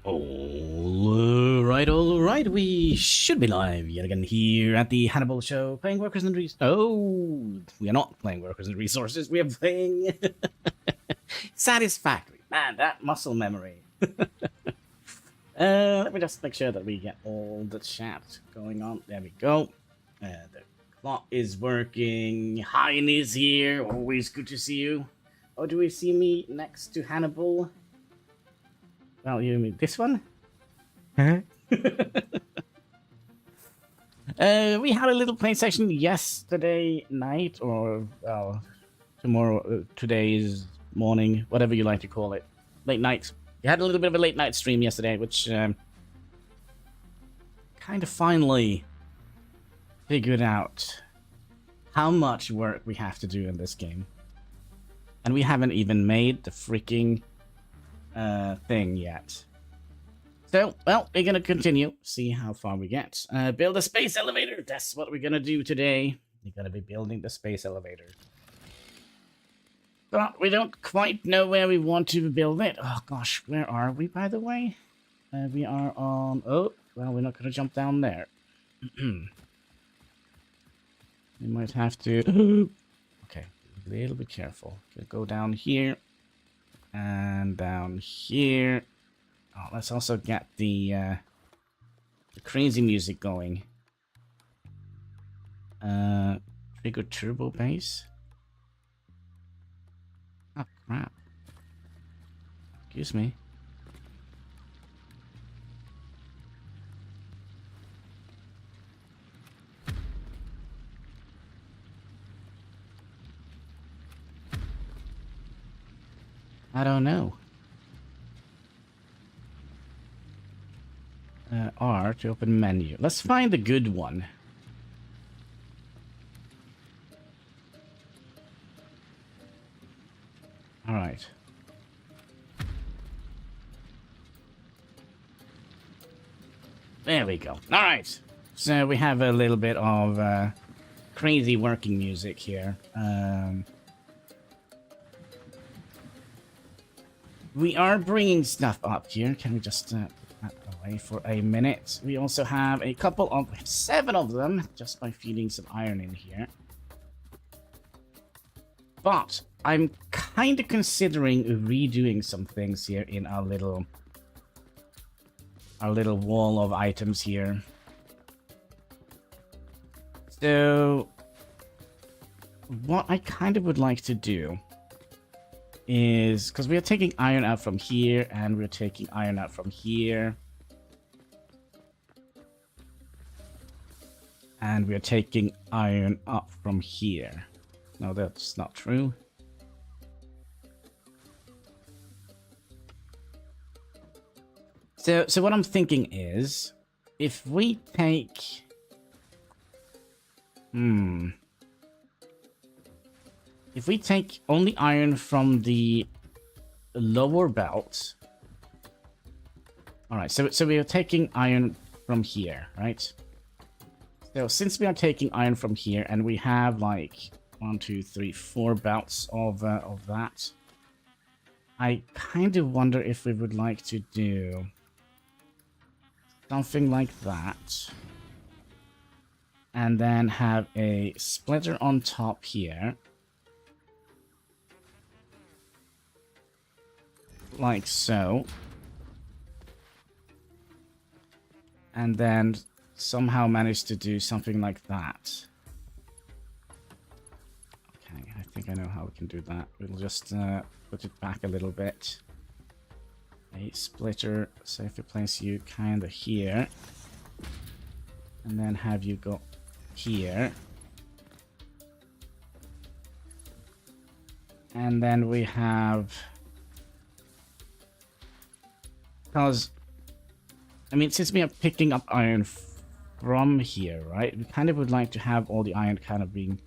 All right, we should be live yet again here at the Hannibal Show, playing Workers and Resources. Oh, we are not playing Workers and Resources, we are playing Satisfactory. Man, that muscle memory. Let me just make sure that we get all the chat going on. There we go. The clock is working. Hein is here. Always good to see you. Oh, do we see me next to Hannibal? Well, you mean this one? Huh? We had a little play session yesterday night, or well, tomorrow, today's morning, whatever you like to call it. Late night. We had a little bit of a late night stream yesterday, which kind of finally figured out how much work we have to do in this game. And we haven't even made the freaking thing yet. So, well, we're gonna continue, see how far we get. Build a space elevator. That's what we're gonna do today. We're gonna be building the space elevator. But we don't quite know where we want to build it. Oh gosh, where are we, by the way? We are on... Oh, well, we're not gonna jump down there. We might have to... Okay, a little bit careful. Go down here. And down here. Oh, let's also get the crazy music going. Trigger turbo bass. Oh crap. Excuse me. I don't know. R to open menu. Let's find the good one. All right. There we go. All right. So we have a little bit of crazy working music here. We are bringing stuff up here. Can we just put that away for a minute? We also have a couple of... 7 of them, just by feeding some iron in here. But I'm kind of considering redoing some things here in our little wall of items here. So what I kind of would like to do is, because we are taking iron out from here and we're taking iron out from here, and we're taking iron up from here. No, that's not true. So what I'm thinking is, if we take if we take only iron from the lower belt... Alright, so we are taking iron from here, right? So since we are taking iron from here, and we have like 1, 2, 3, 4 belts of that, I kind of wonder if we would like to do something like that. And then have a splitter on top here. Like so. And then somehow manage to do something like that. Okay, I think I know how we can do that. We'll just put it back a little bit. A splitter, so if we place you kind of here. And then have you go here. And then we have... Because, I mean, since we are picking up iron from here, right? We kind of would like to have all the iron kind of being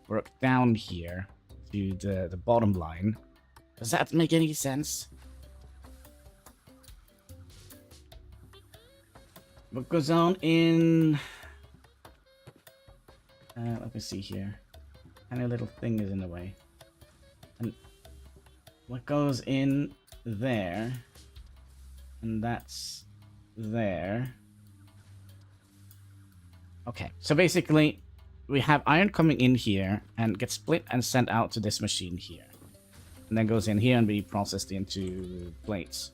worked down here to the bottom line. Does that make any sense? What goes on in... let me see here. Any little thing is in the way. And what goes in there And that's there. Okay, so basically, we have iron coming in here and gets split and sent out to this machine here. And then goes in here and be processed into plates.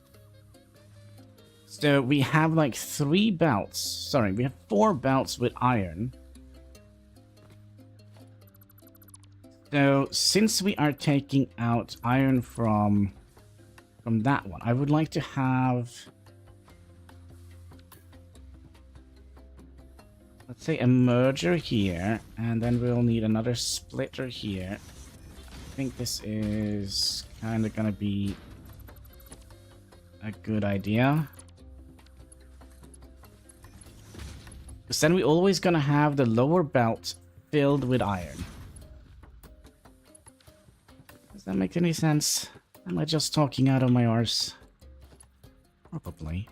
So we have like 3 belts. Sorry, we have 4 belts with iron. So since we are taking out iron from that one, I would like to have, let's say, a merger here, and then we'll need another splitter here. I think this is kind of gonna be a good idea. Because then we're always gonna have the lower belt filled with iron. Does that make any sense? Am I just talking out of my arse? Probably.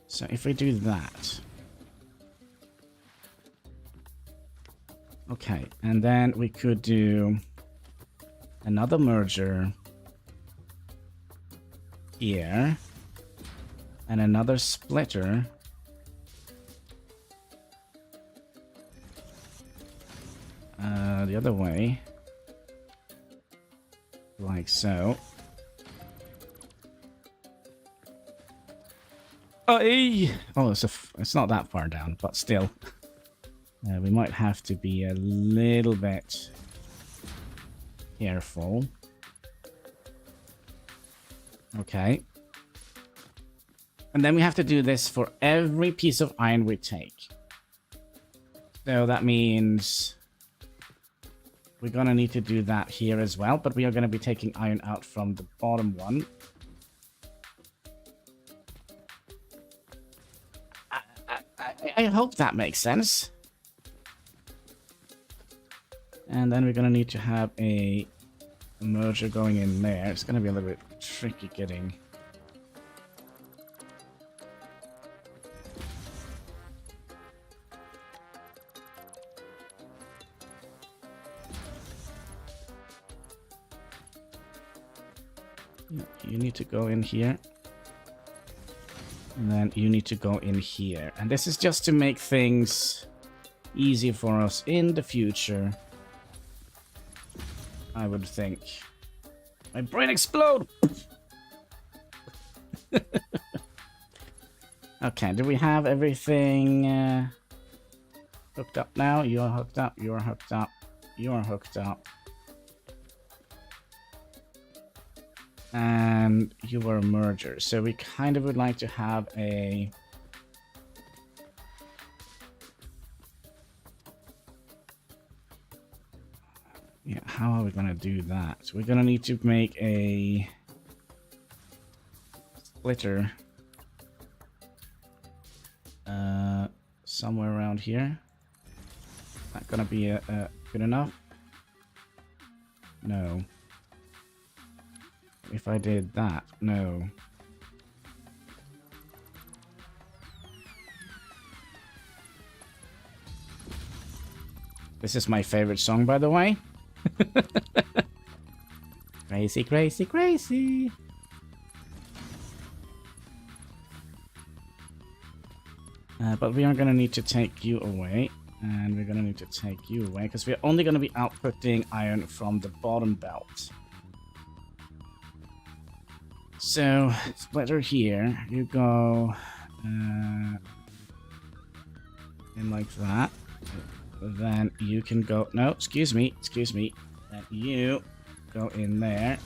So if we do that. Okay, and then we could do another merger here. And another splitter. The other way. Like so. Oh, it's not that far down, but still. We might have to be a little bit careful. Okay. And then we have to do this for every piece of iron we take. So that means we're gonna need to do that here as well, but we are gonna be taking iron out from the bottom one. I hope that makes sense. And then we're gonna need to have a merger going in there. It's gonna be a little bit tricky getting. You need to go in here. And then you need to go in here. And this is just to make things easy for us in the future. I would think. My brain explode! Okay, do we have everything hooked up now? You're hooked up, you're hooked up, you're hooked up. And you were a merger, so we kind of would like to have a how are we gonna do that? We're gonna need to make a splitter somewhere around here. Not gonna be good enough? No. If I did that, no. This is my favorite song, by the way. Crazy, crazy, crazy. But we are gonna need to take you away. And we're gonna need to take you away, because we're only gonna be outputting iron from the bottom belt. So, splitter here, you go in like that. Then you can go, no, excuse me. Then you go in there.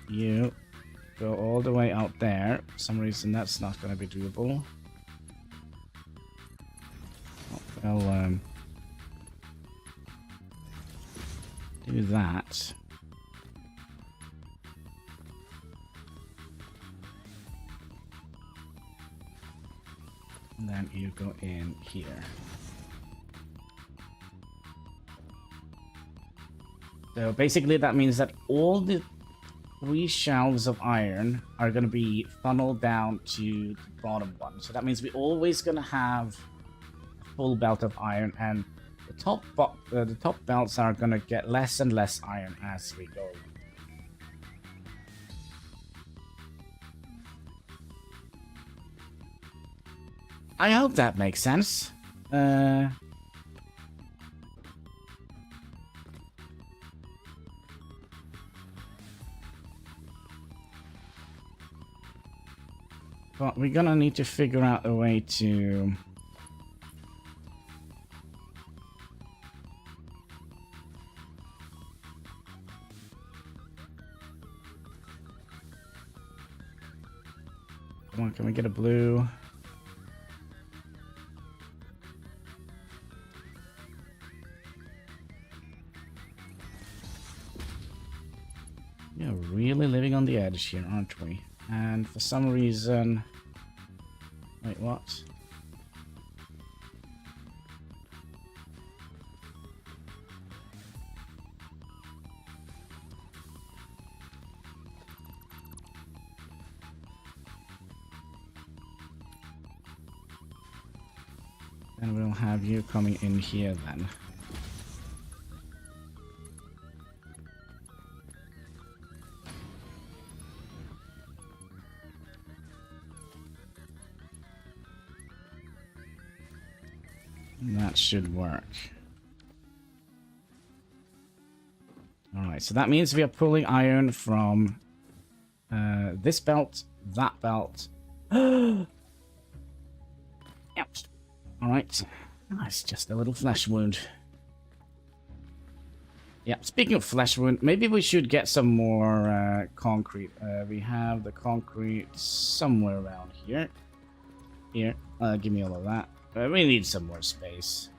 You go all the way out there. For some reason that's not going to be doable. Oh, well, do that. And then you go in here. So basically that means that all the 3 shelves of iron are going to be funneled down to the bottom one. So that means we're always going to have a full belt of iron, and the top belts are going to get less and less iron as we go. I hope that makes sense. But we're gonna need to figure out a way to... Come on, can we get a blue? We are really living on the edge here, aren't we? And for some reason... Wait, what? And we'll have you coming in here then. That should work. Alright, so that means we are pulling iron from this belt, that belt. Ouch. Alright. Nice, just a little flesh wound. Yeah, speaking of flesh wound, maybe we should get some more concrete. We have the concrete somewhere around here. Here, give me all of that. We need some more space.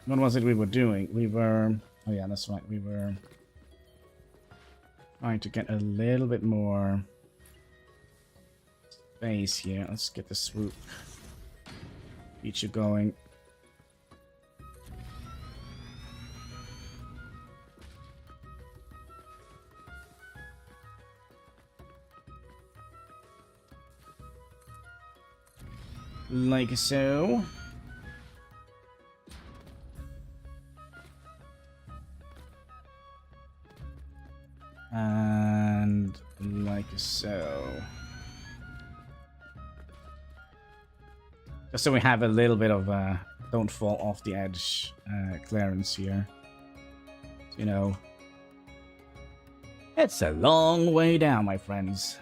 What was it we were doing? We were... Oh yeah, that's right. We were trying to get a little bit more space here. Let's get the swoop feature going. Like so. And like so. Just so we have a little bit of don't fall off the edge clearance here. You know, it's a long way down, my friends.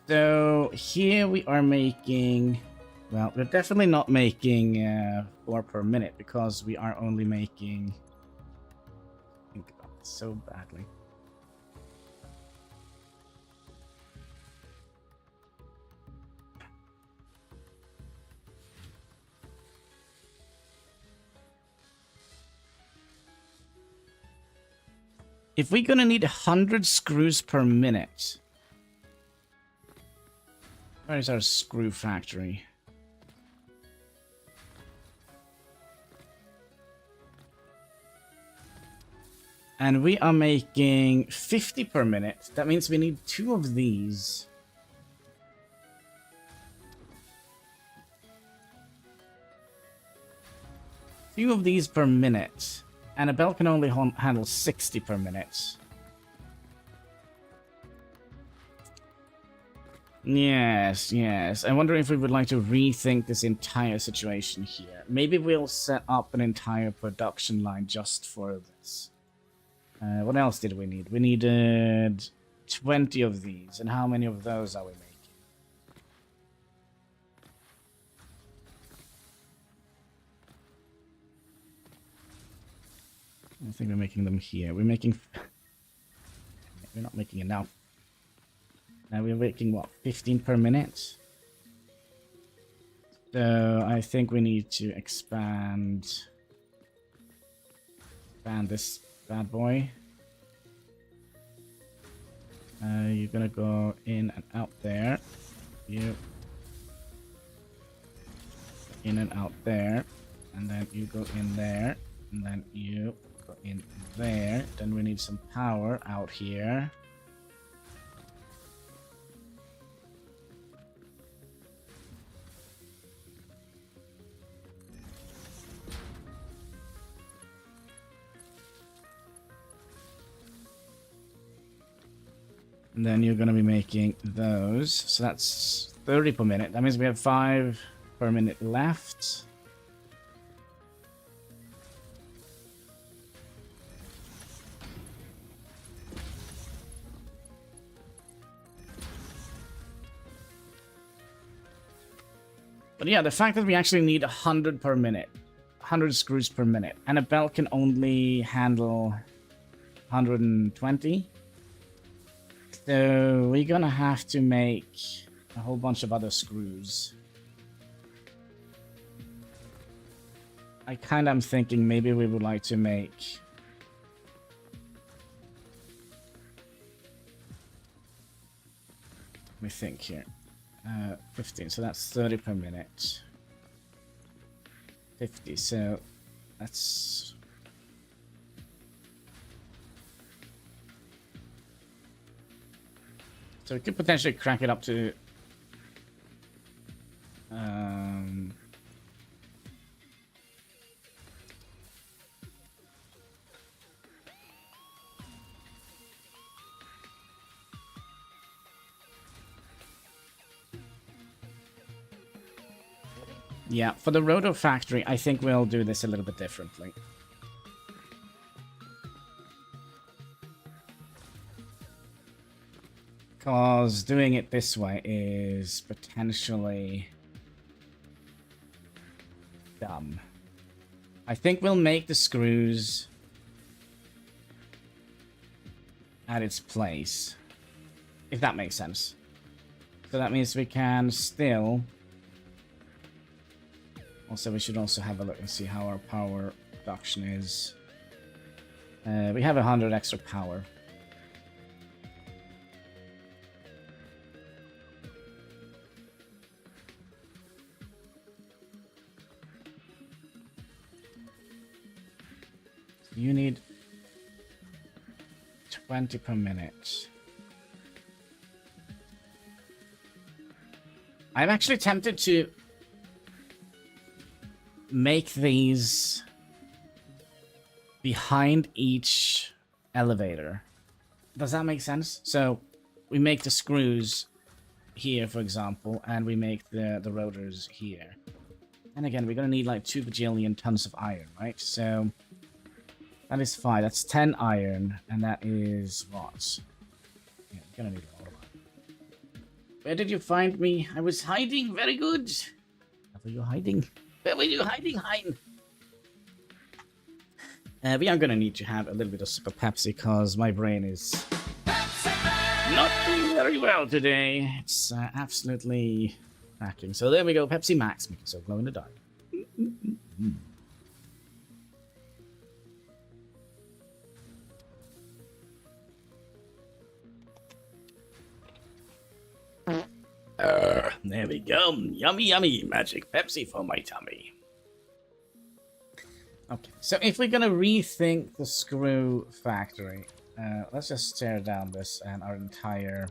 So here we are making, well, we're definitely not making 4 per minute because we are only making, think about this so badly. If we're gonna need 100 screws per minute, where is our screw factory? And we are making 50 per minute. That means we need 2 of these. Two of these per minute. And a belt can only handle 60 per minute. Yes, yes. I wonder if we would like to rethink this entire situation here. Maybe we'll set up an entire production line just for this. What else did we need? We needed 20 of these. And how many of those are we making? I think we're making them here. We're making... We're not making enough. Now we're making, what, 15 per minute? So I think we need to expand this bad boy. You're gonna go in and out there. You. In and out there. and then you go in there, and then you go in there. Then we need some power out here. And then you're going to be making those. So that's 30 per minute. That means we have 5 per minute left. But yeah, the fact that we actually need 100 per minute, 100 screws per minute, and a belt can only handle 120. So we're gonna have to make a whole bunch of other screws. I kind of am thinking maybe we would like to make... Let me think here. 15, so that's 30 per minute. 50, so that's... So we could potentially crank it up to... Yeah, for the Roto Factory, I think we'll do this a little bit differently. Because doing it this way is potentially dumb. I think we'll make the screws at its place, if that makes sense. So that means we can still... Also, we should also have a look and see how our power production is. We have 100 extra power. You need 20 per minute. I'm actually tempted to make these behind each elevator. Does that make sense? So we make the screws here, for example, and we make the rotors here. And again, we're gonna need like 2 bajillion tons of iron, right? So that is 5. That's 10 iron, and that is what? Yeah, we're gonna need a lot of iron. Where did you find me? I was hiding. Very good. Where were you hiding? Where were you hiding, Hein? We are gonna need to have a little bit of Super Pepsi, because my brain is not doing very well today. It's absolutely cracking. So there we go, Pepsi Max, making so glow in the dark. There we go. Yummy, yummy. Magic Pepsi for my tummy. Okay, so if we're gonna rethink the screw factory, let's just tear down this and our entire...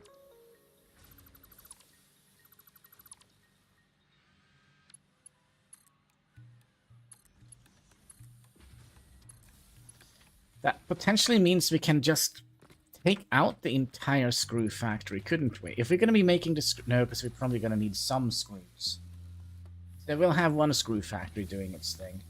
That potentially means we can just take out the entire screw factory, couldn't we? If we're going to be making the screw... No, because we're probably going to need some screws. So we'll have one screw factory doing its thing.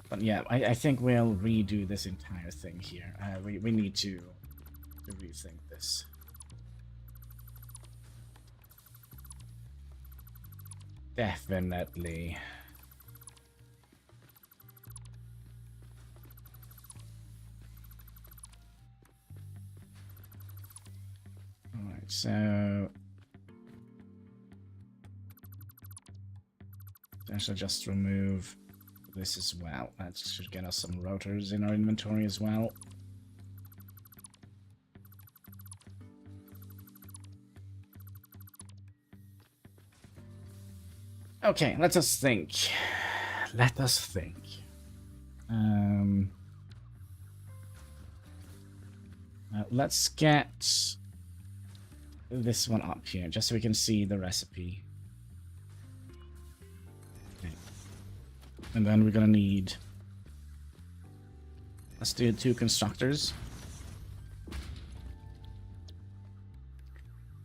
But yeah, I think we'll redo this entire thing here. We need to rethink this. Definitely. Alright, so... I should just remove this as well. That should get us some rotors in our inventory as well. Okay, let us think. Let us think. Let's get this one up here, just so we can see the recipe. Okay. And then we're gonna need... Let's do 2 constructors.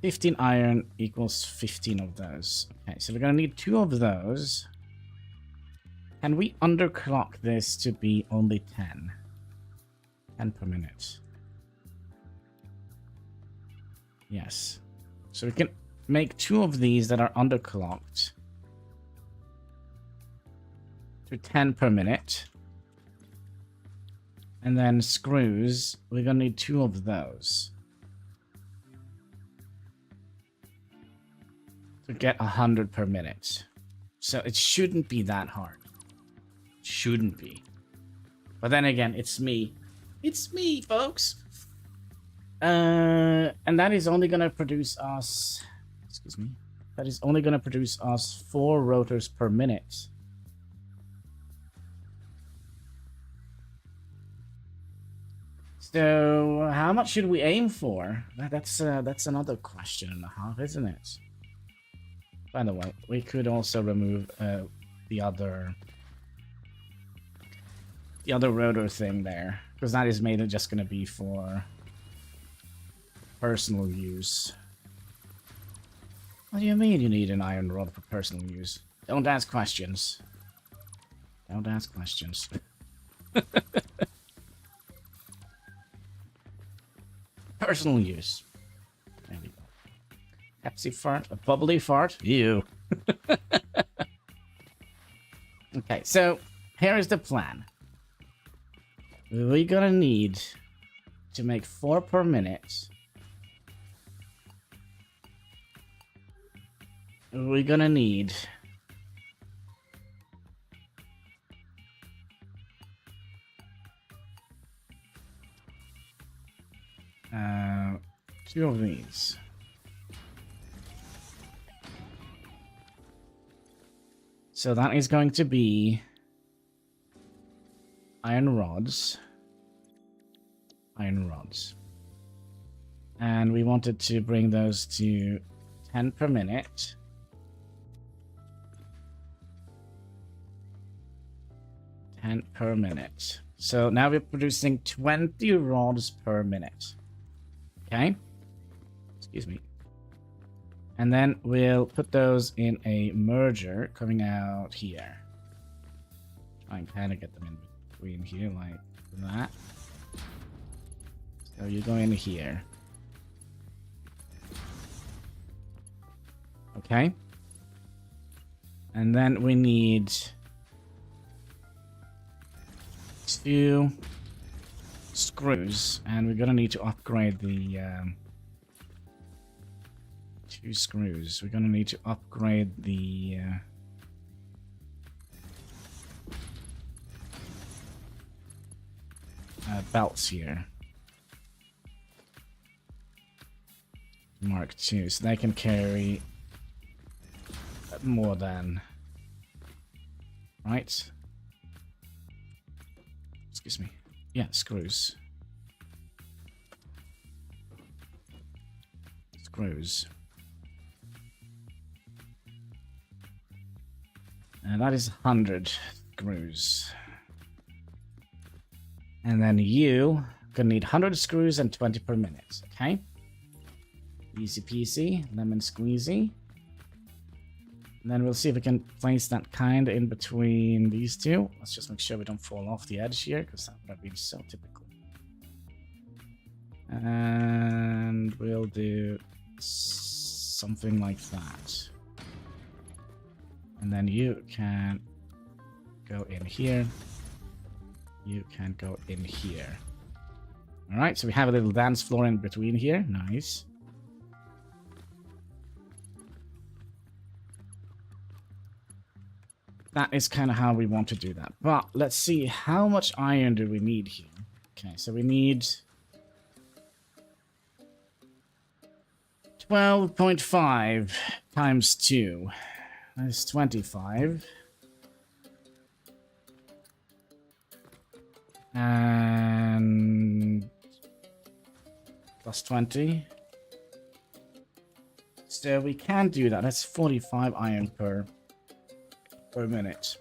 15 iron equals 15 of those. Okay, so we're gonna need 2 of those. Can we underclock this to be only 10? 10 per minute. Yes. So we can make 2 of these that are underclocked to 10 per minute. And then screws, we're gonna need 2 of those to get 100 per minute. So it shouldn't be that hard. It shouldn't be. But then again, it's me. It's me, folks. And that is only gonna produce us... Excuse me. That is only gonna produce us 4 rotors per minute. So, how much should we aim for? That's another question and a half, isn't it? By the way, we could also remove the other rotor thing there, because that is mainly just going to be for personal use. What do you mean you need an iron rod for personal use? Don't ask questions. Don't ask questions. Personal use. There we go. Pepsi fart, a bubbly fart. Ew. Okay, so here is the plan. We're gonna need to make 4 per minute. We're gonna need 2 of these. So that is going to be iron rods. Iron rods. And we wanted to bring those to 10 per minute. Per minute. So now we're producing 20 rods per minute. Okay? Excuse me. And then we'll put those in a merger coming out here. Try and kind of get them in between here like that. So you go in here. Okay? And then we need 2 screws, and we're gonna need to upgrade the 2 screws. We're gonna need to upgrade the belts here. Mark 2, so they can carry more than, right? Excuse me. Yeah, screws. Screws. And that is 100 screws. And then you gonna need 100 screws and 20 per minute, okay? Easy peasy, lemon squeezy. And then we'll see if we can place that kind in between these 2. Let's just make sure we don't fall off the edge here, because that would have been so typical. And we'll do something like that. And then you can go in here. You can go in here. Alright, so we have a little dance floor in between here. Nice. That is kind of how we want to do that. But let's see, how much iron do we need here? Okay, so we need 12.5 times 2. That's 25. And plus 20. So we can do that. That's 45 iron per minute.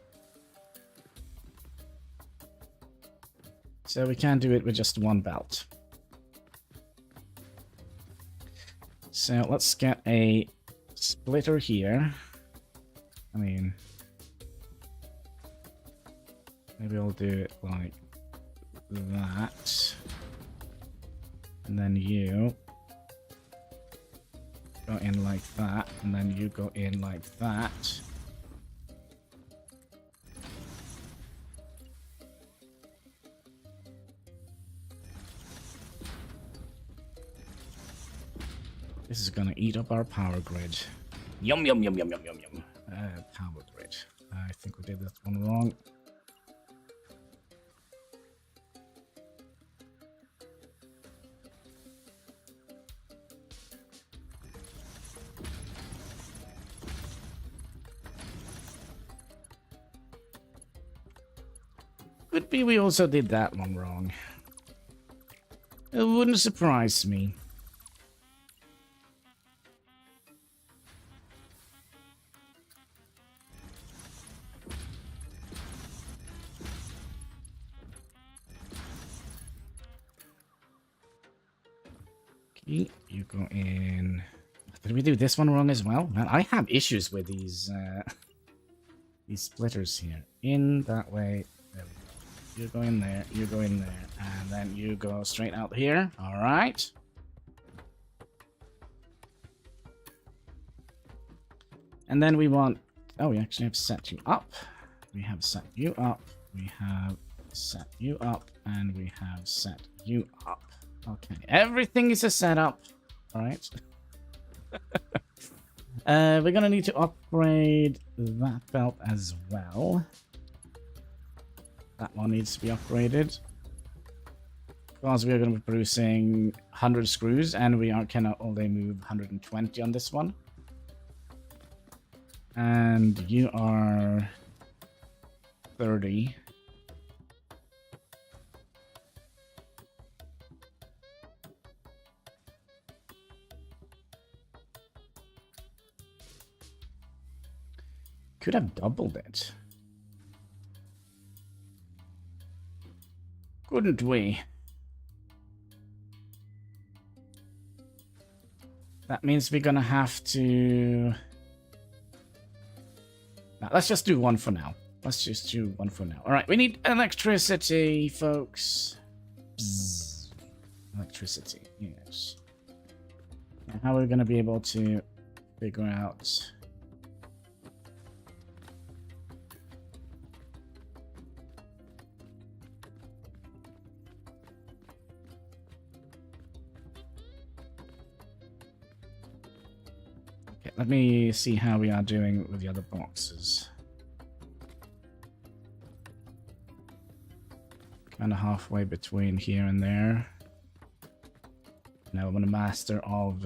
So we can do it with just one belt. So let's get a splitter here. I mean, maybe I'll do it like that. And then you go in like that. And then you go in like that. This is gonna eat up our power grid. Yum, yum, yum, yum, yum, yum, yum. Power grid. I think we did that one wrong. Could be we also did that one wrong. It wouldn't surprise me. Okay, you go in. Did we do this one wrong as well? Man, I have issues with these splitters here. In that way. There we go. You go in there, you go in there, and then you go straight out here. All right. And then we want... Oh, we actually have set you up. We have set you up. We have set you up. And we have set you up. Okay. Everything is a setup. All right. We're going to need to upgrade that belt as well. That one needs to be upgraded. Because we are going to be producing 100 screws. And we cannot only move 120 on this one. And you are 30. Could have doubled it. Couldn't we? That means we're gonna have to... Now, let's just do one for now. Let's just do one for now. Alright, we need electricity, folks. Bzzz. Electricity, yes. Now, how are we gonna be able to figure out... Okay, let me see how we are doing with the other boxes. Kind of halfway between here and there. Now I'm a master of...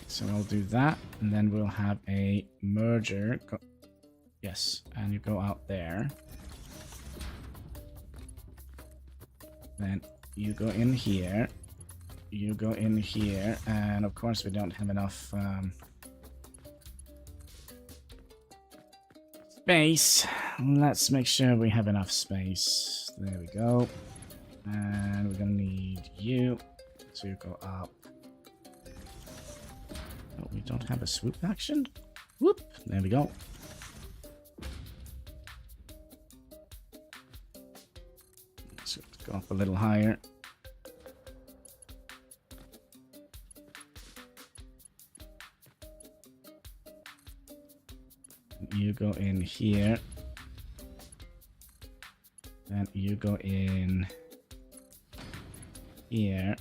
So I'll do that, and then we'll have a merger. Yes, and you go out there. Then you go in here. You go in here, and of course we don't have enough space. Let's make sure we have enough space. There we go. And we're gonna need you to go up. Oh, we don't have a swoop action? Whoop! There we go. So go up a little higher. You go in here. And you go in here.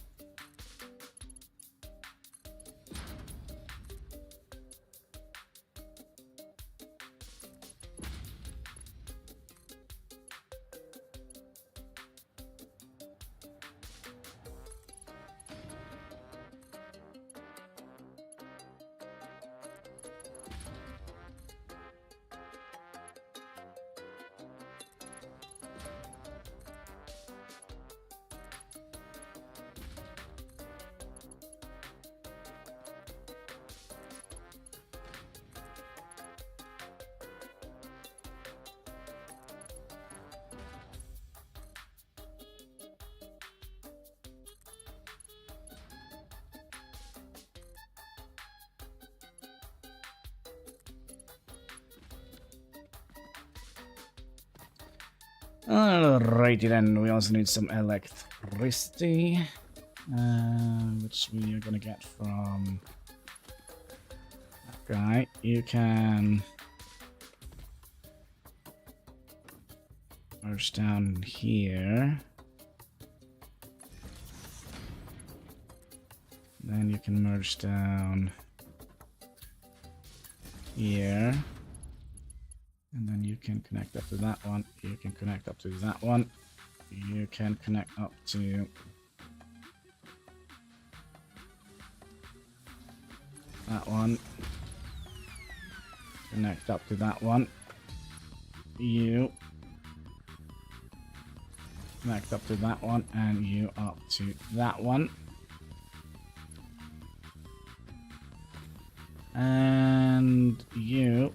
Alrighty then, we also need some electricity, which we are gonna get from that guy. You can merge down here. Then you can merge down here. And then you can connect up to that one. You can connect up to that one. You can connect up to that one. Connect up to that one. You connect up to that one, and you up to that one. And you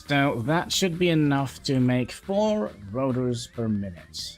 so that should be enough to make 4 rotors per minute.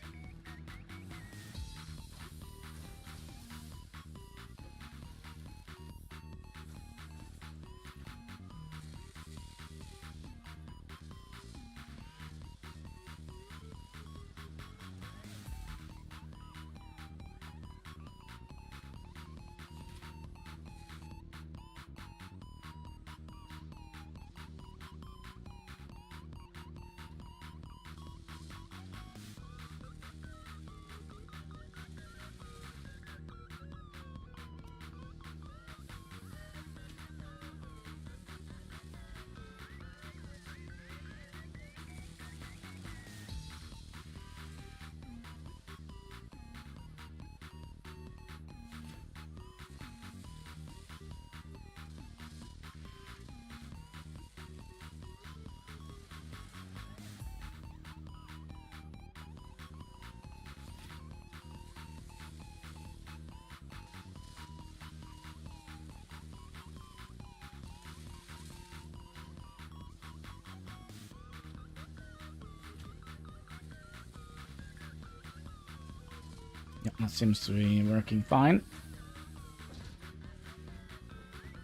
Yep, that seems to be working fine.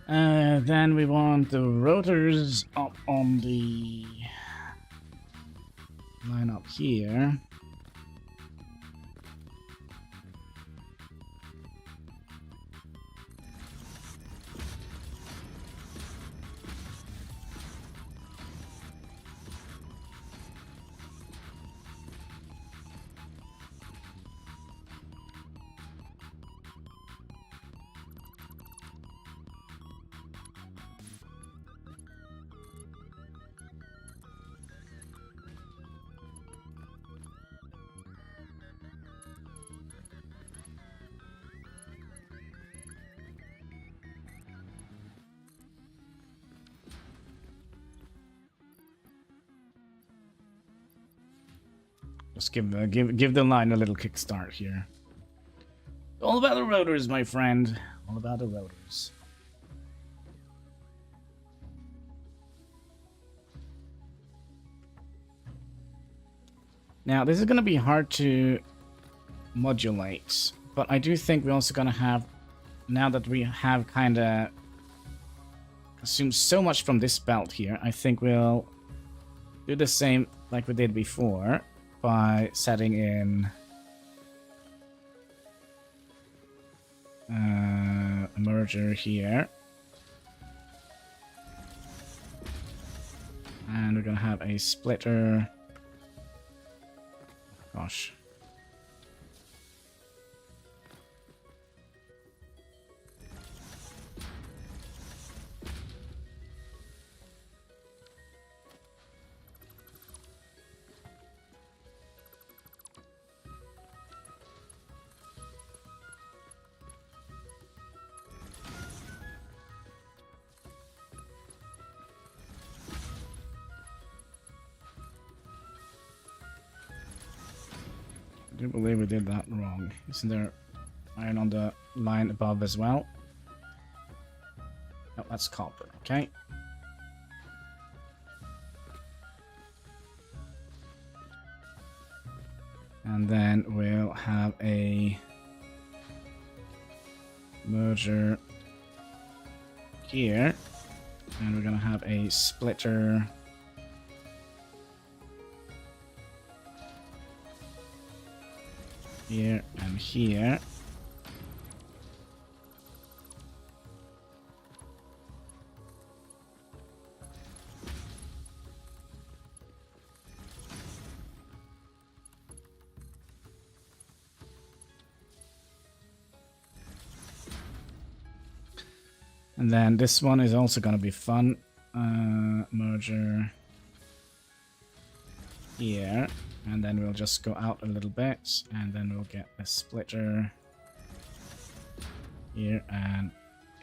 Then we want the rotors up on the line up here. Just give the line a little kickstart here. All about the rotors, my friend. All about the rotors. Now, this is going to be hard to modulate, but I do think we're also going to have, now that we have kind of consumed so much from this belt here, I think we'll do the same like we did before by setting in a merger here. And we're going to have a splitter. Gosh. I do believe we did that wrong. Isn't there iron on the line above as well? Oh, that's copper. Okay. And then we'll have a merger here. And we're going to have a splitter here and here. And then this one is also going to be fun. Merger here. And then we'll just go out a little bit. And then we'll get a splitter here and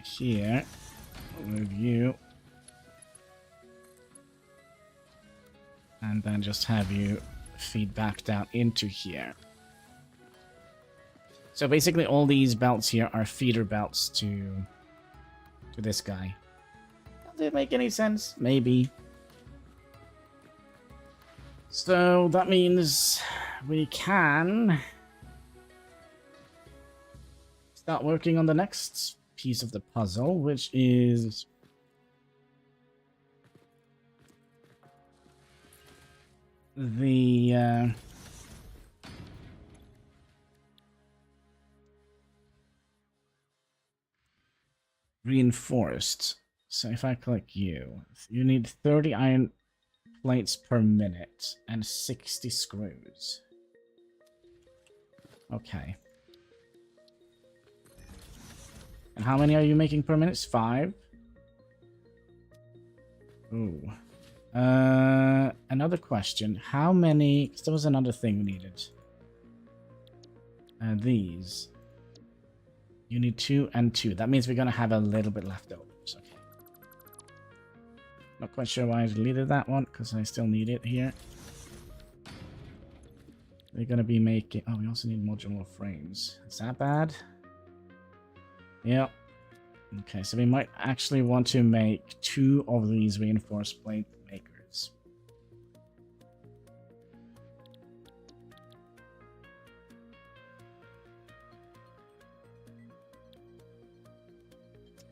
here. We'll move you. And then just have you feed back down into here. So basically all these belts here are feeder belts to this guy. Does it make any sense? Maybe. So that means we can start working on the next piece of the puzzle, which is the reinforced. So if I click you need 30 iron plates per minute and 60 screws. Okay. And how many are you making per minute? 5? Ooh. Another question. How many... 'cause there was another thing we needed. These. You need 2 and 2. That means we're going to have a little bit left over. Okay. Not quite sure why I deleted that one, because I still need it here. We're going to be making... oh, we also need modular frames. Is that bad? Yep. Okay, so we might actually want to make 2 of these reinforced plate makers.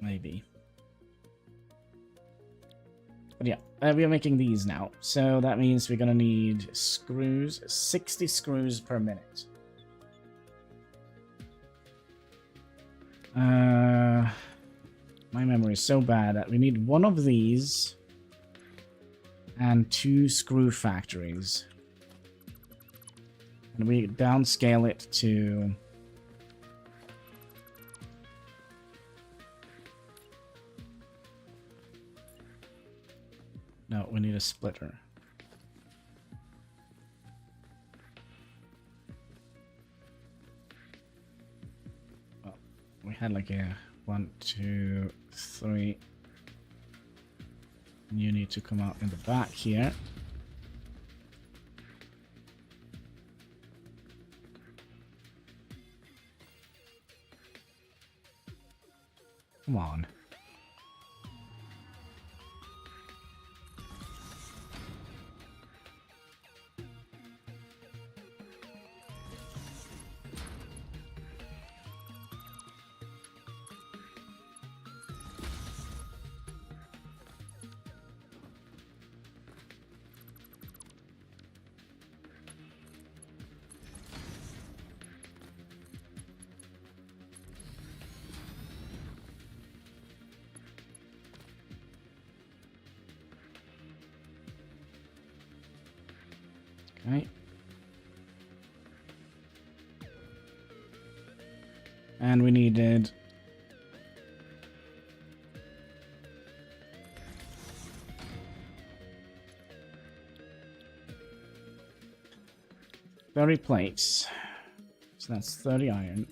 Maybe. But yeah, we are making these now. So that means we're going to need screws, 60 screws per minute. My memory is so bad that we need 1 of these and 2 screw factories. And we downscale it to... no, we need a splitter. Well, we had like a 1, 2, 3. And you need to come out in the back here. Come on. Okay. And we needed 30 plates. So that's 30 iron.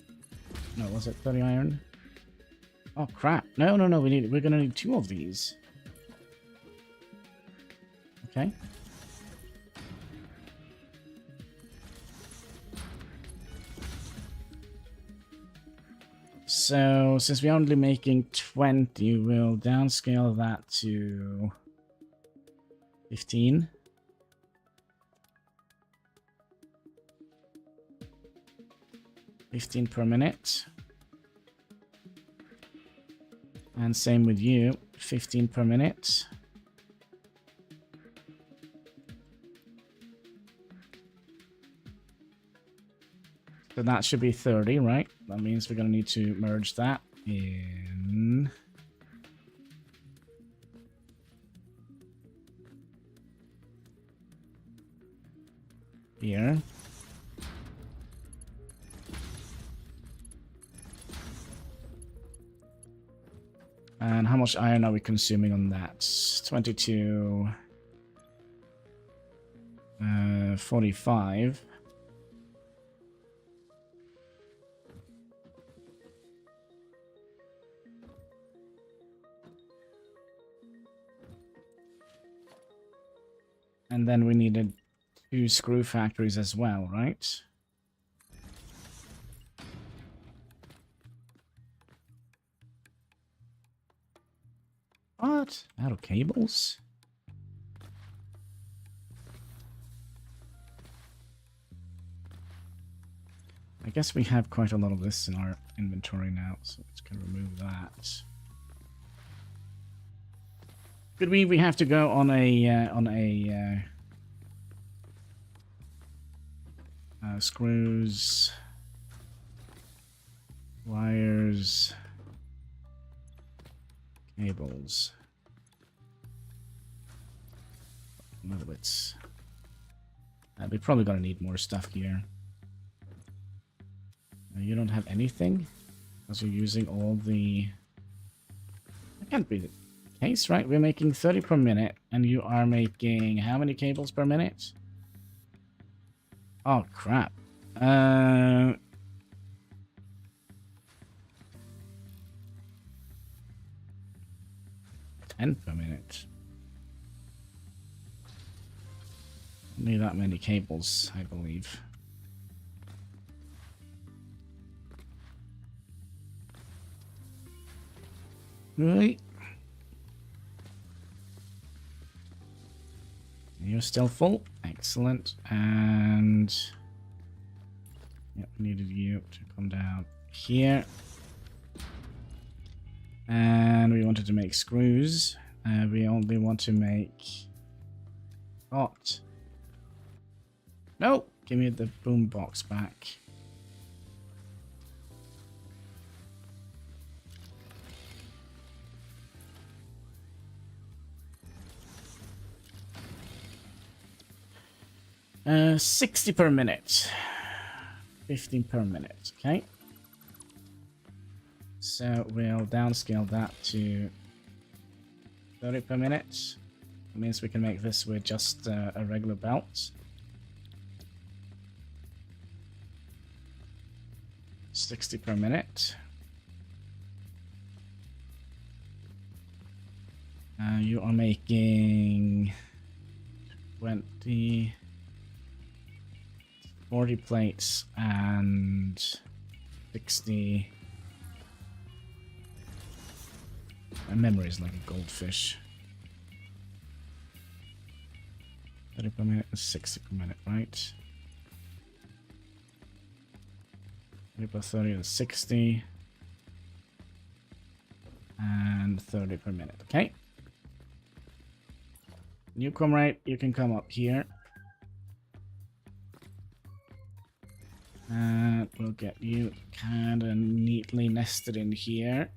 No, was it 30 iron? Oh crap. No, we're gonna need 2 of these. Okay. So since we're only making 20, we'll downscale that to 15. $15 per minute. And same with you, 15 per minute. So that should be 30, right? That means we're going to need to merge that in here. And how much iron are we consuming on that? 22, 45. And then we needed 2 screw factories as well, right? What? Out of cables? I guess we have quite a lot of this in our inventory now, so let's kind of remove that. Could we have to go on a screws, wires, cables. Another bits. We're probably gonna need more stuff here. You don't have anything? Because you're using all the... That can't be the case, right? We're making 30 per minute, and you are making how many cables per minute? Oh, crap. 10 per minute. Need that many cables, I believe. Right. You're still full. Excellent. And yep, needed you to come down here. And we wanted to make screws. We only want to make hot. No, give me the boom box back. Uh, 60 per minute. 15 per minute, okay? So we'll downscale that to 30 per minute. That means we can make this with just a regular belt. 60 per minute. You are making 20... 40 plates and 60. My memory is like a goldfish. 30 per minute and 60 per minute, right? 30 plus 30 is 60. And 30 per minute, okay? You come right, you can come up here. And we'll get you kind of neatly nested in here.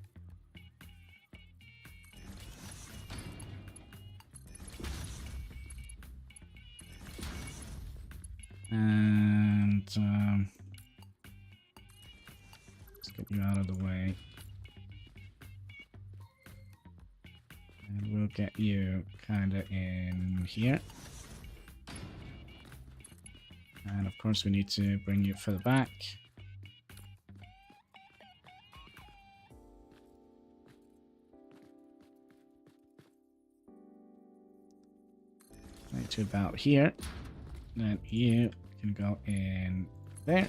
And let's get you out of the way. And we'll get you kind of in here. And of course we need to bring you further back. Right to about here. Then you can go in there.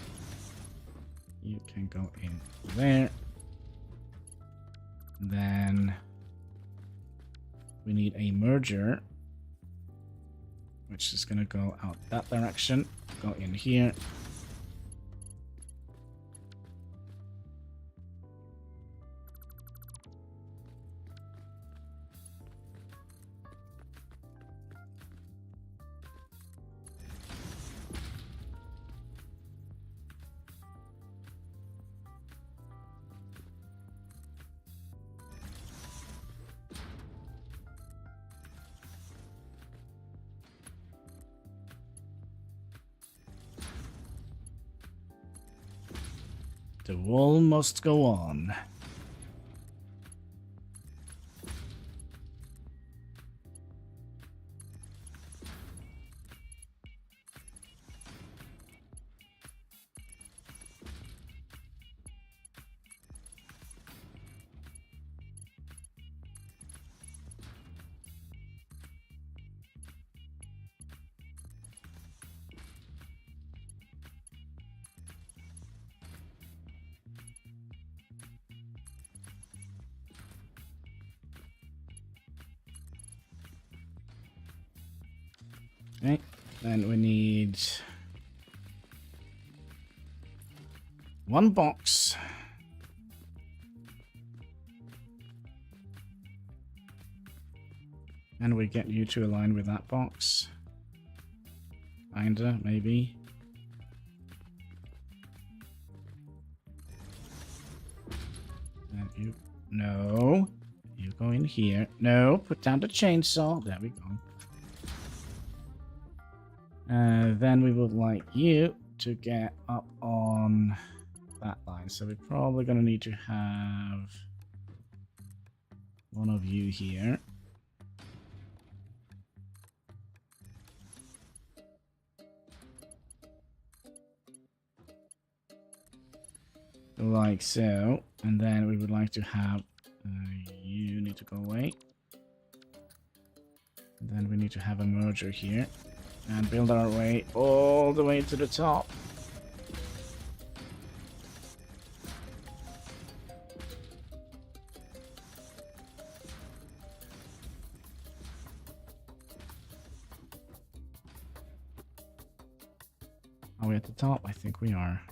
You can go in there. Then we need a merger, which is going to go out that direction, go in here. The wall must go on. Okay, then we need one box. And we get you to align with that box. Kinda, maybe. And you... No. You go in here. No, put down the chainsaw. There we go. Then we would like you to get up on that line. So we're probably going to need to have one of you here. Like so. And then we would like to have you need to go away. And then we need to have a merger here. And build our way all the way to the top. Are we at the top? I think we are.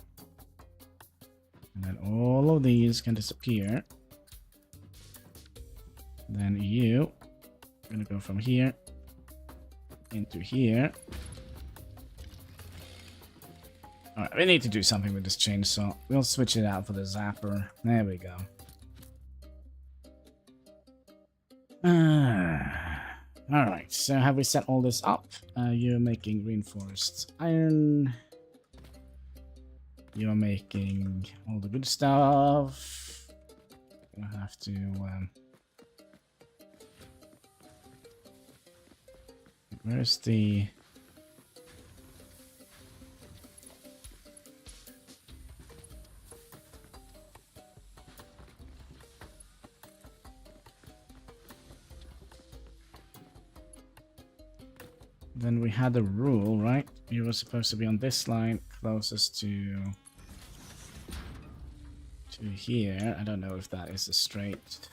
And then all of these can disappear. Then you are gonna go from here into here. Alright, we need to do something with this chainsaw. We'll switch it out for the zapper. There we go. Alright, so have we set all this up? You're making reinforced iron. You're making all the good stuff. Gonna have to... where's the... Then we had a rule, right? You were supposed to be on this line, closest to here. I don't know if that is a straight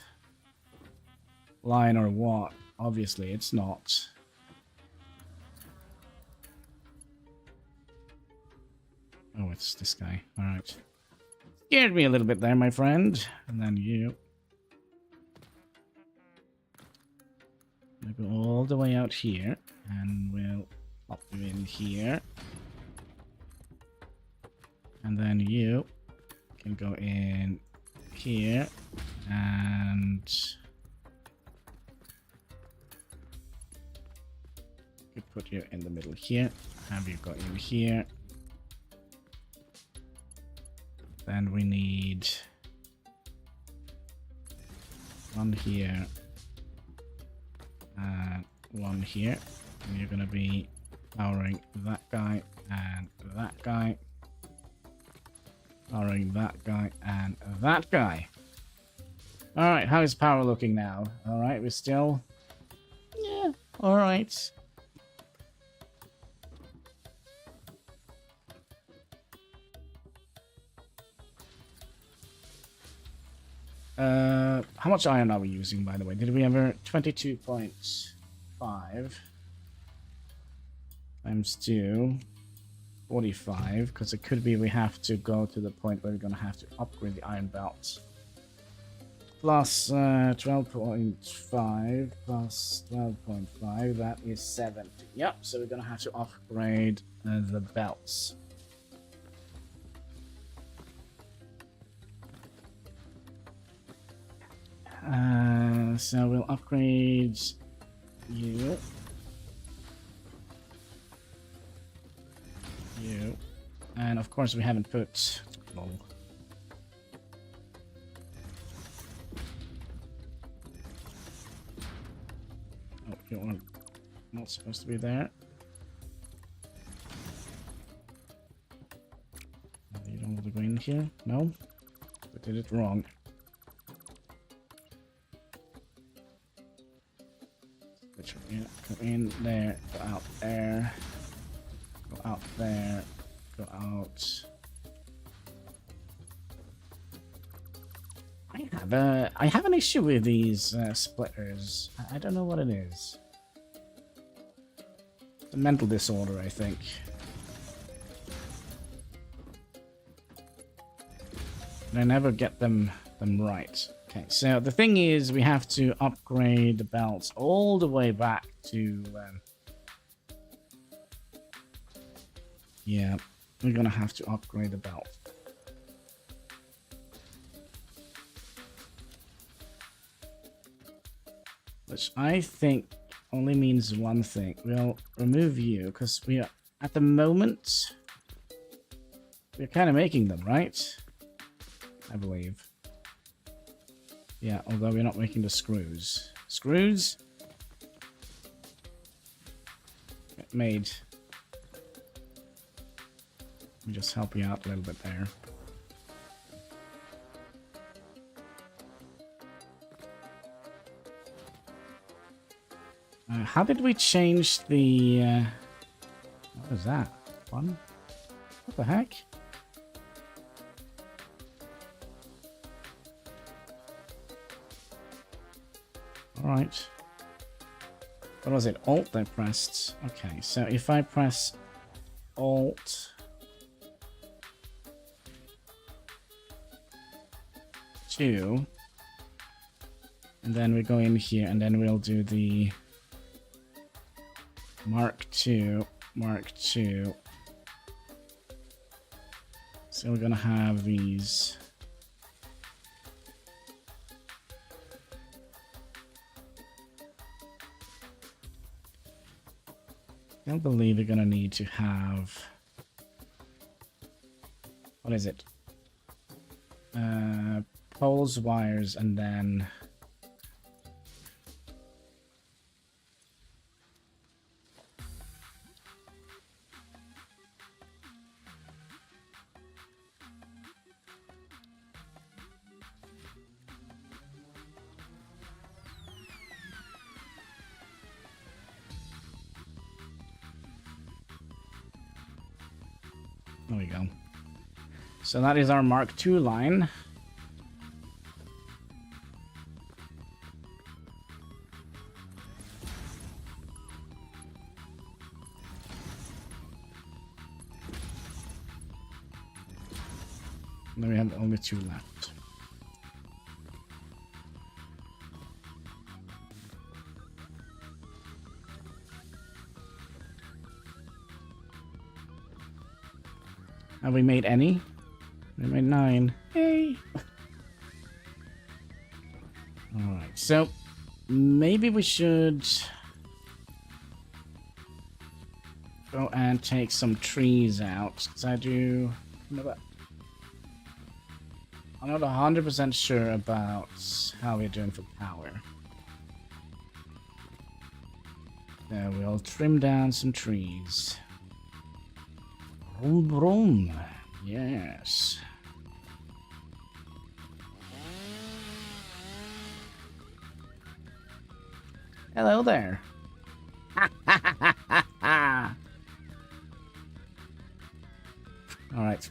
line or what. Obviously, it's not. Oh, it's this guy. All right. Scared me a little bit there, my friend. And then you. We'll go all the way out here. And we'll pop you in here. And then you can go in here. And... could put you in the middle here. Have you go in here. Then we need one here and one here. And you're going to be powering that guy and that guy. Powering that guy and that guy. Alright, how is power looking now? Alright, we're still... yeah, alright. How much iron are we using, by the way? Did we ever 22.5 times 2, 45? Because it could be we have to go to the point where we're gonna have to upgrade the iron belts. Plus 12.5 plus 12.5, that is 70. Yep, so we're gonna have to upgrade the belts. So we'll upgrade you. You. And of course we haven't put... Lol. Oh, you're not supposed to be there. You don't want to go in here? No? We did it wrong. Go in there, go out there, go out there, go out. I have an issue with these splitters. I don't know what it is. It's a mental disorder, I think. And I never get them right. Okay, so the thing is, we have to upgrade the belts all the way back to... yeah, we're gonna have to upgrade the belt. Which I think only means one thing. We'll remove you, because we are, at the moment, we're kind of making them, right? I believe. Yeah, although we're not making the screws. Screws? Get made. Let me just help you out a little bit there. How did we change the... what was that? One? What the heck? Alright. What was it? Alt I pressed. Okay, so if I press Alt... 2, and then we go in here, and then we'll do the Mark 2, Mark 2. So we're gonna have these. I don't believe we're gonna need to have... what is it? Poles, wires, and then... there we go. So that is our Mark II line. Then we have only 2 left. Have we made any? We made 9. Hey! Alright, so maybe we should go and take some trees out, because I do... I'm not 100% sure about how we're doing for power. So we'll trim down some trees. Vroom, vroom. Yes. Hello there. All right.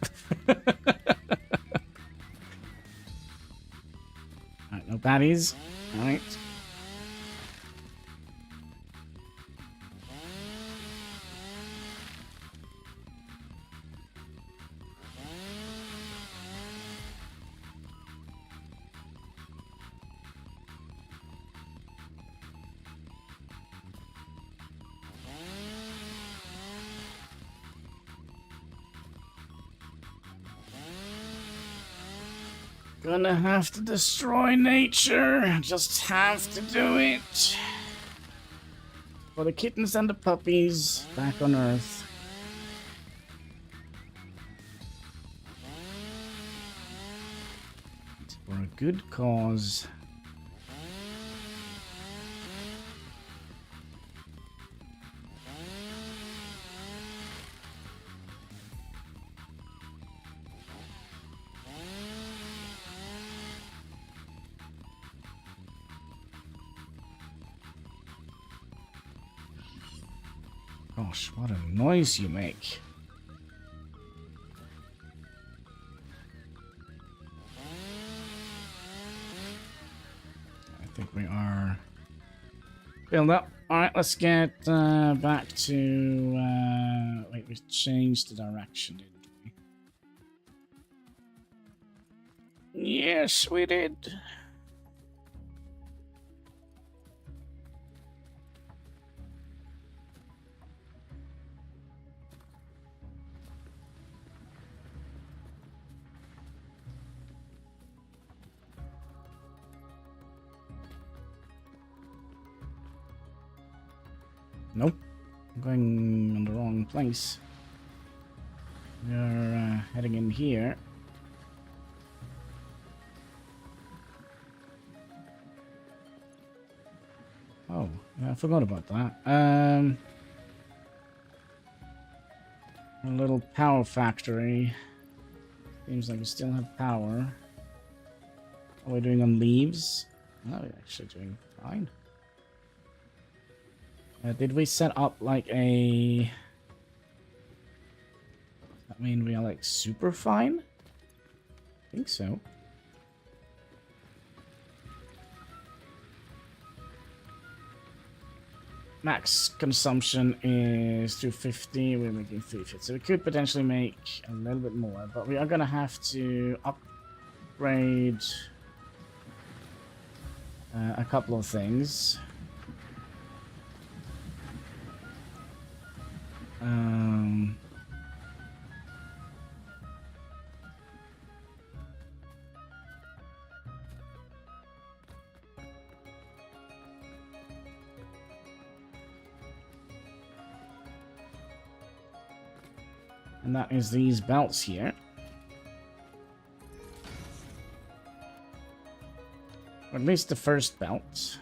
baddies. Alright. Gonna have to destroy nature. Just have to do it. For the kittens and the puppies back on Earth. For a good cause. Gosh, what a noise you make. I think we are filled up. Alright, let's get back to... wait, we changed the direction, didn't we? Yes, we did. Nope. I'm going in the wrong place. We're heading in here. Oh, yeah, I forgot about that. A little power factory. Seems like we still have power. What are we doing on leaves? No, we're actually doing fine. Did we set up like a... Does that mean we are like super fine? I think so. Max consumption is 250. We're making 350. So we could potentially make a little bit more, but we are gonna have to upgrade a couple of things. And that is these belts here. Or at least the first belt.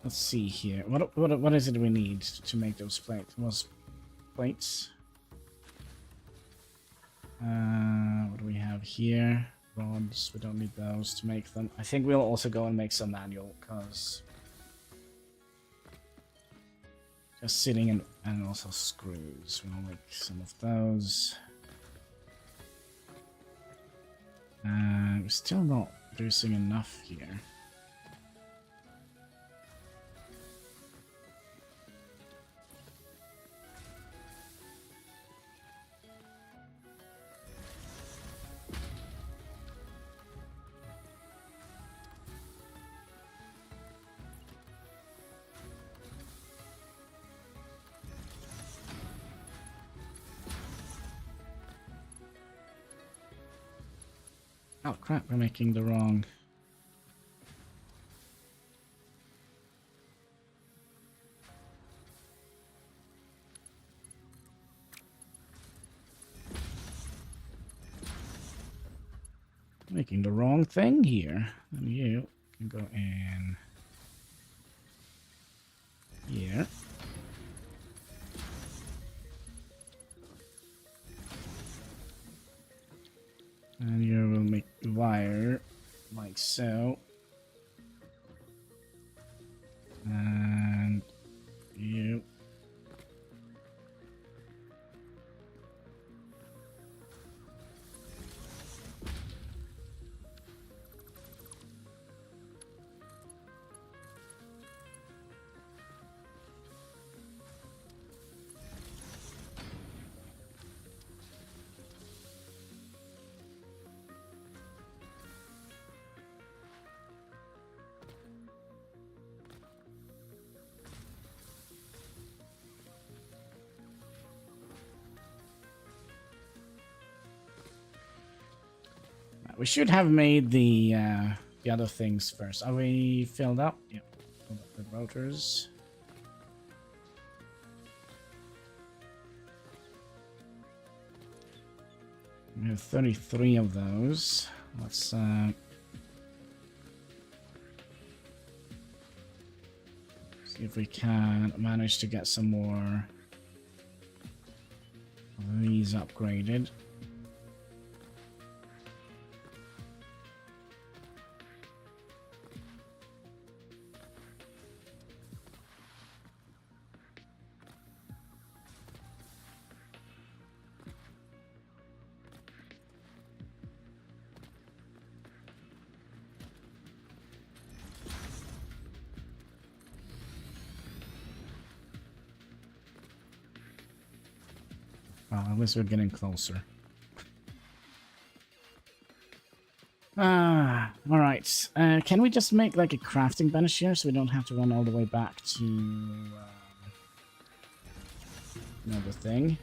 Let's see here. What is it we need to make those plates? Plates. What do we have here? Rods. We don't need those to make them. I think we'll also go and make some manual, because just sitting and also screws. We'll make some of those. We're still not producing enough here. Oh crap, we're making the wrong... Making the wrong thing here. And you can go in here. And you will make the wire like so. And you We should have made the other things first. Are we filled up? Yep. Filled up the rotors. We have 33 of those. Let's see if we can manage to get some more of these upgraded. Well, at least we're getting closer. Alright. Can we just make like a crafting bench here so we don't have to run all the way back to another thing?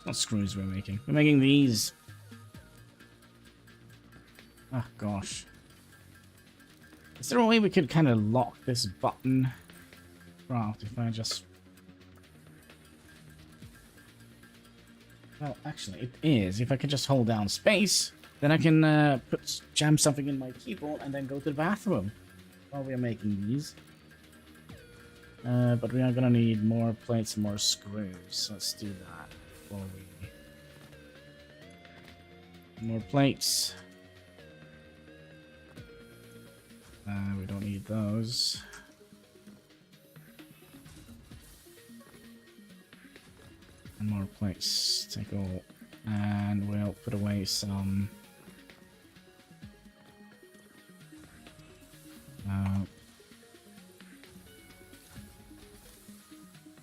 What screws we're making? We're making these. Oh gosh. Is there a way we could kind of lock this button? Right, if I just... Well, actually, it is. If I could just hold down space, then I can jam something in my keyboard and then go to the bathroom while we are making these. But we are gonna need more plates and more screws. So let's do that before we... More plates. We don't need those. And more plates. Take all. And we'll put away some.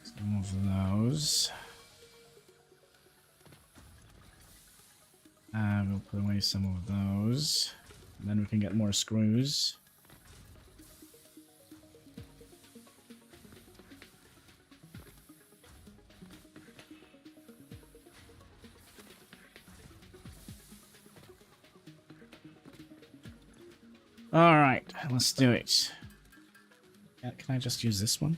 Some of those. And we'll put away some of those. And then we can get more screws. Alright, let's do it. Can I just use this one?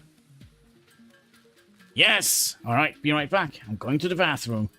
Yes! Alright, be right back. I'm going to the bathroom.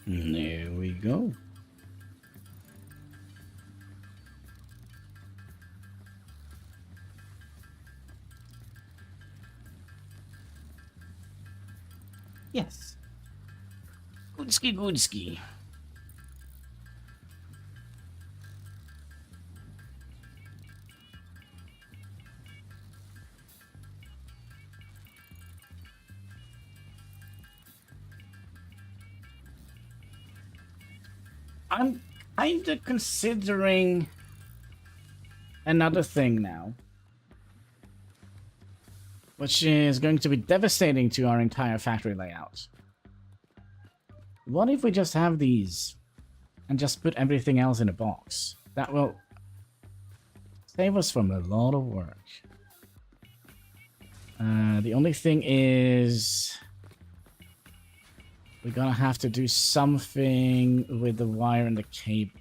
There we go. Yes. Goodski, goodski. I'm kind of considering another thing now, which is going to be devastating to our entire factory layout. What if we just have these and just put everything else in a box? That will save us from a lot of work. The only thing is we're gonna have to do something with the wire and the cable.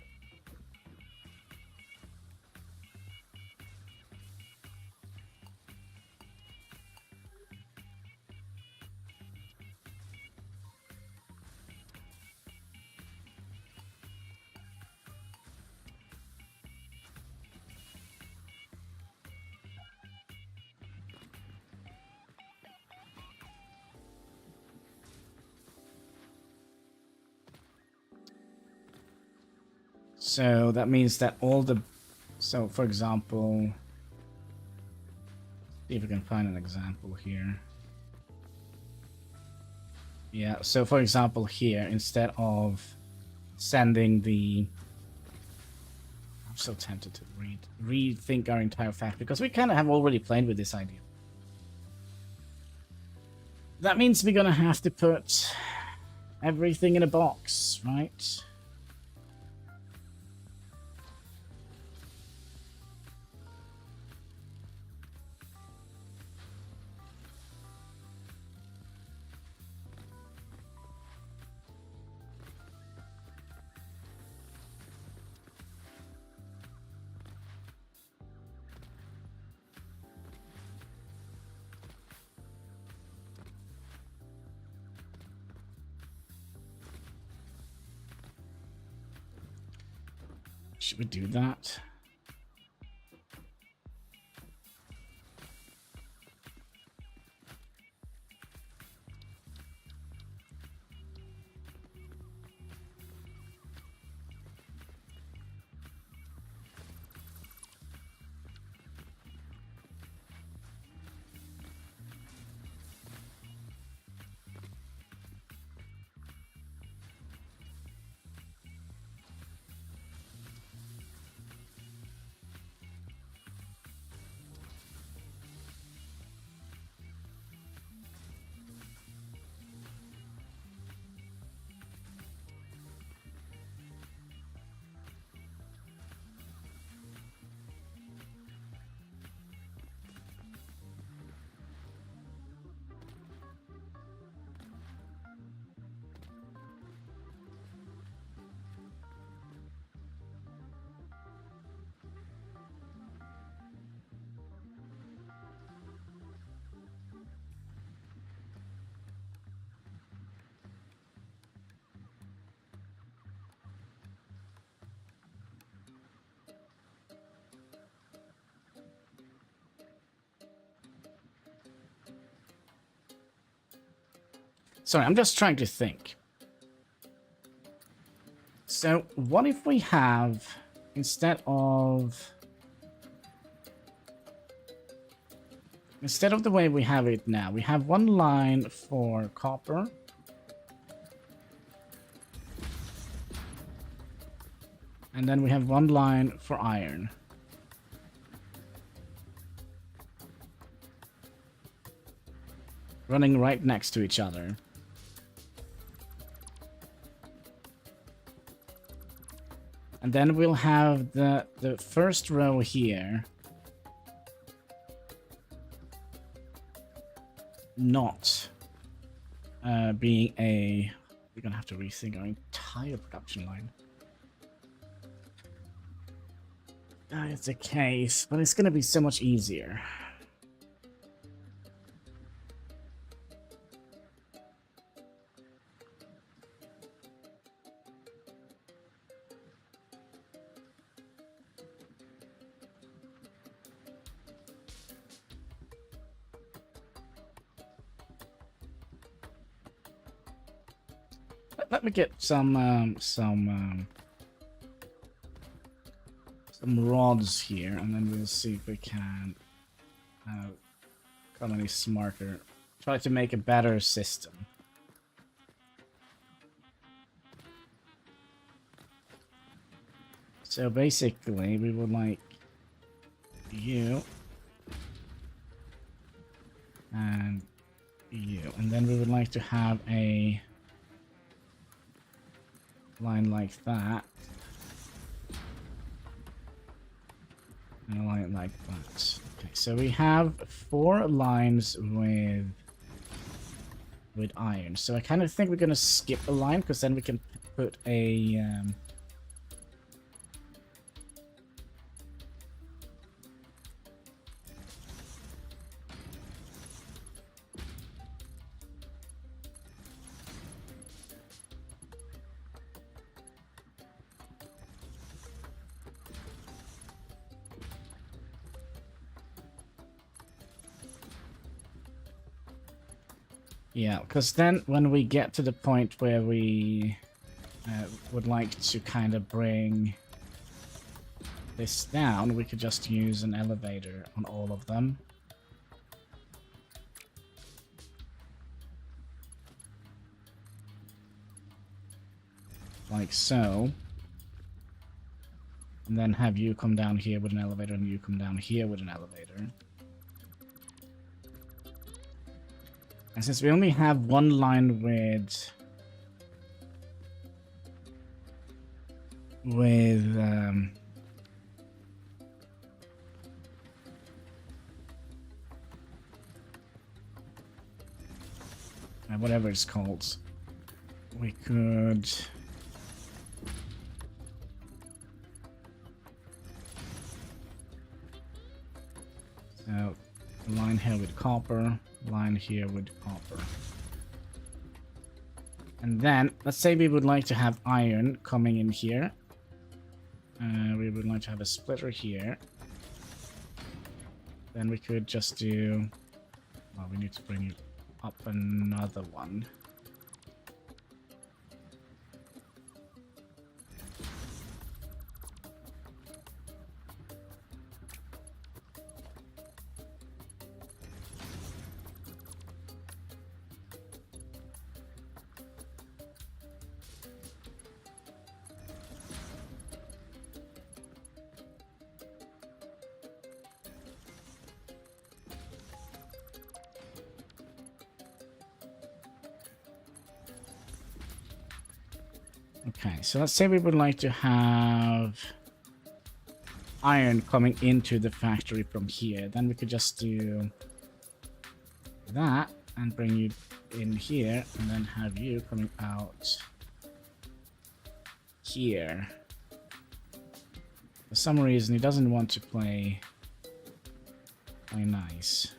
So that means that all the... So, for example... See if we can find an example here. Yeah, so for example here, instead of sending the... I'm so tempted to rethink our entire factory, because we kind of have already played with this idea. That means we're gonna have to put everything in a box, right? Should we do that? Sorry, I'm just trying to think. So, what if we have, instead of the way we have it now, we have one line for copper. And then we have one line for iron. Running right next to each other. And then we'll have the first row here not being a... We're gonna have to rethink our entire production line. That is the case, but it's gonna be so much easier. let me get some rods here, and then we'll see if we can become any smarter. Try to make a better system. So basically, we would like you and you, and then we would like to have a line like that, and a line like that. Okay, so we have 4 lines with iron. So I kind of think we're gonna skip a line, because then we can put a yeah, because then when we get to the point where we would like to kind of bring this down, we could just use an elevator on all of them. Like so. And then have you come down here with an elevator, and you come down here with an elevator. And since we only have 1 line with whatever it's called, we could so line here with copper, line here with copper. And then, let's say we would like to have iron coming in here. We would like to have a splitter here. Then we could just do... Well, we need to bring up another one. Okay, so let's say we would like to have iron coming into the factory from here. Then we could just do that and bring you in here, and then have you coming out here. For some reason, he doesn't want to play nice.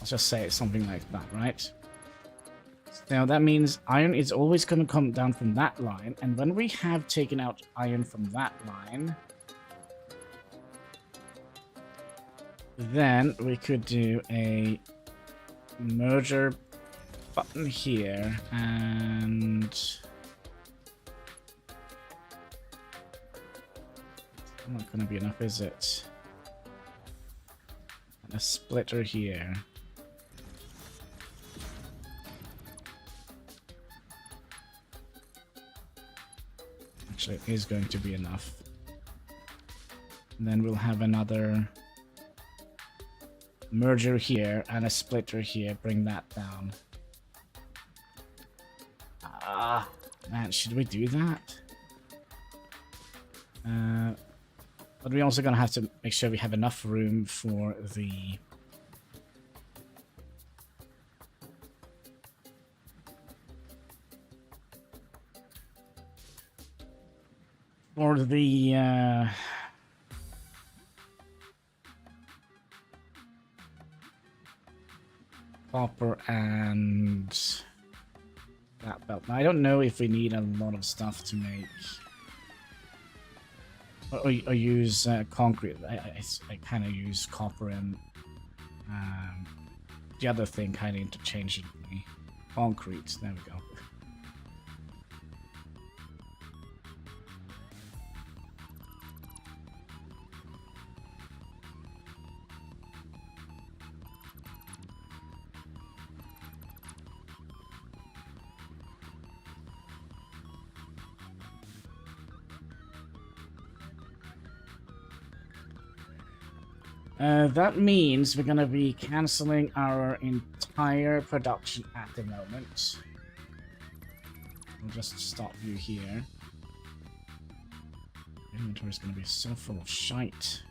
Let's just say it's something like that, right? Now that means iron is always going to come down from that line, and when we have taken out iron from that line, then we could do a merger button here, and not going to be enough, is it? And a splitter here. Actually, it is going to be enough. And then we'll have another merger here and a splitter here. Bring that down. Ah, man, should we do that? But we're also gonna have to make sure we have enough room for the copper and that belt. Now, I don't know if we need a lot of stuff to make or use concrete. I kind of use copper and the other thing kind of interchangeably. Concrete. There we go. That means we're gonna be canceling our entire production at the moment. We'll just stop you here. Inventory is gonna be so full of shite.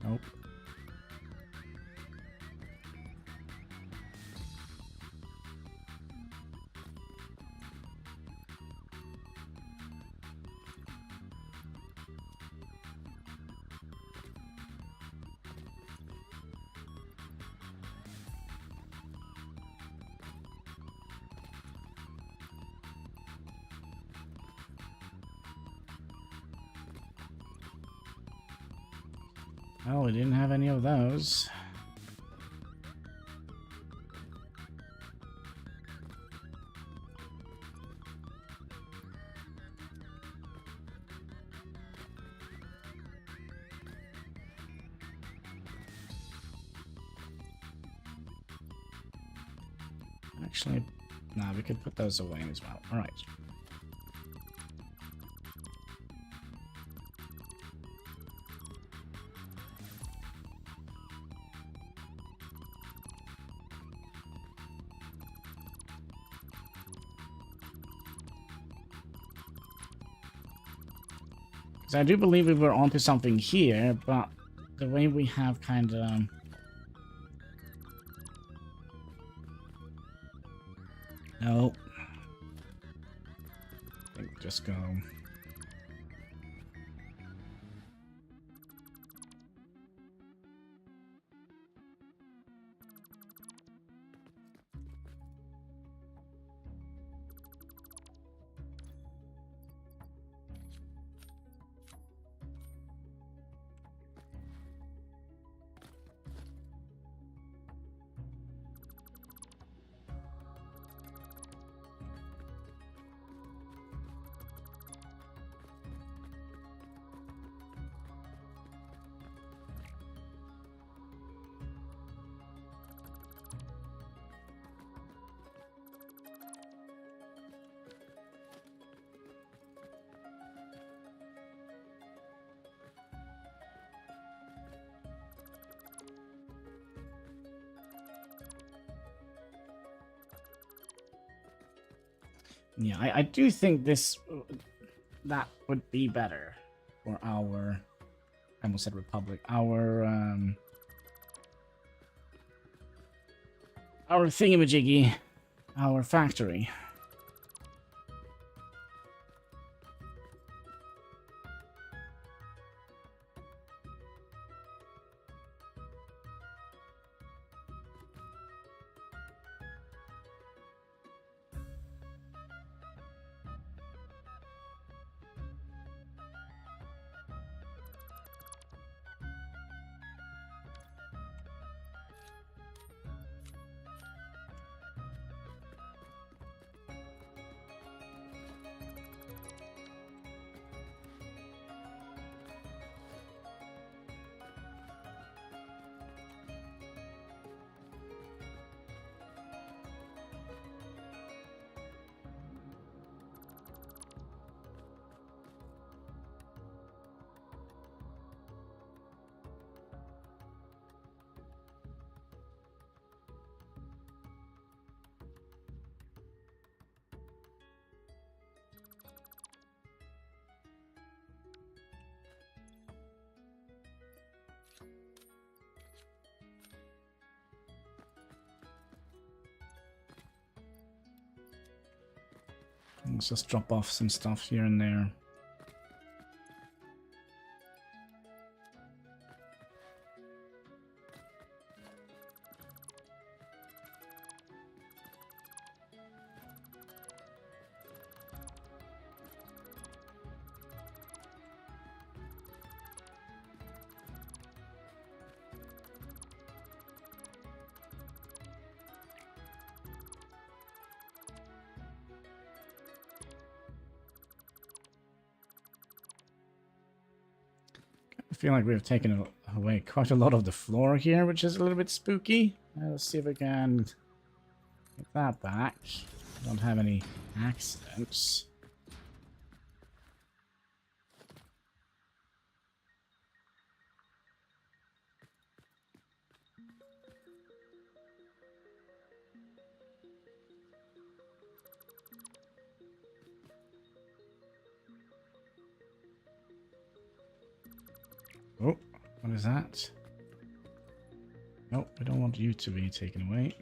Nope. Oh, we didn't have any of those. Actually, nah, we could put those away as well. All right. I do believe we were onto something here, but the way we have kind of... No. I think just go... Yeah, I do think that would be better for our, I almost said Republic, our thingamajiggy, our factory. Let's just drop off some stuff here and there. I feel like we've taken away quite a lot of the floor here, which is a little bit spooky. Let's see if we can get that back. Don't have any accidents. Oh, what is that? Nope, we don't want you to be taken away.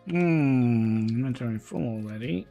Inventory full already.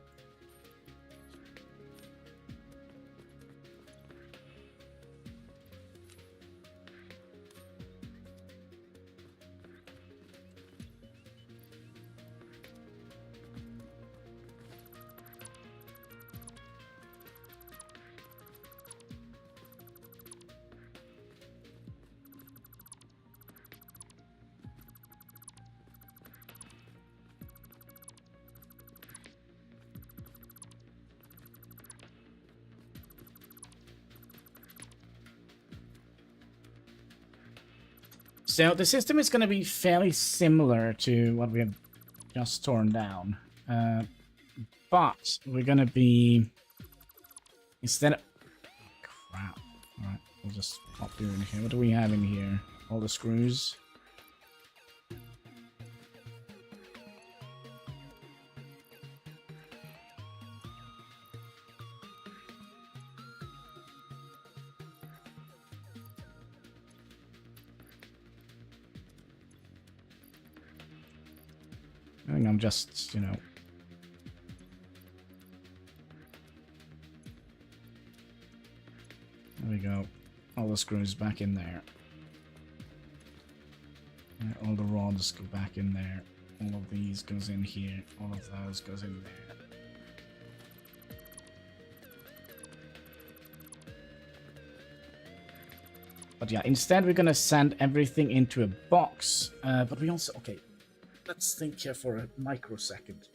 So the system is going to be fairly similar to what we have just torn down. But we're going to be... Instead of... Crap. Alright, we'll just pop you in here. What do we have in here? All the screws. I think I'm just, you know... There we go. All the screws back in there. All the rods go back in there. All of these goes in here. All of those goes in there. But yeah, instead we're gonna send everything into a box. But we also... Okay. Let's think here for a microsecond.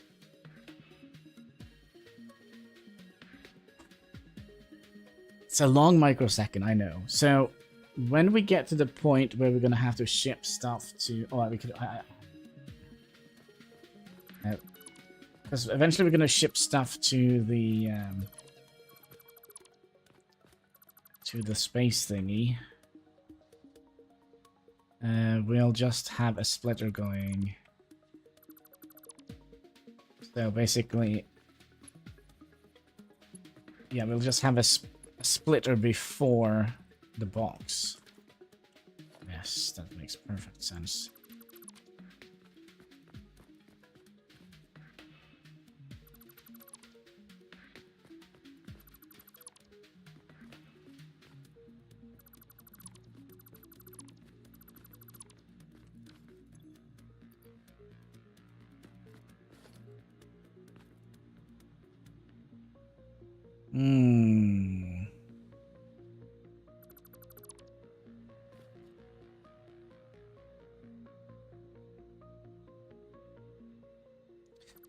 It's a long microsecond, I know. So, when we get to the point where we're gonna have to ship stuff to... Oh, we could... Because eventually we're gonna ship stuff to the space thingy. We'll just have a splitter going. So basically, yeah, we'll just have a splitter before the box. Yes, that makes perfect sense.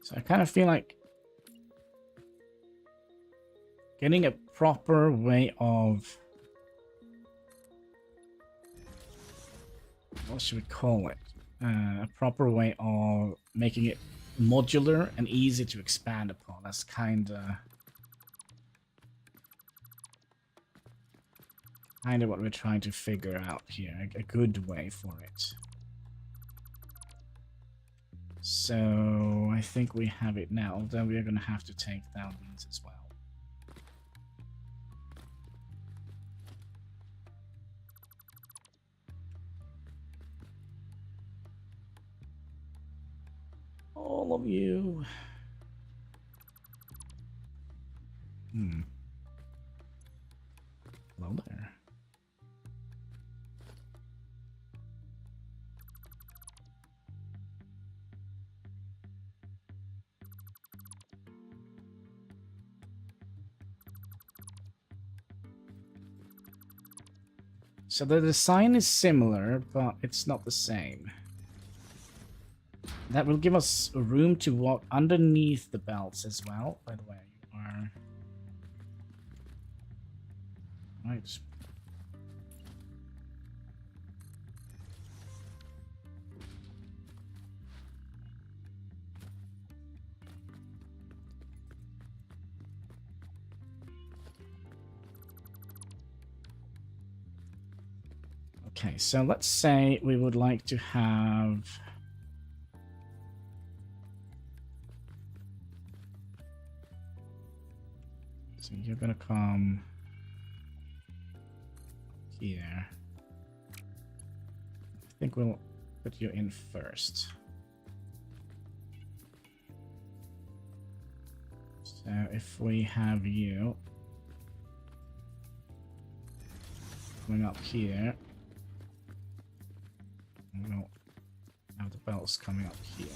So I kind of feel like getting a proper way of, what should we call it? A proper way of making it modular and easy to expand upon. That's kind of what we're trying to figure out here. A good way for it. So I think we have it now, although we are going to have to take down these as well. All of you. Hello there. So the design is similar, but it's not the same. That will give us room to walk underneath the belts as well. By the way, you are... Right. Okay, so let's say we would like to have... So you're gonna come here. I think we'll put you in first. So if we have you coming up here, we'll have the belts coming up here.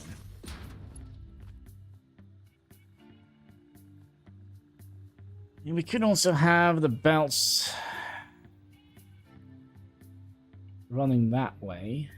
And we could also have the belts running that way.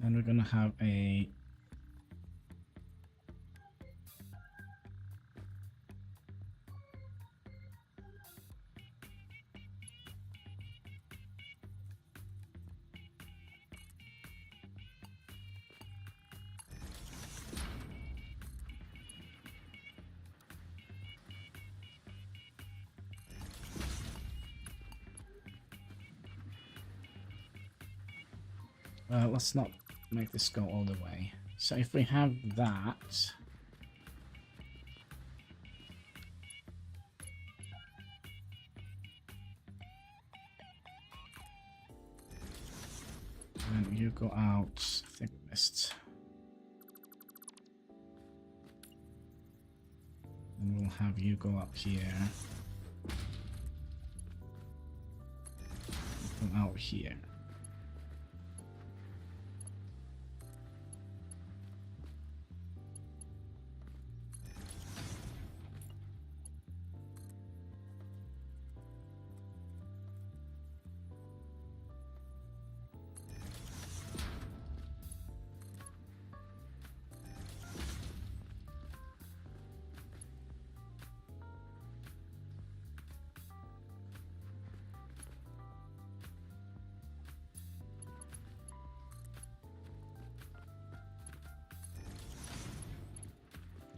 And we're gonna have a let's not make this go all the way. So if we have that, and you go out, I think we missed. And we'll have you go up here. Come out here.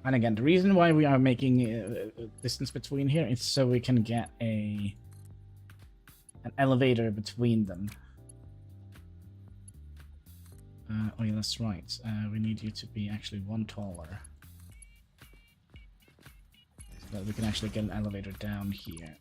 And again, the reason why we are making a distance between here is so we can get an elevator between them. Oh yeah, that's right. We need you to be actually one taller, so that we can actually get an elevator down here.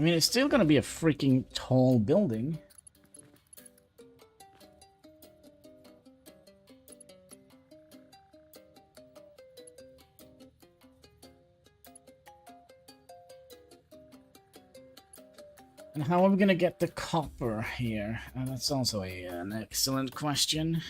I mean, it's still gonna be a freaking tall building. And how are we gonna get the copper here? That's also an excellent question.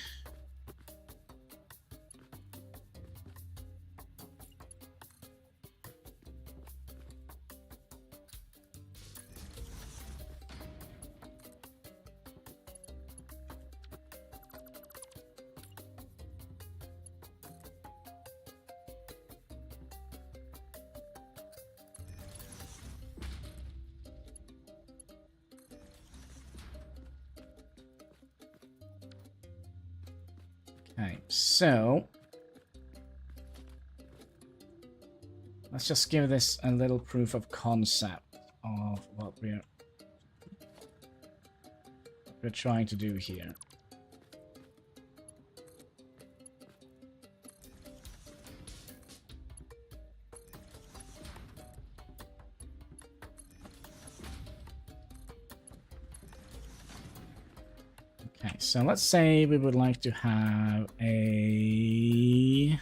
Okay, so let's just give this a little proof of concept of what we're trying to do here. Okay, so let's say we would like to have a...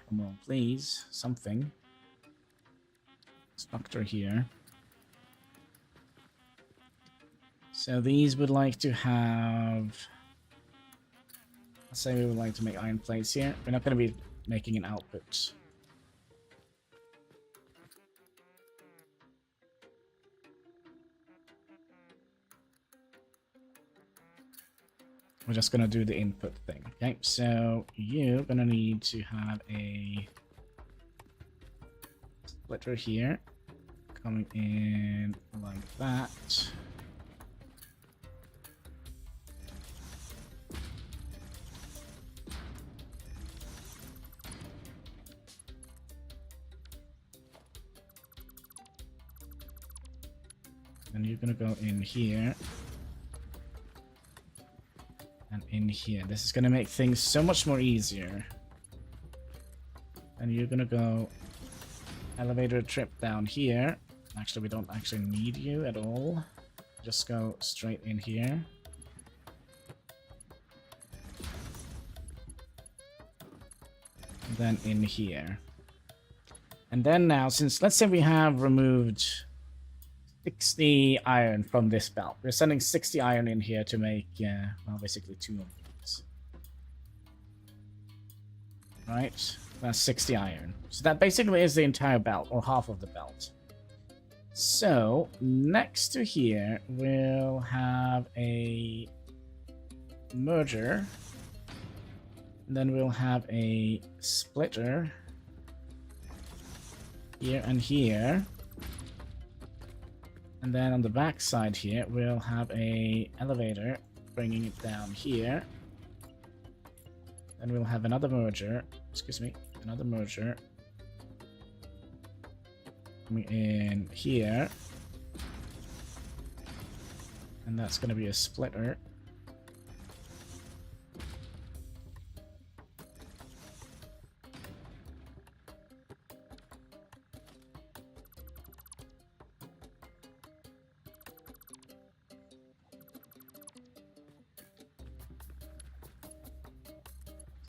Come on, please. Something. Structure here. So these would like to have... Let's say we would like to make iron plates here. We're not going to be making an output. We're just gonna do the input thing. Okay, so you're gonna need to have a splitter here coming in like that. And you're gonna go in here. And in here. This is gonna make things so much more easier. And you're gonna go elevator trip down here. Actually, we don't actually need you at all. Just go straight in here. And then in here. And then now, since let's say we have removed 60 iron from this belt. We're sending 60 iron in here to make, well, basically 2 of these. Right? That's 60 iron. So that basically is the entire belt, or half of the belt. So, next to here, we'll have a merger. And then we'll have a splitter. Here and here. And then on the back side here, we'll have a elevator bringing it down here. Then we'll have another merger. Excuse me, another merger coming in here. And that's going to be a splitter.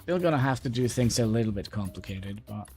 Still gonna have to do things a little bit complicated, but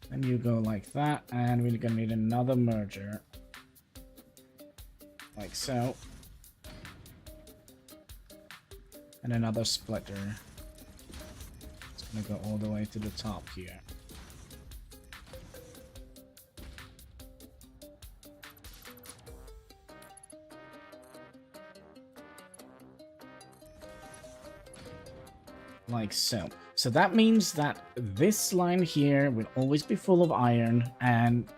and you go like that, and we're gonna need another merger. Like so. And another splitter. It's gonna go all the way to the top here. Like so. So that means that this line here will always be full of iron, and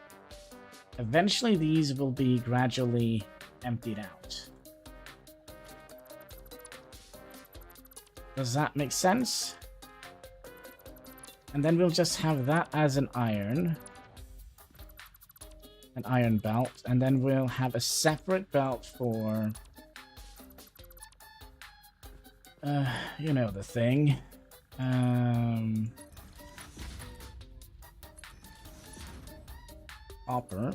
eventually these will be gradually emptied out. Does that make sense? And then we'll just have that as an iron belt, and then we'll have a separate belt for, you know the thing. Copper.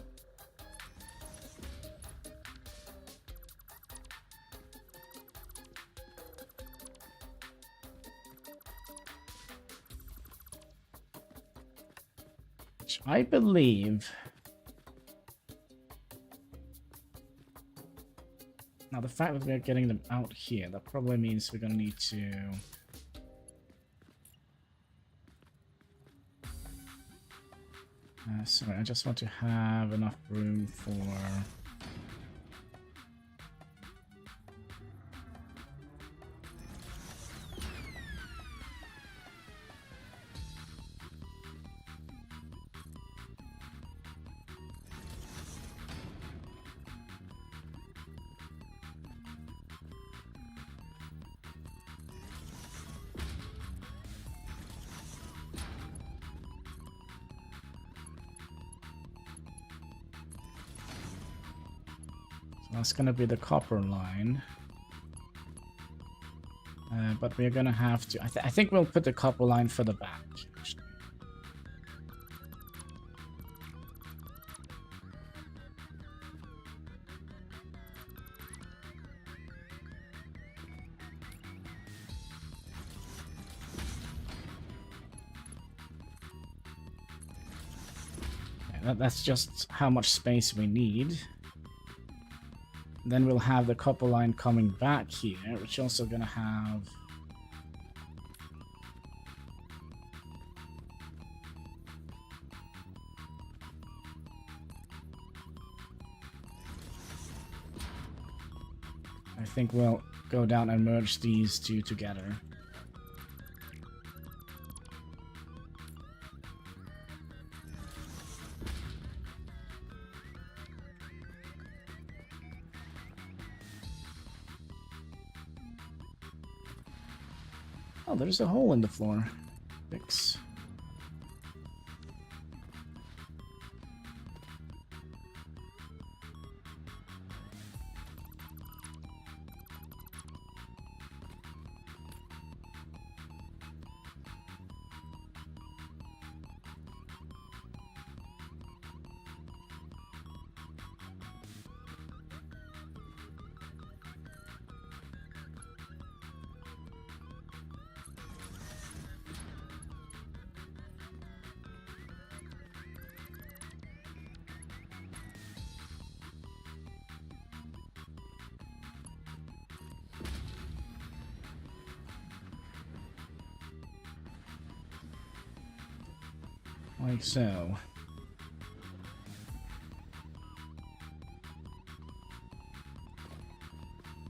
Which I believe... Now, the fact that we're getting them out here, that probably means we're going to need to... sorry, I just want to have enough room for... That's going to be the copper line. But we're going to have to... I think we'll put the copper line further back. Yeah, that's just how much space we need. Then we'll have the copper line coming back here, which is also going to have... I think we'll go down and merge these two together. Oh, there's a hole in the floor. Fix. Like so.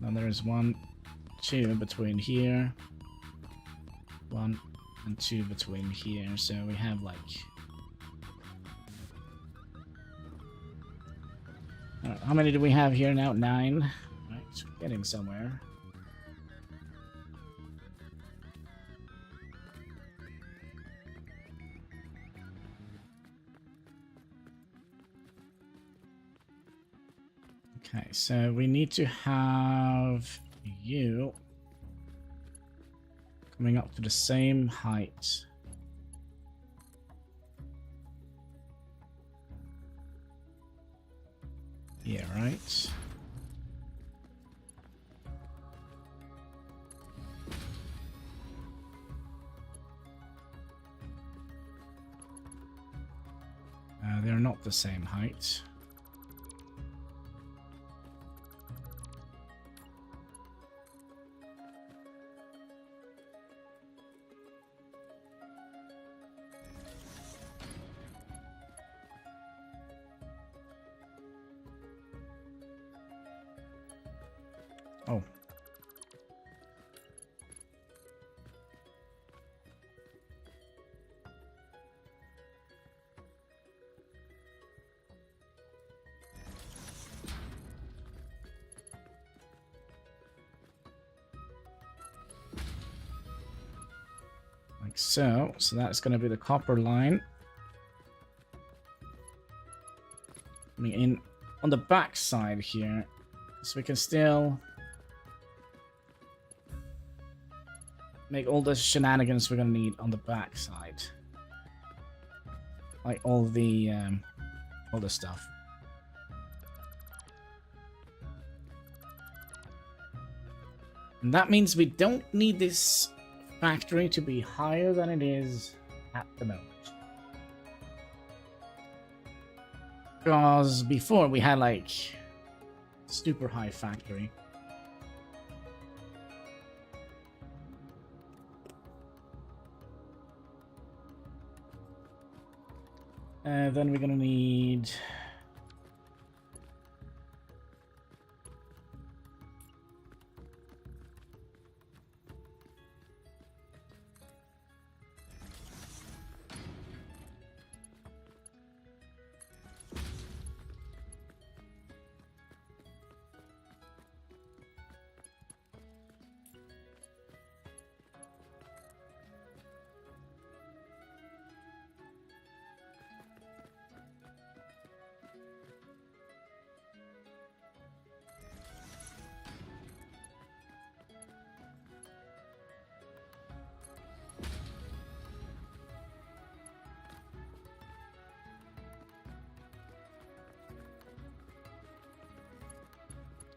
Now there's 1, 2 between here. 1 and 2 between here. So we have like... Alright, how many do we have here now? 9. Right, getting somewhere. Okay, so we need to have you coming up to the same height. Yeah, right. They're not the same height. Oh. like so. So that's going to be the copper line. Coming in on the back side here. So we can still make all the shenanigans we're going to need on the back side. Like all the stuff. And that means we don't need this factory to be higher than it is at the moment. Because before we had like super high factory. Then we're gonna need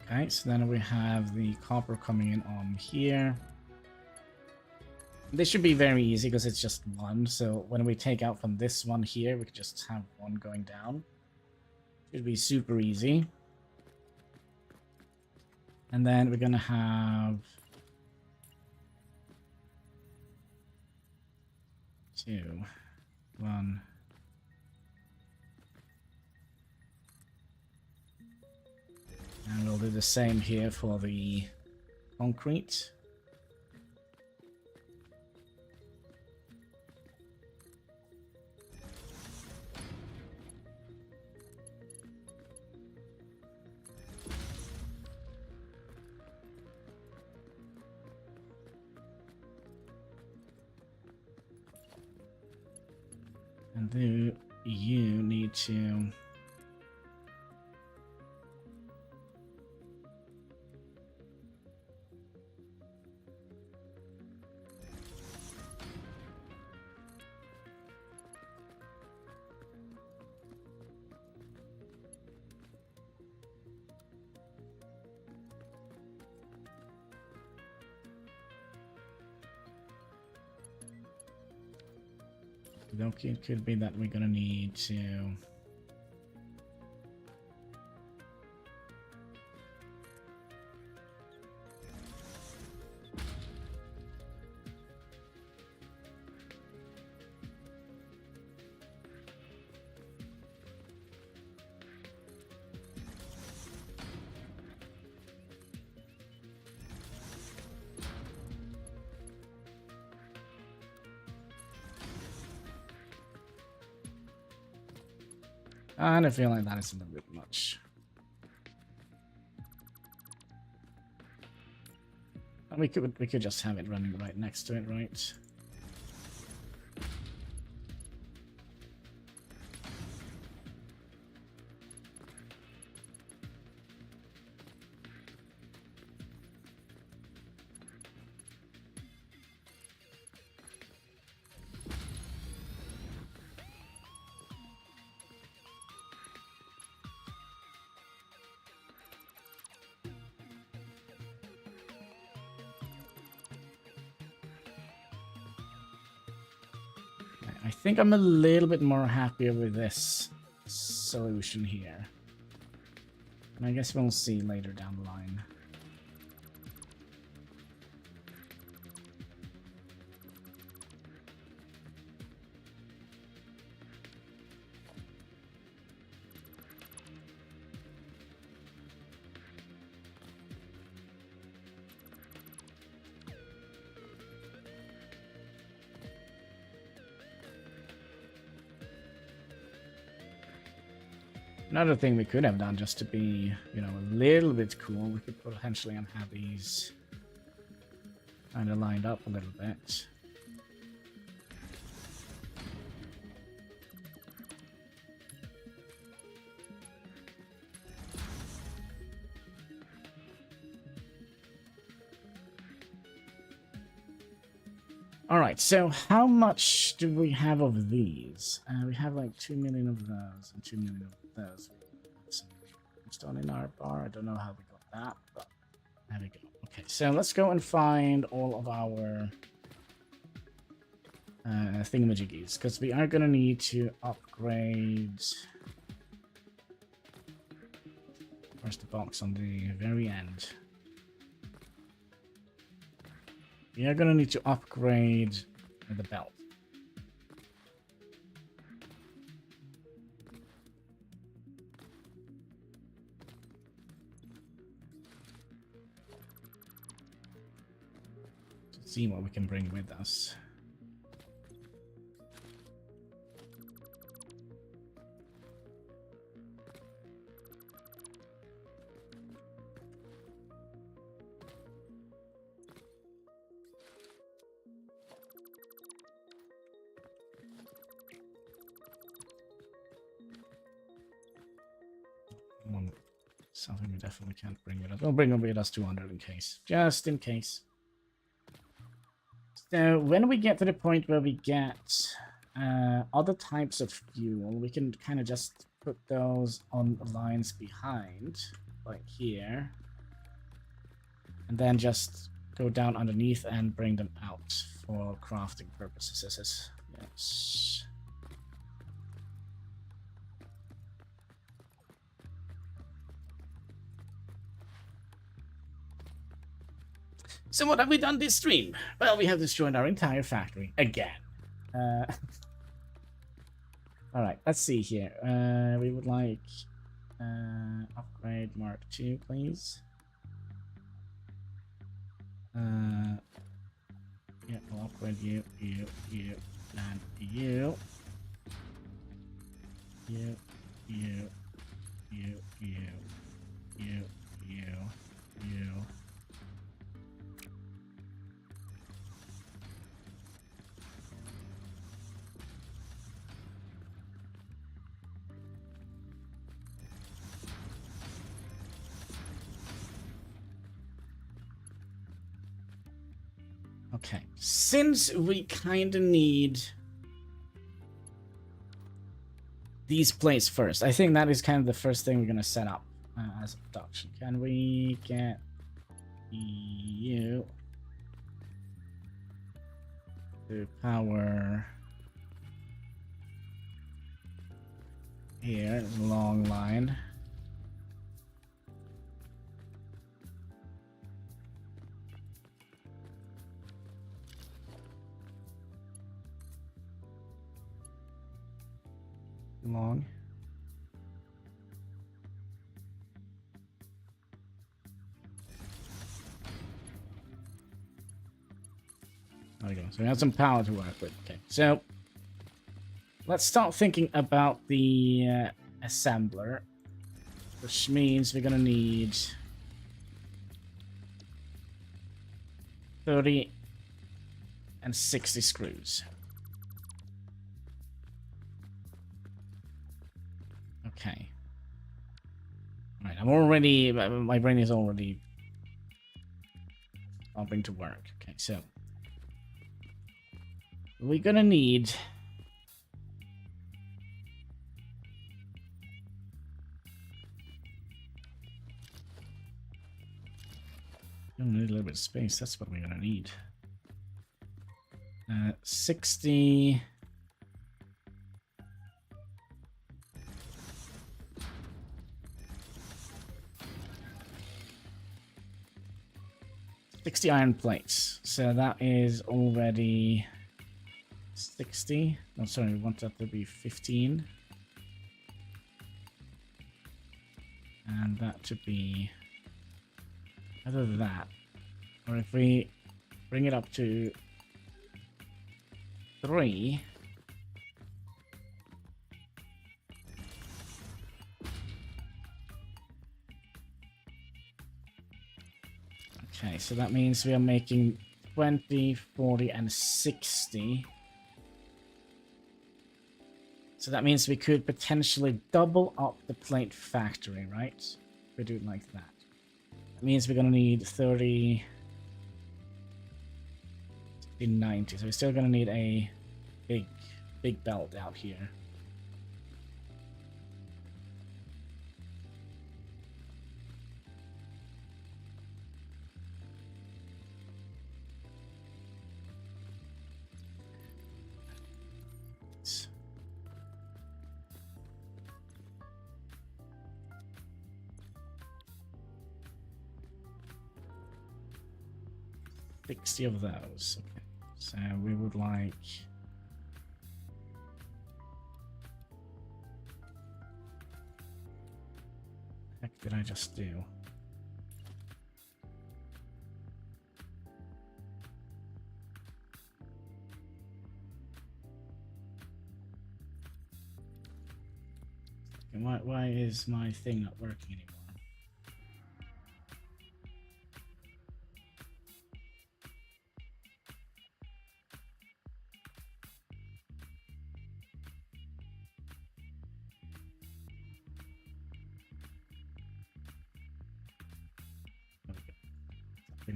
okay, so then we have the copper coming in on here. This should be very easy because it's just one. So when we take out from this one here, we could just have one going down. Should be super easy. And then we're gonna have 2, 1. And we'll do the same here for the concrete. And then you need to okay, it could be that we're gonna need to I feel like that is a little bit much. We could just have it running right next to it, right? I think I'm a little bit more happier with this solution here. And I guess we'll see later down the line. Another thing we could have done just to be, you know, a little bit cool, we could potentially have these kind of lined up a little bit. All right, so how much do we have of these? We have like 2 million of those and 2 million of those. It's done in our bar. I don't know how we got that, but there we go. Okay, so let's go and find all of our thingamajiggies, because we are going to need to upgrade. Where's the box on the very end? We are going to need to upgrade the belt. To see what we can bring with us. Something we definitely can't bring with us. We'll bring with us 200 in case. Just in case. So when we get to the point where we get other types of fuel, we can kind of just put those on lines behind, like here. And then just go down underneath and bring them out for crafting purposes. Yes. So what have we done this stream? Well, we have destroyed our entire factory again. All right, let's see here. We would like upgrade Mark II, please. Yeah, we'll upgrade you, and you. Okay, since we kind of need these plates first, I think that is kind of the first thing we're going to set up as a production. Can we get you to power here, long line? Long. There we go. So we have some power to work with. Okay, so let's start thinking about the assembler, which means we're gonna need 30 and 60 screws. Okay. All right, I'm already, my brain is already bumping to work. Okay, so we're gonna need a little bit of space. That's what we're gonna need. 60. Iron plates. So that is already 60. No, sorry, we want that to be 15. And that to be either that, or if we bring it up to 3. Okay, so that means we are making 20, 40, and 60. So that means we could potentially double up the plate factory, right? If we do it like that. That means we're going to need 30, 90, so we're still gonna need a big belt out here. Sixty of those. Okay. So we would like. What the heck did I just do? Why is my thing not working anymore?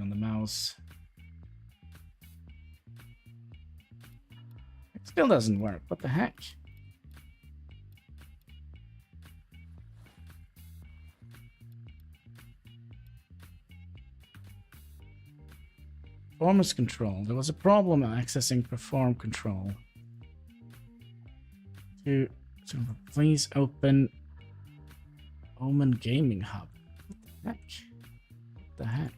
On the mouse. It still doesn't work. What the heck? Performance control. There was a problem accessing perform control. So please open Omen Gaming Hub. What the heck? What the heck?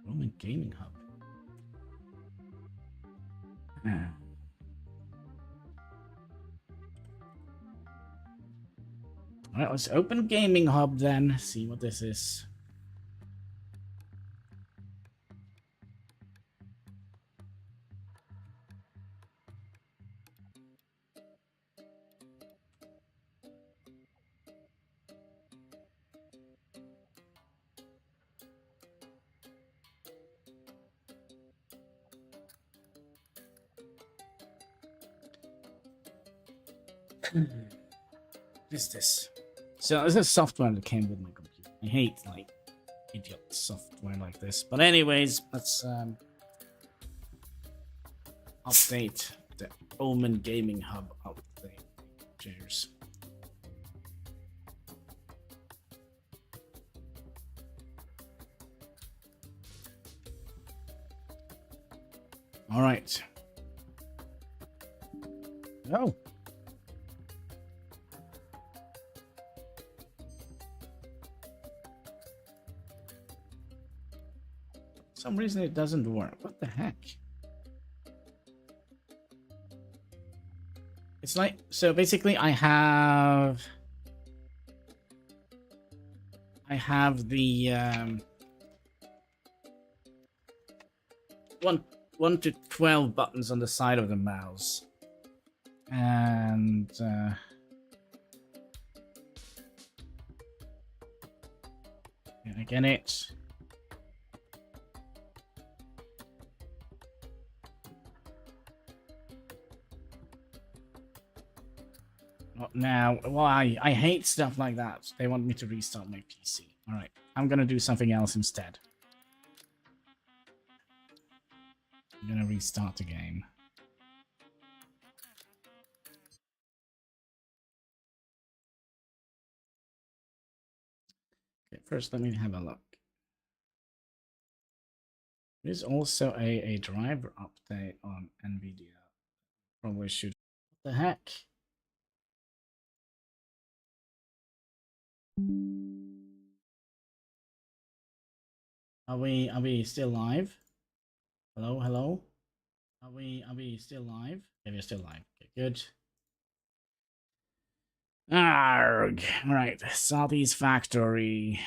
Omen Gaming Hub. Alright, let's open Gaming Hub then. See what this is. What is this? So this is software that came with my computer. I hate like idiot software like this. But anyways, let's update the Omen Gaming Hub update. Cheers. All right. Oh. For some reason it doesn't work. What the heck? It's like, so basically I have the 1 to 12 buttons on the side of the mouse, and I get it. Not now. Well, I hate stuff like that. They want me to restart my PC. All right, I'm gonna do something else instead. I'm gonna restart the game. Okay, first let me have a look. There's also a driver update on NVIDIA. Probably should. What the heck? Are we still live? Hello, hello? Are we still live? Okay, we're still live. Okay, good. Arrgh. Right, Satisfactory.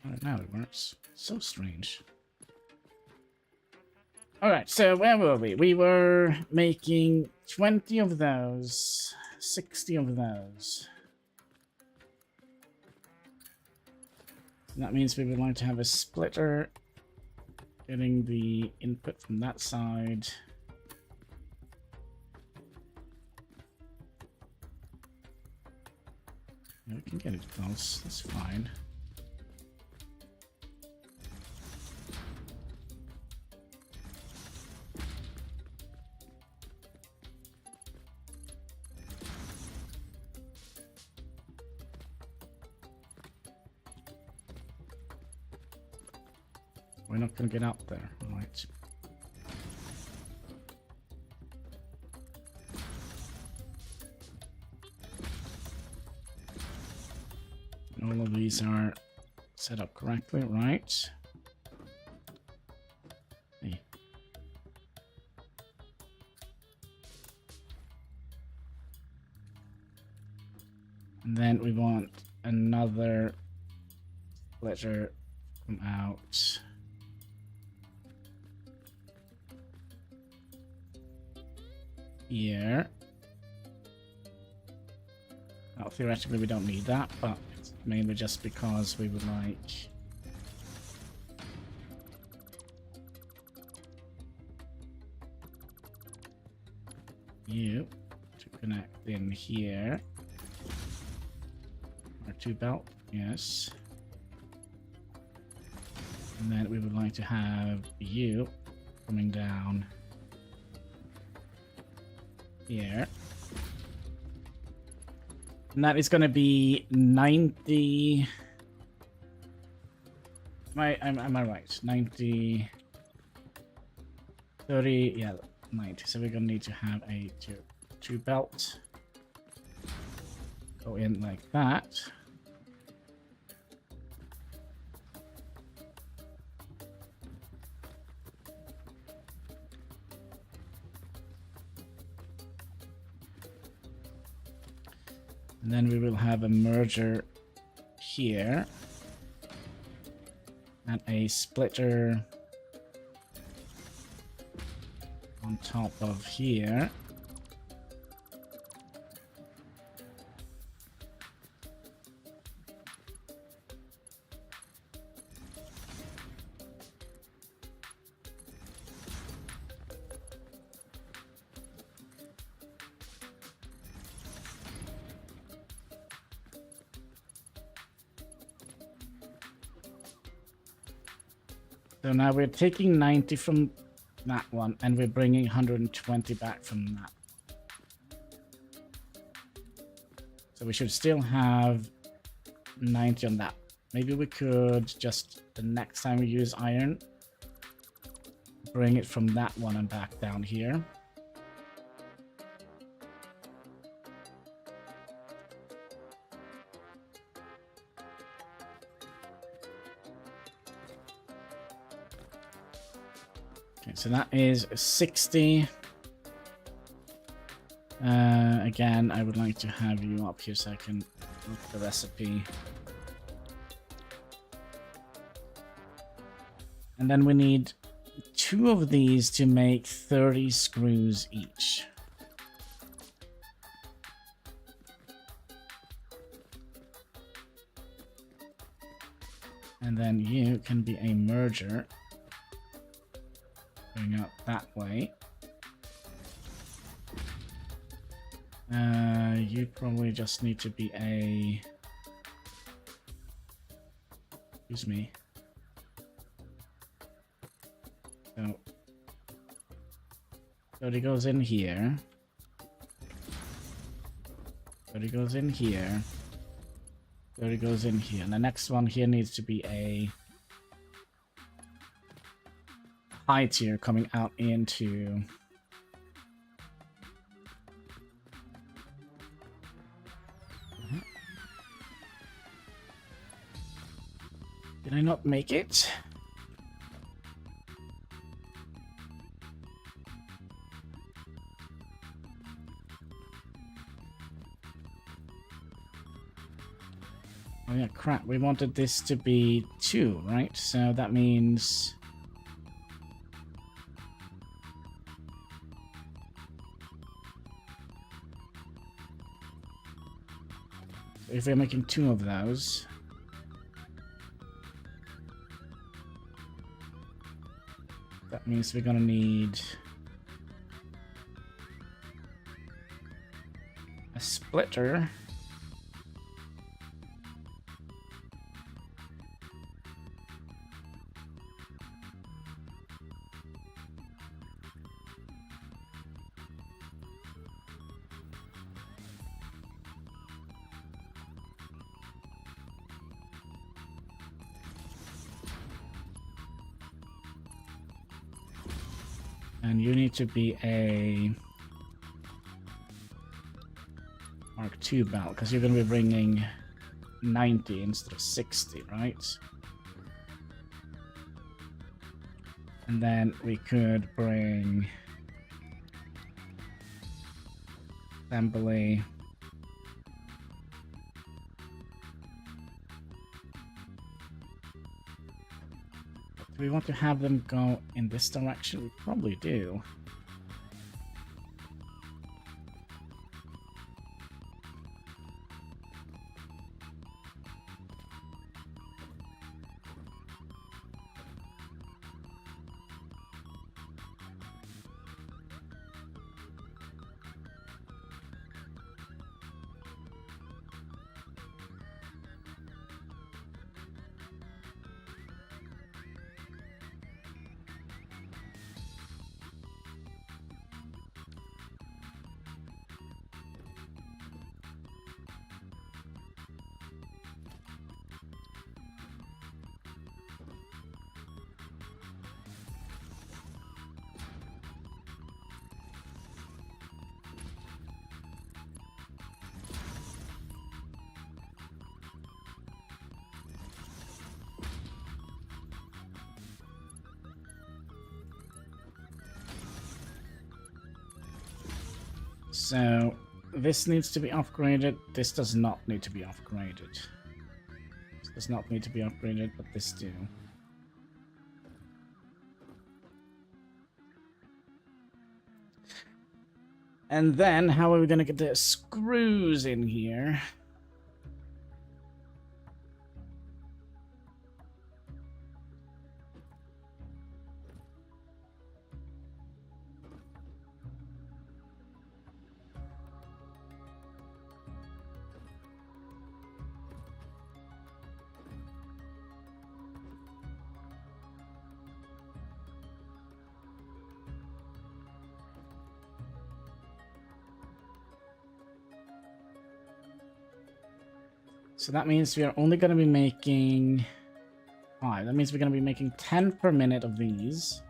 Alright, now it works. So strange. Alright, so where were we? We were making 20 of those, 60 of those. And that means we would like to have a splitter getting the input from that side. We can get it close, that's fine. We're not going to get up there, right? All of these are set up correctly, right? Hey. And then we want another splitter come out. Here. Well, theoretically we don't need that, but it's mainly just because we would like you to connect in here. R2 belt, yes. And then we would like to have you coming down here. And that is going to be 90. Am I right? 90. 30. Yeah, 90. So we're going to need to have a two belt go in like that. And then we will have a merger here and a splitter on top of here. So now we're taking 90 from that one, and we're bringing 120 back from that. So we should still have 90 on that. Maybe we could just, the next time we use iron, bring it from that one and back down here. So that is 60. Again, I would like to have you up here so I can look at the recipe. And then we need 2 of these to make 30 screws each. And then you can be a merger. Going up that way. You probably just need to be a... Excuse me. So 30 goes in here. 30 goes in here. 30 goes in here. And the next one here needs to be a high tier coming out into Did I not make it? Oh yeah, crap, we wanted this to be 2, right? So that means If we're making 2 of those, that means we're gonna need a splitter. And you need to be a Mark II belt, because you're going to be bringing 90 instead of 60, right? And then we could bring assembly. Do we want to have them go in this direction? We probably do. So this needs to be upgraded. This does not need to be upgraded. This does not need to be upgraded, but this do. And then how are we going to get the screws in here? So that means we are only going to be making 5. That means we're going to be making 10 per minute of these.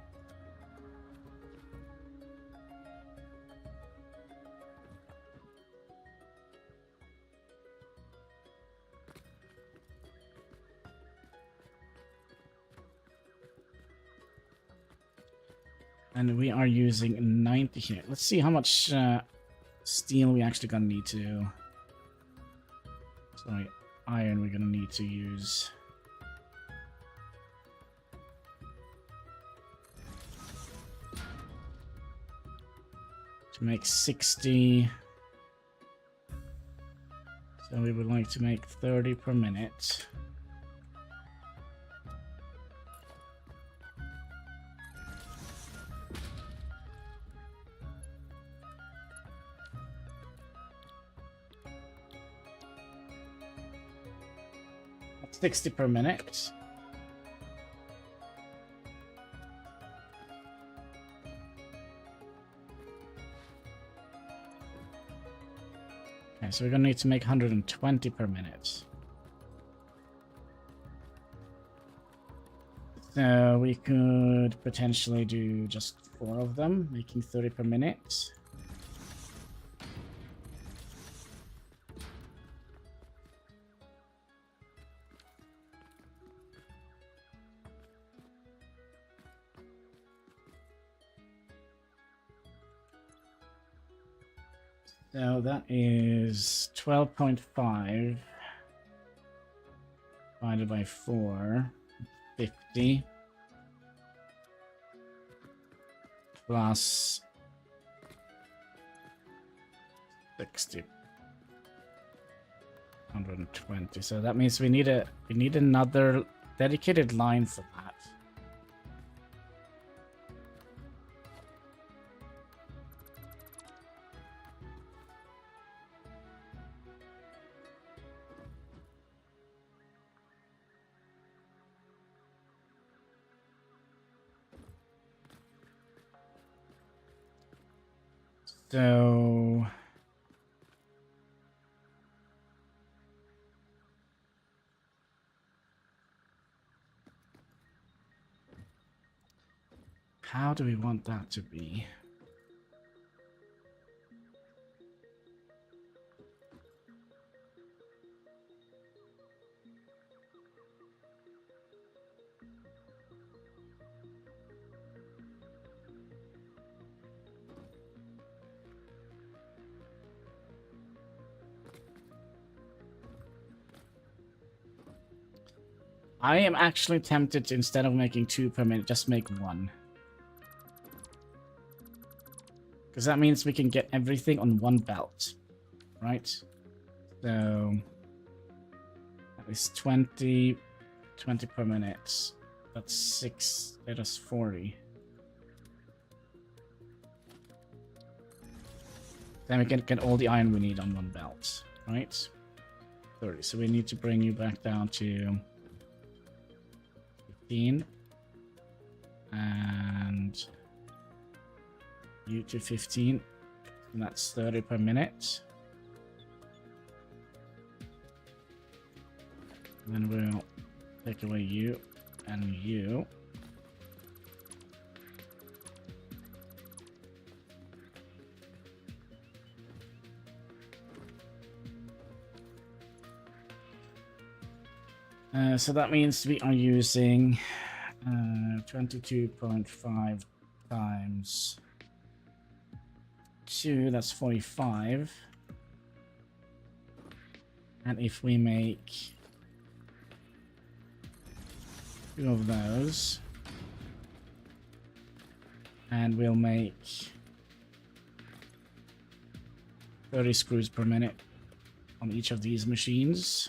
And we are using 90 here. Let's see how much steel we actually going to need to... Sorry, iron we're going to need to use. To make 60. So we would like to make 30 per minute. That's 60 per minute. Okay, so we're gonna need to make 120 per minute. So we could potentially do just 4 of them, making 30 per minute. So that is 12.5 divided by 4, 50, plus 60. 520. So that means we need another dedicated line for that. So how do we want that to be? I am actually tempted to, instead of making 2 per minute, just make 1. Because that means we can get everything on 1 belt, right? So that is 20 per minute. That's 6, that is 40. Then we can get all the iron we need on 1 belt, right? 30. So we need to bring you back down to 15. And you to 15. And that's 30 per minute. And then we'll take away you and you. So that means we are using 22.5 times 2, that's 45. And if we make 2 of those, and we'll make 30 screws per minute on each of these machines.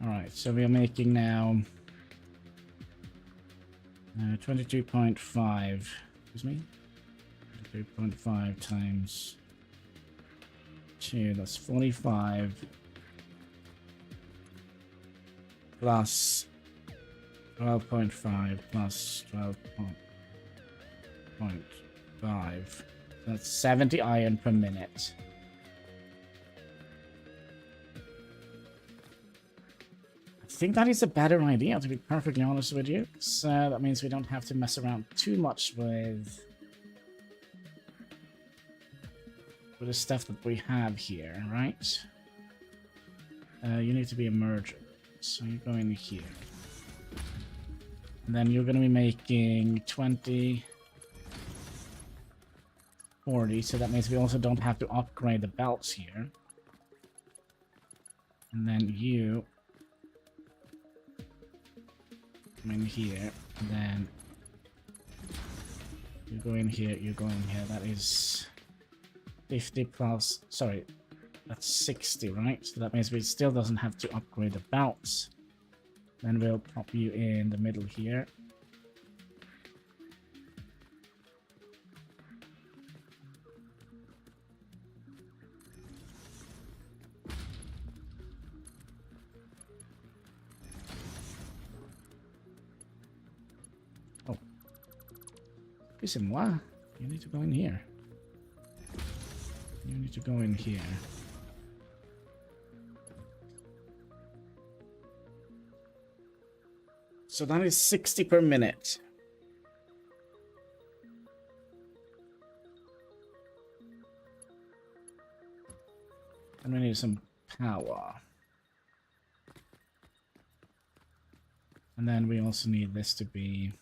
Alright, so we are making now 22.5, excuse me, 22.5 times 2, that's 45, plus 12.5 plus 12.5, that's 70 iron per minute. I think that is a better idea, to be perfectly honest with you. So that means we don't have to mess around too much with the stuff that we have here, right? You need to be a merger. So you go in here. And then you're going to be making 20, 40. So that means we also don't have to upgrade the belts here. And then you come in here. And then you go in here, you go in here. That is 50 plus, sorry, that's 60, right? So that means we still doesn't have to upgrade the belts. Then we'll pop you in the middle here. Oh. Excusez-moi. You need to go in here. You need to go in here. So that is 60 per minute. And we need some power. And then we also need this to be...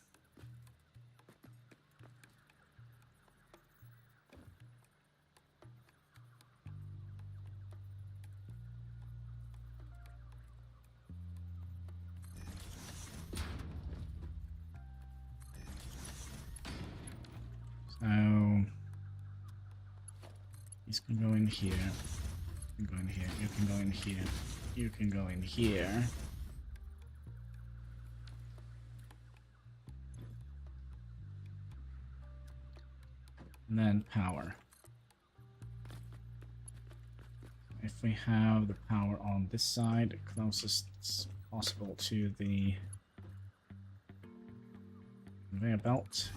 So... These can go in here. You can go in here. You can go in here. You can go in here. And then power. If we have the power on this side, closest possible to the conveyor belt.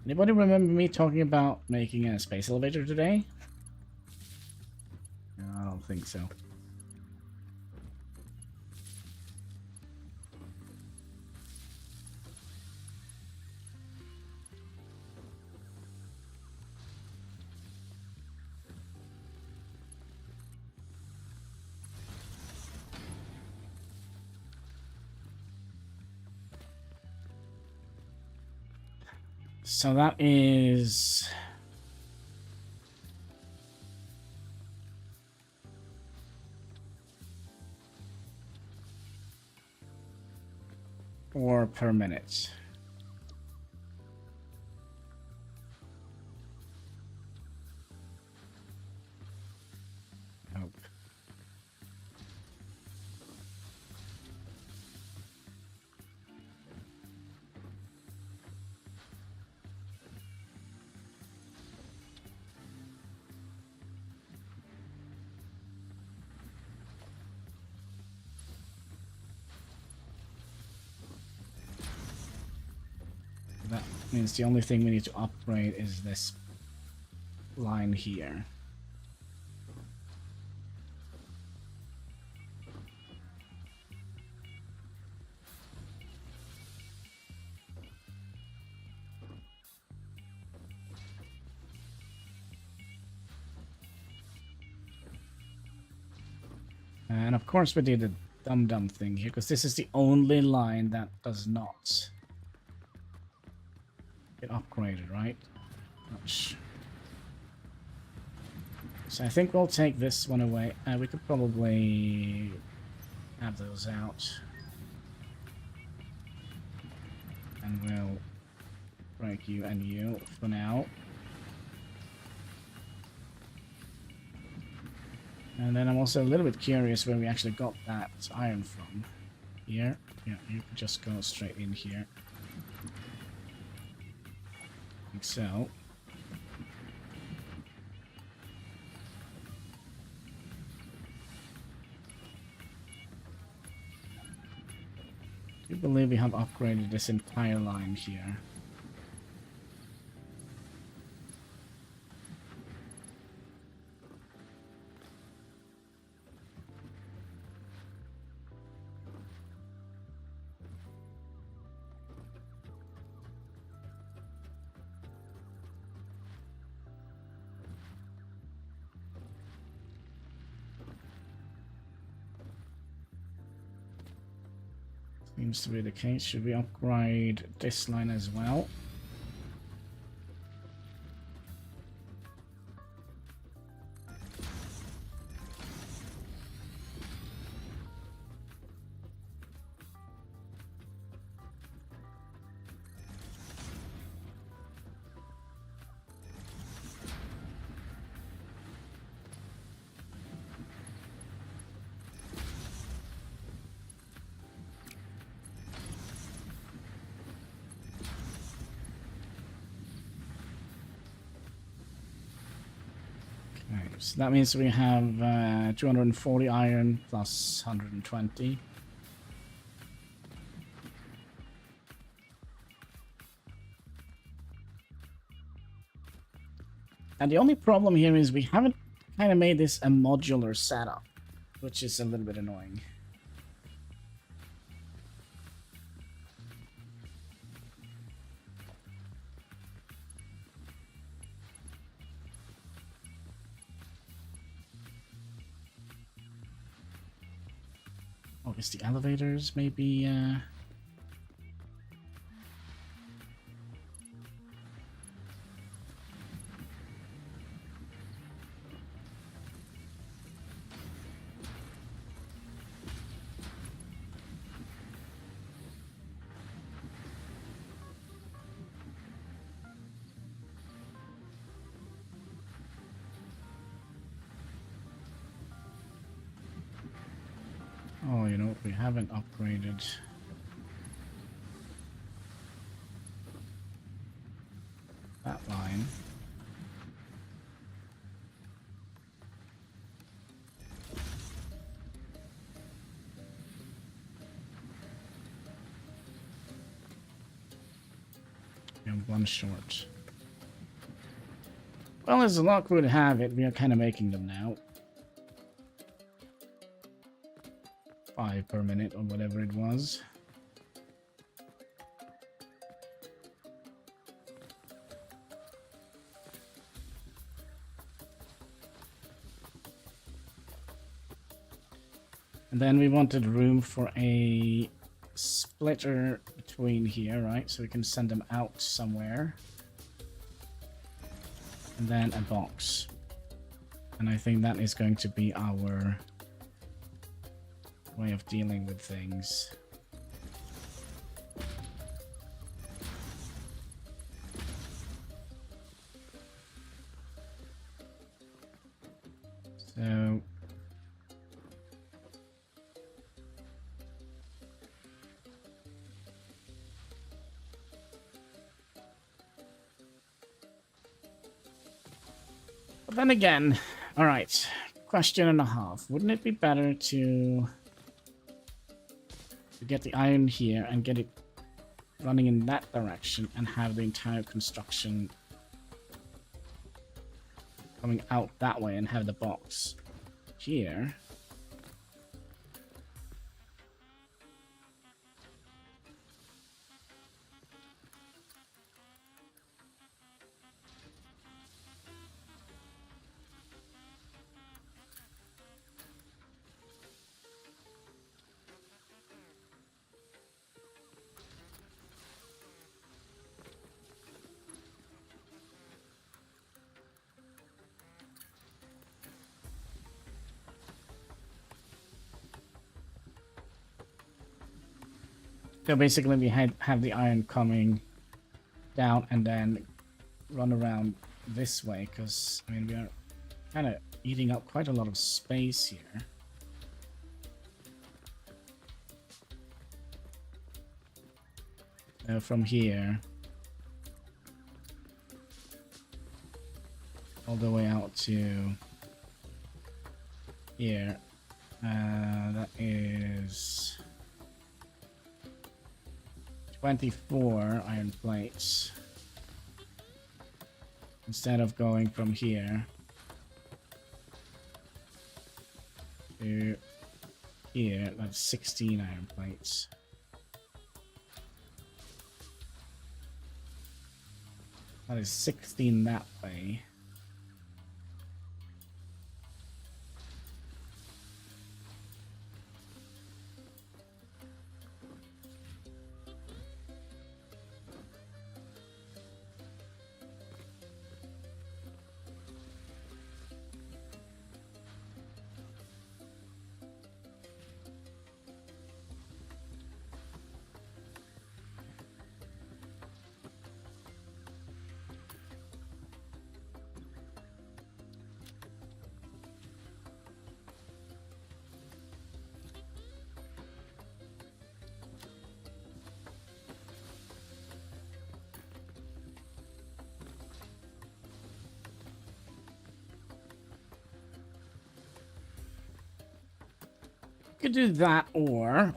Anybody remember me talking about making a space elevator today? No, I don't think so. So that is... Or per minute. Nope. That means the only thing we need to upgrade is this line here. And of course we did a dumb thing here, because this is the only line that does not get upgraded, right? Ouch. So I think we'll take this one away. We could probably have those out. And we'll break you and you for now. And then I'm also a little bit curious where we actually got that iron from. Here? Yeah, you can just go straight in here. Like so. I do believe we have upgraded this entire line here. Seems to be the case. Should we upgrade this line as well? So that means we have 240 iron plus 120. And the only problem here is we haven't kind of made this a modular setup, which is a little bit annoying. Oh, is the elevators maybe? Oh, you know, we haven't upgraded that line. We have one short. Well, as the luck would have it, we are kind of making them now. 5 per minute or whatever it was. And then we wanted room for a splitter between here, right? So we can send them out somewhere. And then a box. And I think that is going to be our way of dealing with things. So but then again, all right, question and a half. Wouldn't it be better to get the iron here and get it running in that direction and have the entire construction coming out that way and have the box here? So basically we have the iron coming down and then run around this way, because I mean we are kind of eating up quite a lot of space here. So from here all the way out to here, that is 24 iron plates. Instead of going from here to here, that's 16 iron plates. That is 16 that way. Could do that, or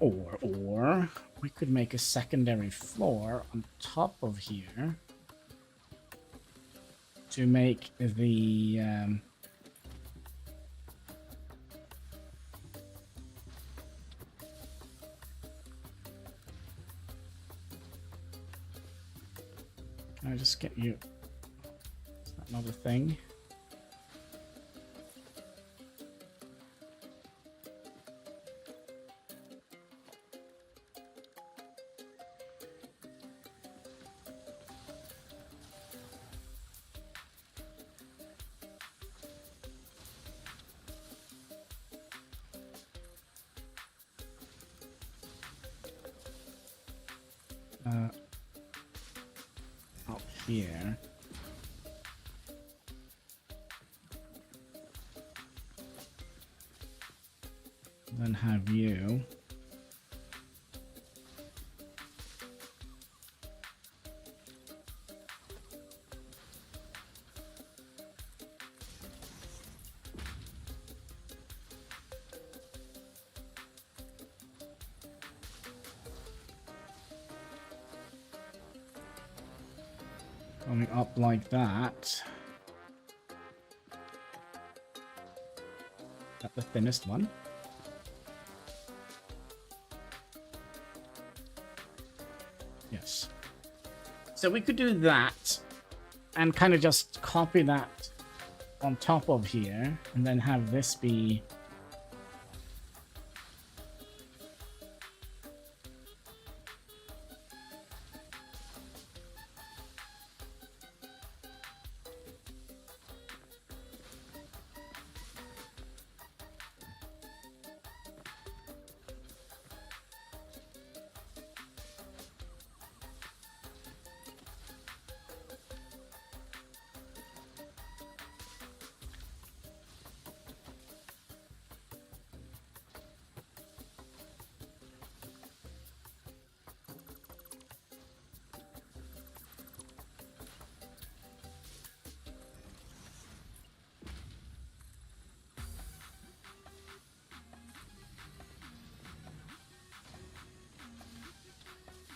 we could make a secondary floor on top of here to make the can I just get you? Is that another thing? up here. Then have you. Coming up like that. That's the thinnest one. Yes. So we could do that and kind of just copy that on top of here and then have this be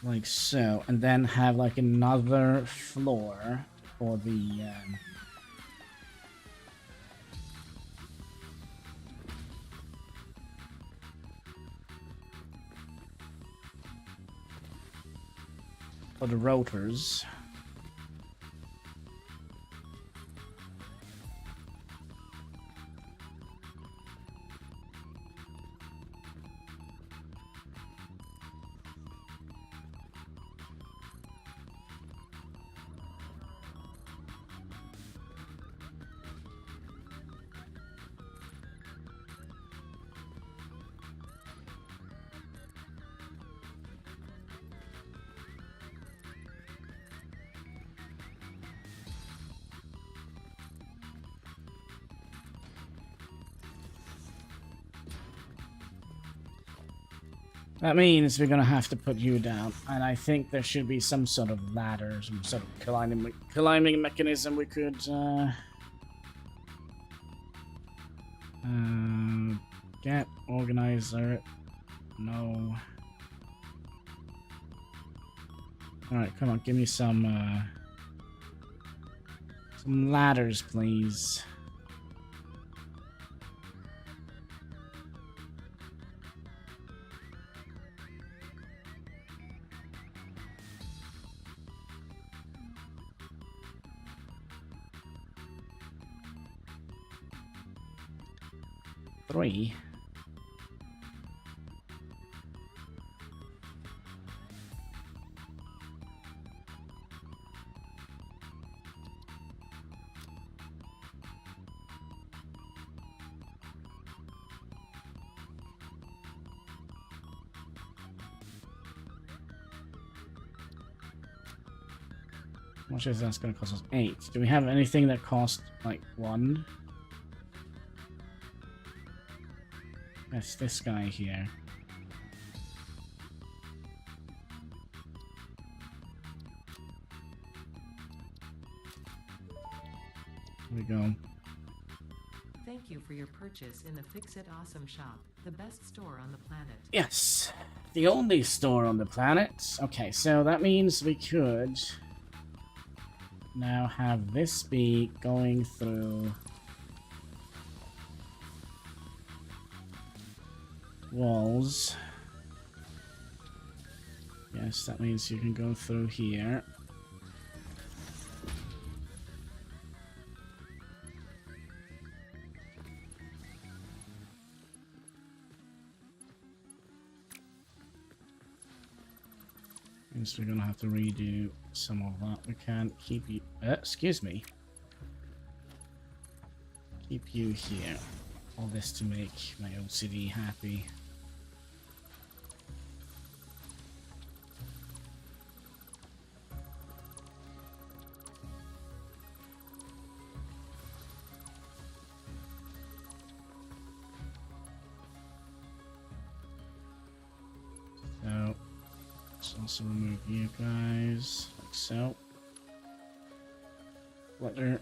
like so, and then have like another floor for the rotors. That means we're gonna have to put you down, and I think there should be some sort of ladder, some sort of climbing mechanism we could get organizer. No. All right, come on, give me some ladders, please. Three. How much is that going to cost us? 8. Do we have anything that costs like 1? That's this guy here. Here we go. Thank you for your purchase in the Fix It Awesome shop, the best store on the planet. Yes, the only store on the planet. Okay, so that means we could now have this be going through walls. Yes, that means you can go through here. Means we're gonna have to redo some of that. We can't keep you. Excuse me. Keep you here. All this to make my OCD happy. Let's also remove you guys, like so. Flutter.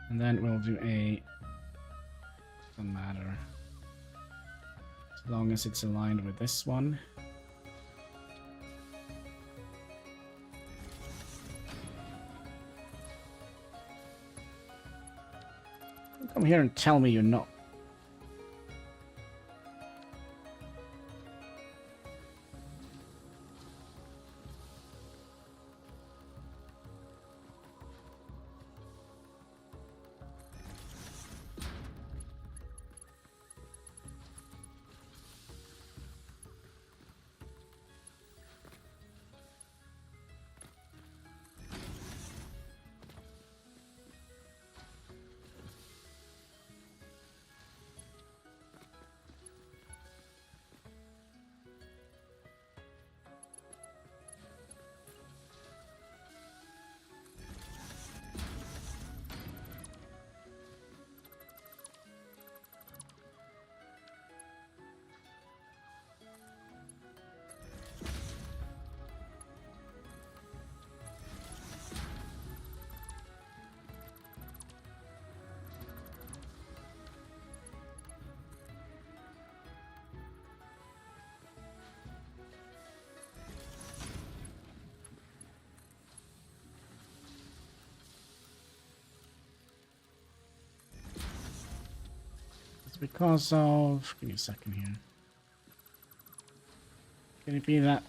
And then we'll do a... doesn't matter. As long as it's aligned with this one. Don't come here and tell me you're not. Because of... give me a second here. Can it be that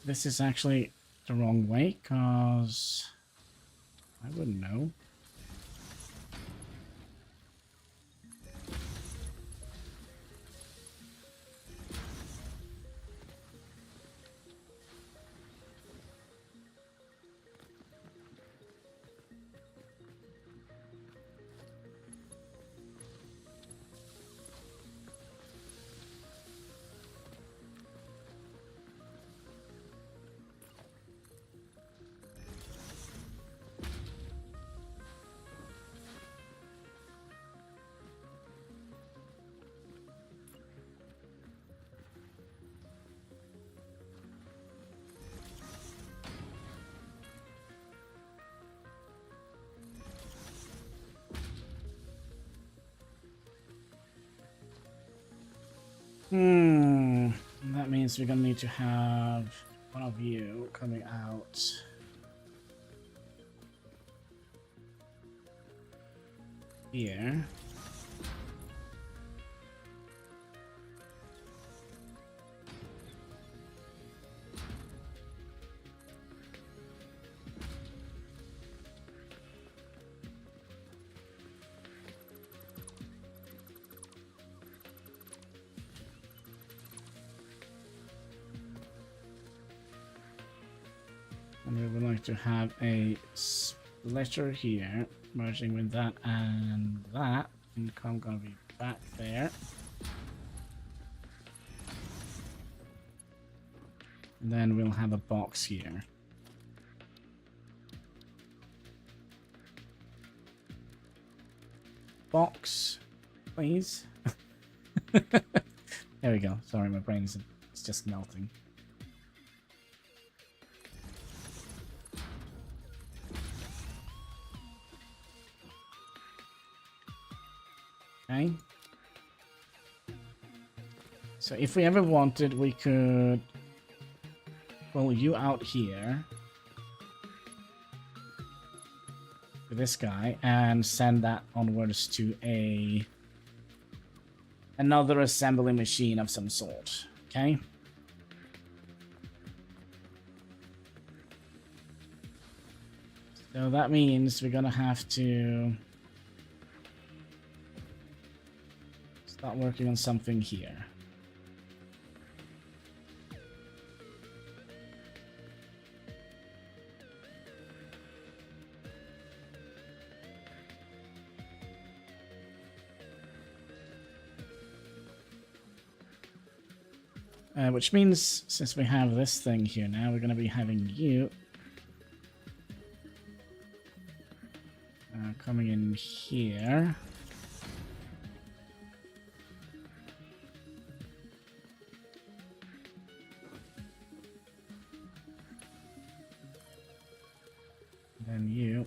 this is actually the wrong way? Because... I wouldn't know. That means we're gonna need to have one of you coming out here. And we would like to have a splitter here, merging with that and that. Income gonna be back there. And then we'll have a box here. Box, please. There we go. Sorry, my brain is just melting. Okay. So if we ever wanted, we could pull you out here with this guy and send that onwards to a another assembly machine of some sort. Okay. So that means we're gonna have to start working on something here. Which means, since we have this thing here now, we're going to be having you coming in here. And then you.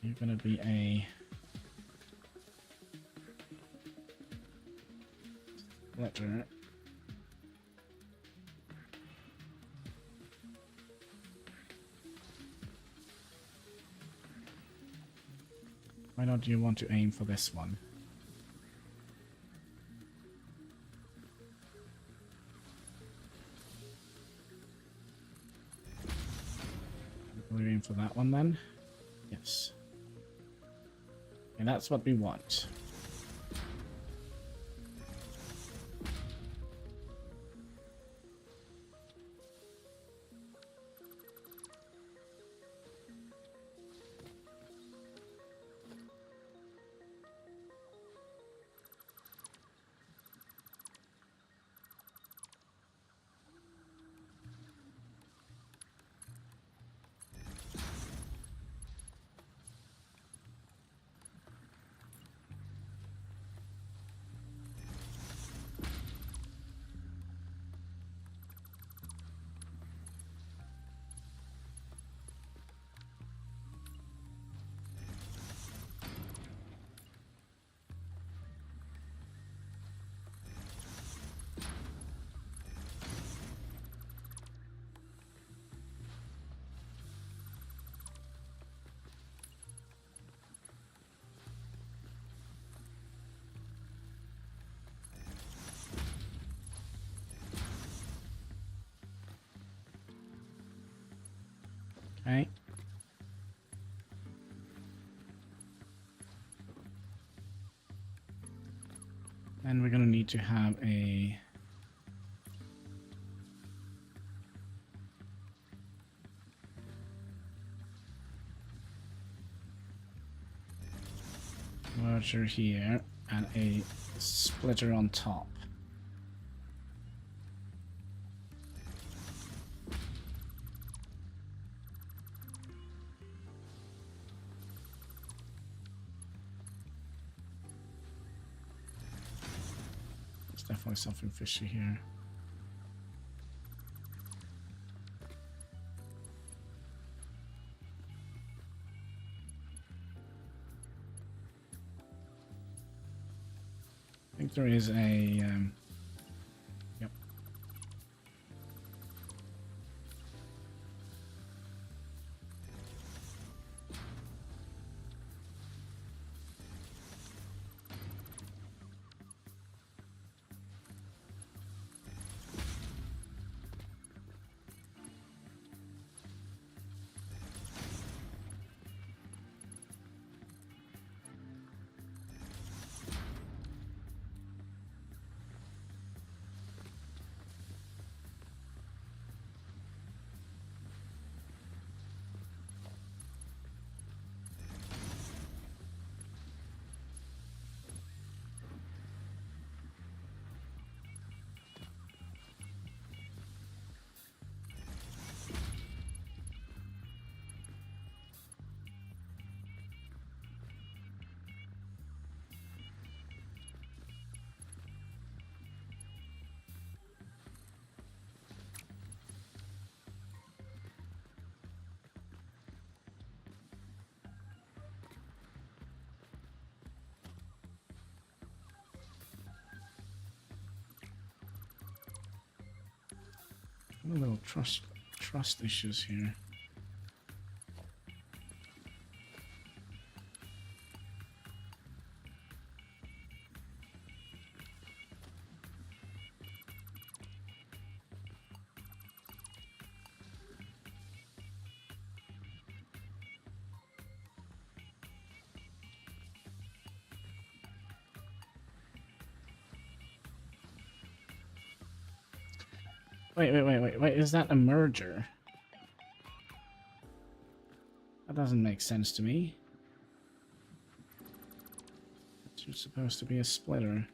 You're going to be a letter. Why don't you want to aim for this one? Will you aim for that one then? Yes. And that's what we want. Okay. And we're going to need to have a merger here and a splitter on top. Definitely something fishy here. I think there is a yep. A little trust issues here. Wait, is that a merger? That doesn't make sense to me. It's supposed to be a splitter.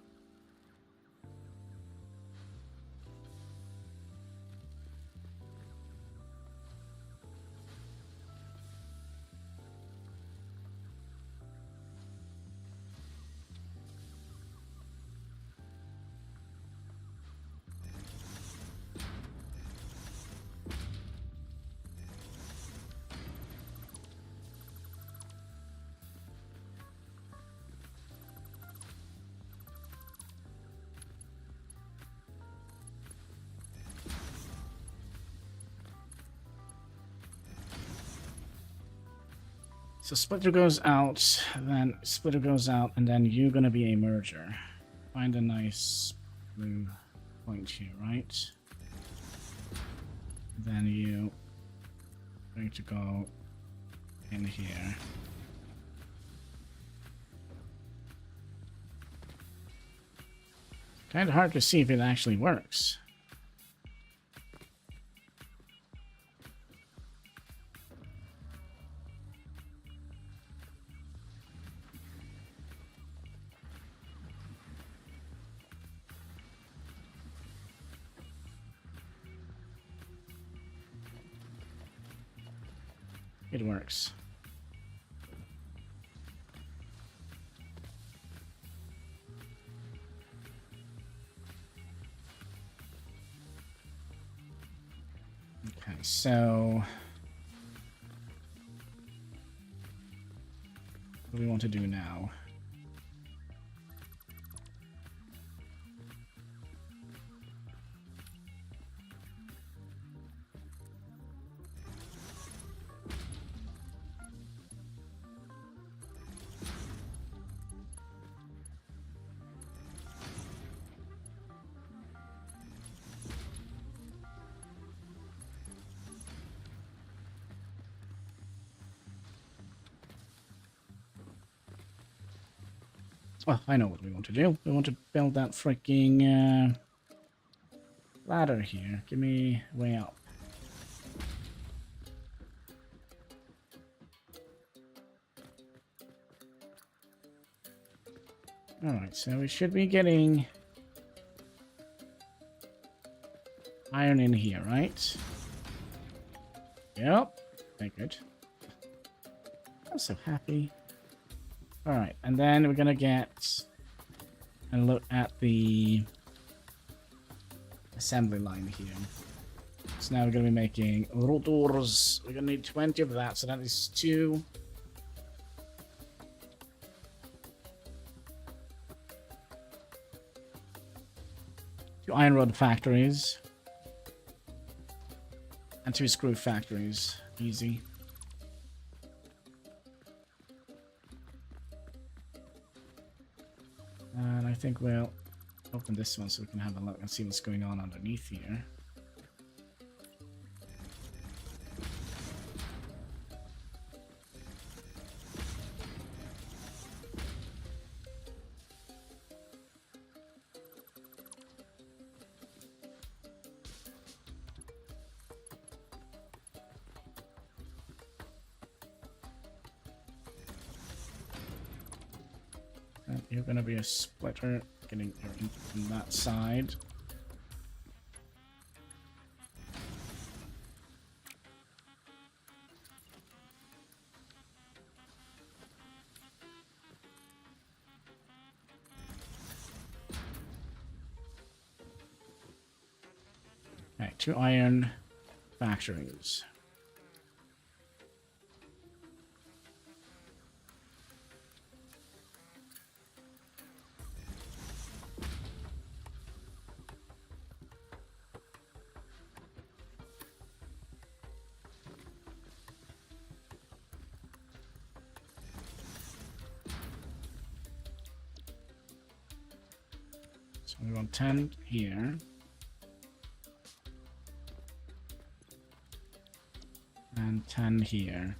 So splitter goes out, then splitter goes out, and then you're gonna be a merger. Find a nice blue point here, right? Then you going to go in here. Kind of hard to see if it actually works. It works. Okay, so what do we want to do now? Oh, I know what we want to do. We want to build that freaking ladder here. Give me way up. Alright, so we should be getting iron in here, right? Yep. Okay, good. I'm so happy. Alright, and then we're gonna get and look at the assembly line here. So now we're gonna be making little doors. We're gonna need 20 of that, so that is 2. Two iron rod factories. And 2 screw factories. Easy. And I think we'll open this one so we can have a look and see what's going on underneath here. You're going to be a splitter, getting from that side. Okay, 2 iron factories. So we want 10 here. And 10 here.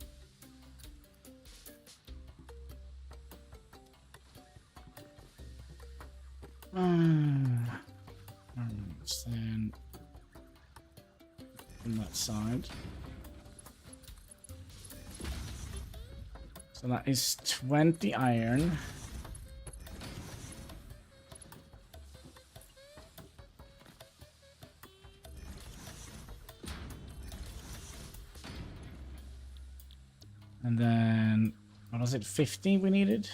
Then on that side. So that is 20 iron. And then, what was it, 50 we needed?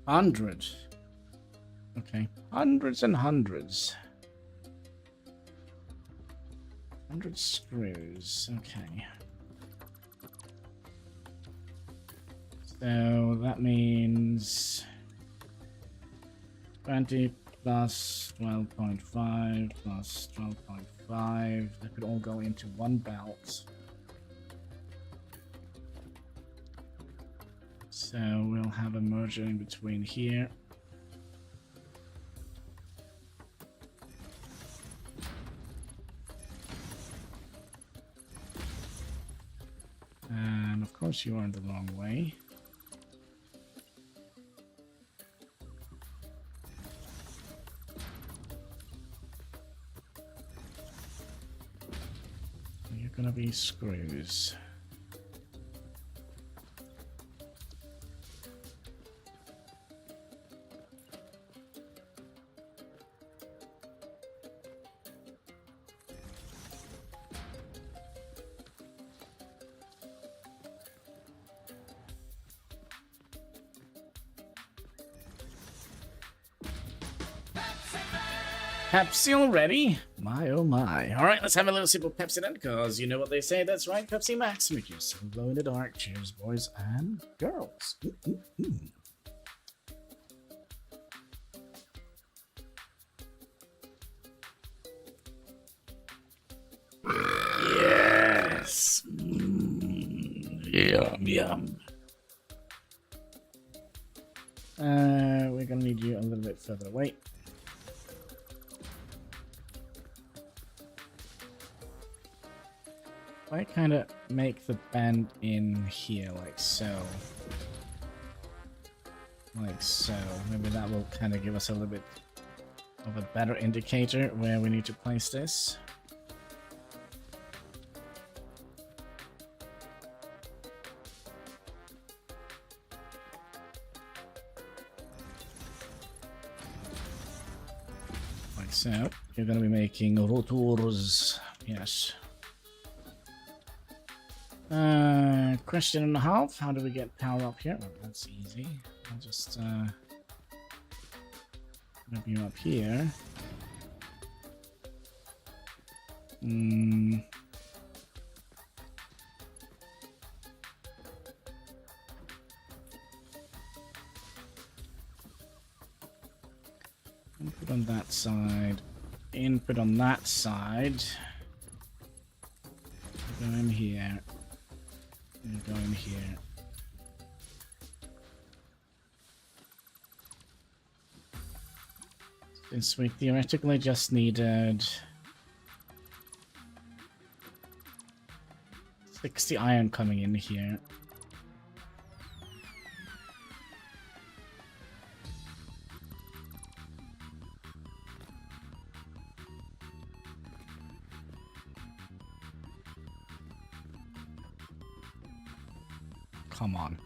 Hundred. Okay, hundreds and hundreds. 100 screws. Okay. So that means 20 plus 12.5 plus 12.5. That could all go into one belt. So we'll have a merger in between here. And of course you are in the wrong way. You're gonna be screws. Pepsi already? My oh my. Alright, let's have a little sip of Pepsi then, because you know what they say, that's right, Pepsi Max. Make yourself glow in the dark. Cheers, boys and girls. Yes. Yum, yum. We're gonna need you a little bit further away. I kind of make the bend in here, like so. Like so. Maybe that will kind of give us a little bit of a better indicator where we need to place this. Like so. You're going to be making rotors. Yes. Question and a half. How do we get power up here? Well, that's easy. I'll just move you up here. Input on that side. Input on that side. Go in here. And go in here. Since we theoretically just needed 60 iron coming in here. Come on.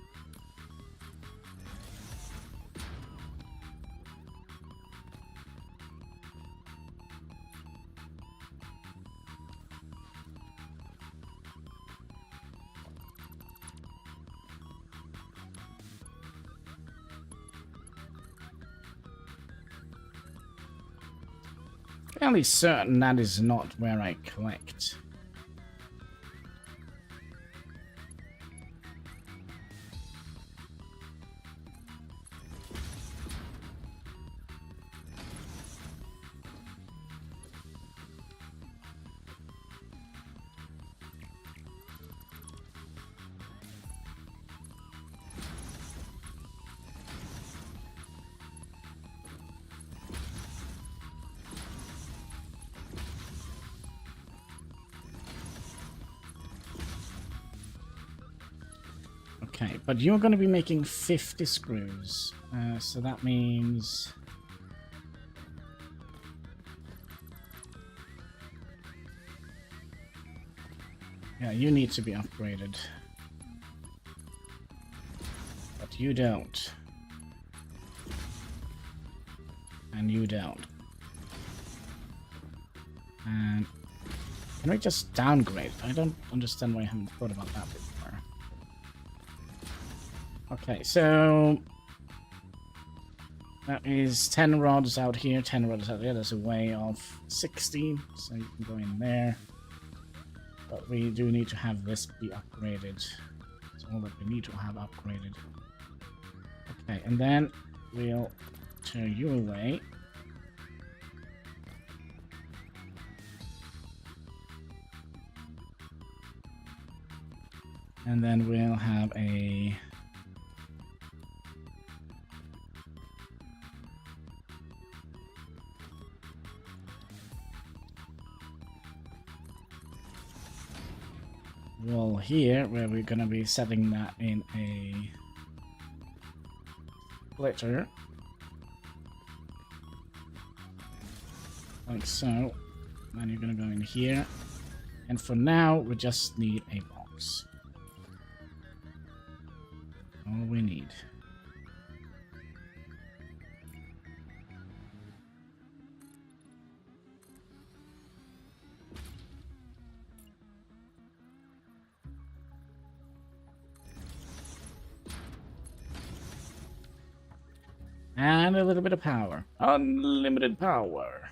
Fairly certain that is not where I collect. Okay, but you're going to be making 50 screws. So that means... Yeah, you need to be upgraded. But you don't. And you don't. And can I just downgrade? I don't understand why I haven't thought about that before. Okay, so that is 10 rods out here, 10 rods out there. There's a way of 16, so you can go in there. But we do need to have this be upgraded. That's all that we need to have upgraded. Okay, and then we'll turn you away. And then we'll have a... wall here, where we're gonna be setting that in a splitter. Like so. Then you're gonna go in here. And for now, we just need a box. All we need. And a little bit of power. Unlimited power.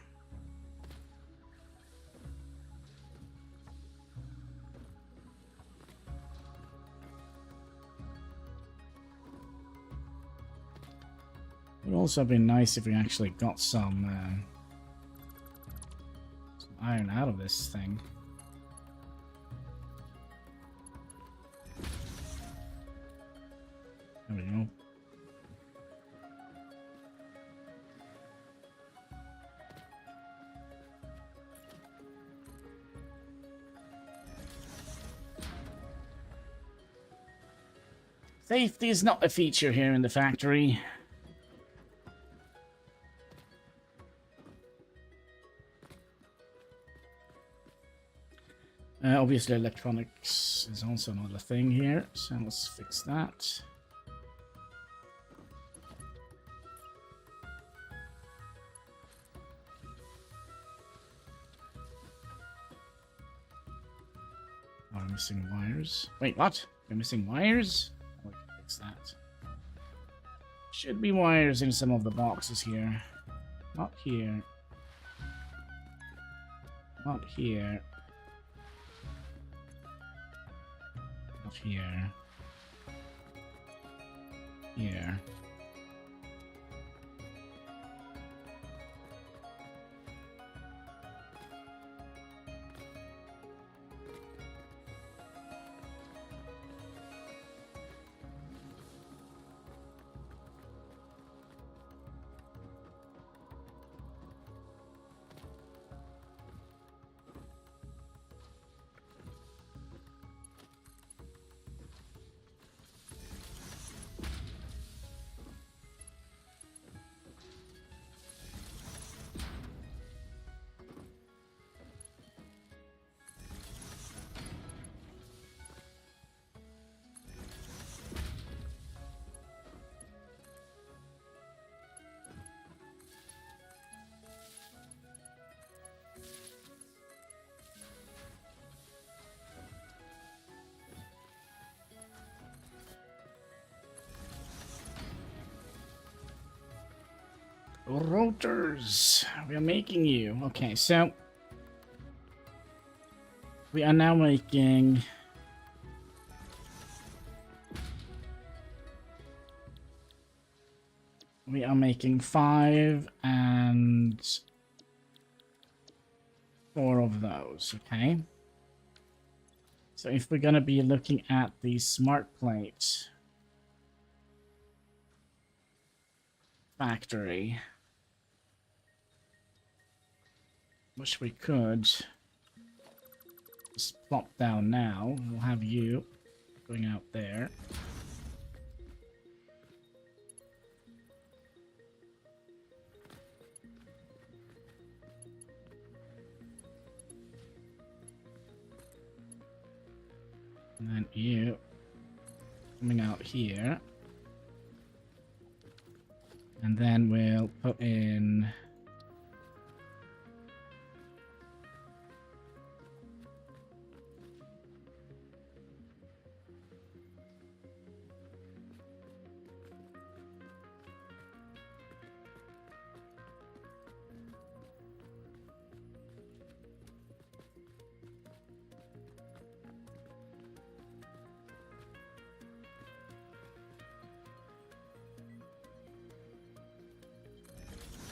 It would also be nice if we actually got some iron out of this thing. There we go. Safety is not a feature here in the factory. Obviously, electronics is also another thing here, so let's fix that. Oh, I'm missing wires. Wait, what? We're missing wires? Oh, we can fix that. Should be wires in some of the boxes here. Not here. Not here. Not here. Here. Rotors, we are making you. Okay, so we are now making we are making 5 and 4 of those. Okay, so if we're gonna be looking at the smart plate factory, which we could just plop down now. We'll have you going out there. And then you coming out here. And then we'll put in...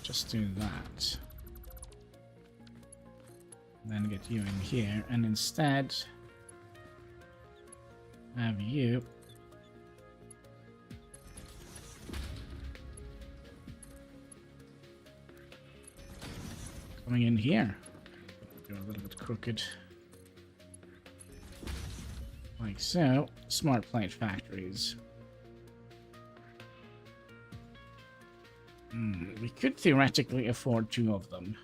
just do that. Then get you in here, and instead have you coming in here. Go a little bit crooked. Like so. Smart plate factories. We could theoretically afford 2 of them.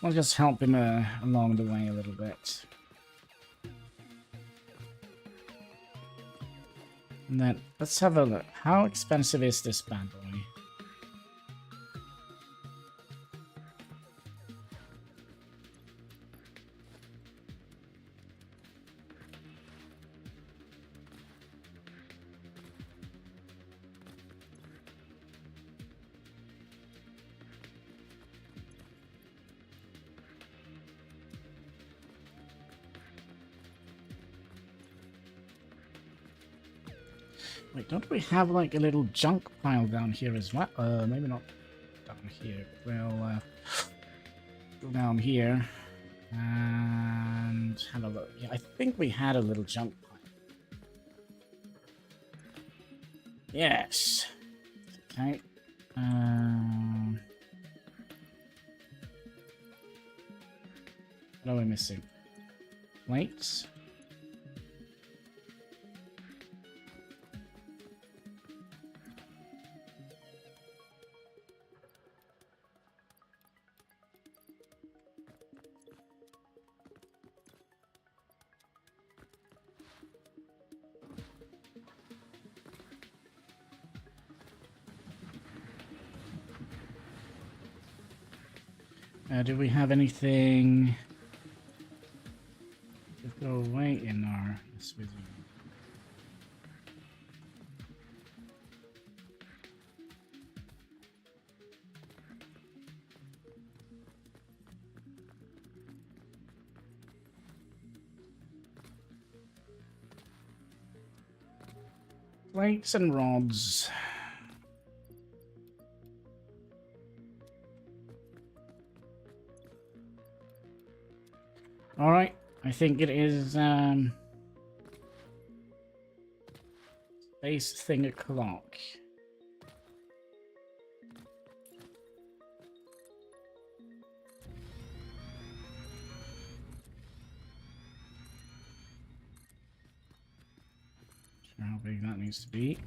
We'll just help him along the way a little bit. And then, let's have a look. How expensive is this bad boy? Wait, don't we have like a little junk pile down here as well? Maybe not down here, but we'll go down here and have a look. Yeah, I think we had a little junk pile. Yes. Okay. What are we missing? Plates? Do we have anything to go away in our video? Plates and rods. All right, I think it is space thing o'clock. Sure how big that needs to be.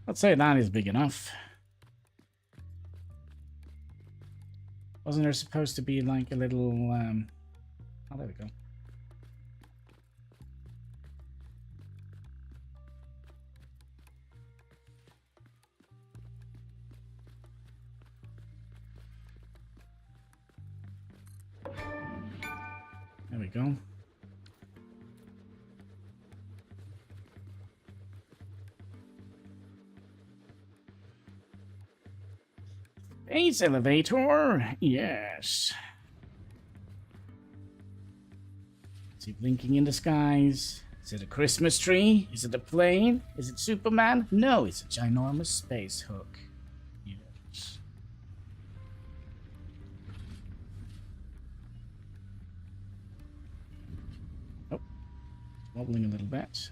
Let's say that is big enough. Wasn't there supposed to be like a little, oh, there we go. There we go. Space elevator, yes. he blinking in the skies? Is it a Christmas tree? Is it a plane? Is it Superman? No, it's a ginormous space hook. Yes. Oh, wobbling a little bit.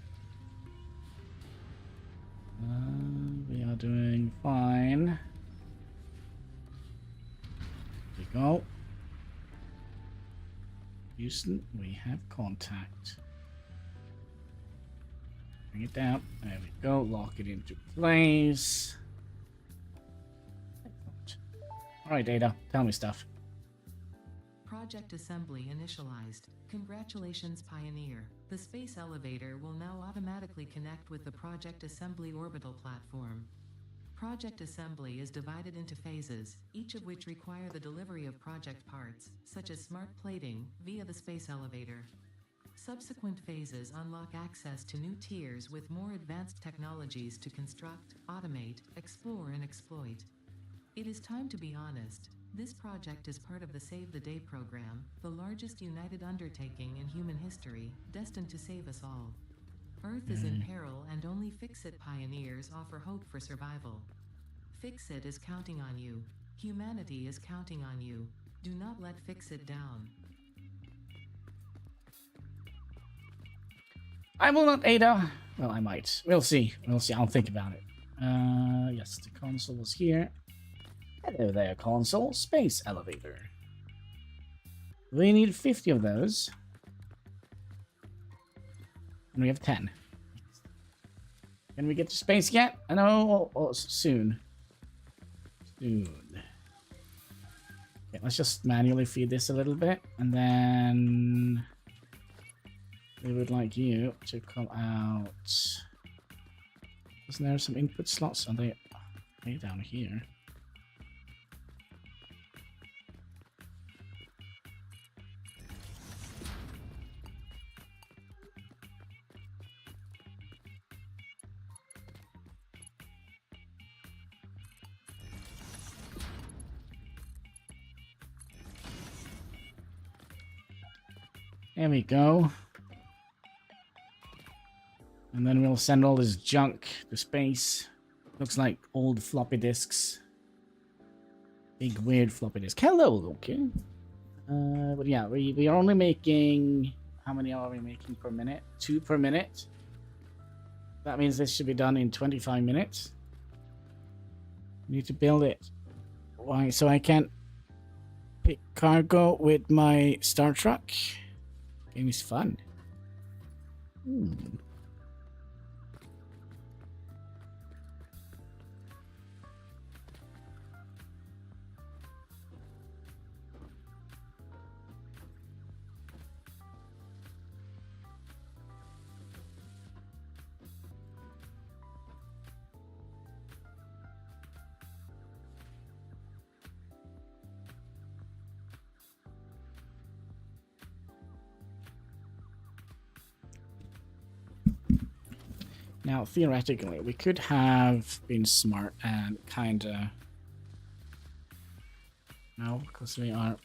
We are doing fine. Here we go. Houston, we have contact. Bring it down. There we go. Lock it into place. Alright, Ada. Tell me stuff. Project assembly initialized. Congratulations, Pioneer. The space elevator will now automatically connect with the Project Assembly orbital platform. Project assembly is divided into phases, each of which require the delivery of project parts, such as smart plating, via the space elevator. Subsequent phases unlock access to new tiers with more advanced technologies to construct, automate, explore, and exploit. It is time to be honest. This project is part of the Save the Day program, the largest united undertaking in human history, destined to save us all. Earth is in peril and only Fix-It pioneers offer hope for survival. Fix-It is counting on you. Humanity is counting on you. Do not let Fix-It down. I will not, Ada. Well, I might. We'll see. We'll see. I'll think about it. Yes, the console is here. Hello there, console. Space elevator. We need 50 of those. And we have 10. Can we get to space yet? I know. Oh, soon. Soon. Okay, let's just manually feed this a little bit. And then we would like you to come out. Isn't there some input slots? Are they way down here? There we go. And then we'll send all this junk to space. Looks like old floppy disks. Big weird floppy disk. Hello, okay. But yeah, we are only making... How many are we making per minute? 2 per minute. That means this should be done in 25 minutes. Need to build it. Why? So I can pick cargo with my Star Truck. Game is fun. Now, theoretically, we could have been smart and kinda... No, because we are...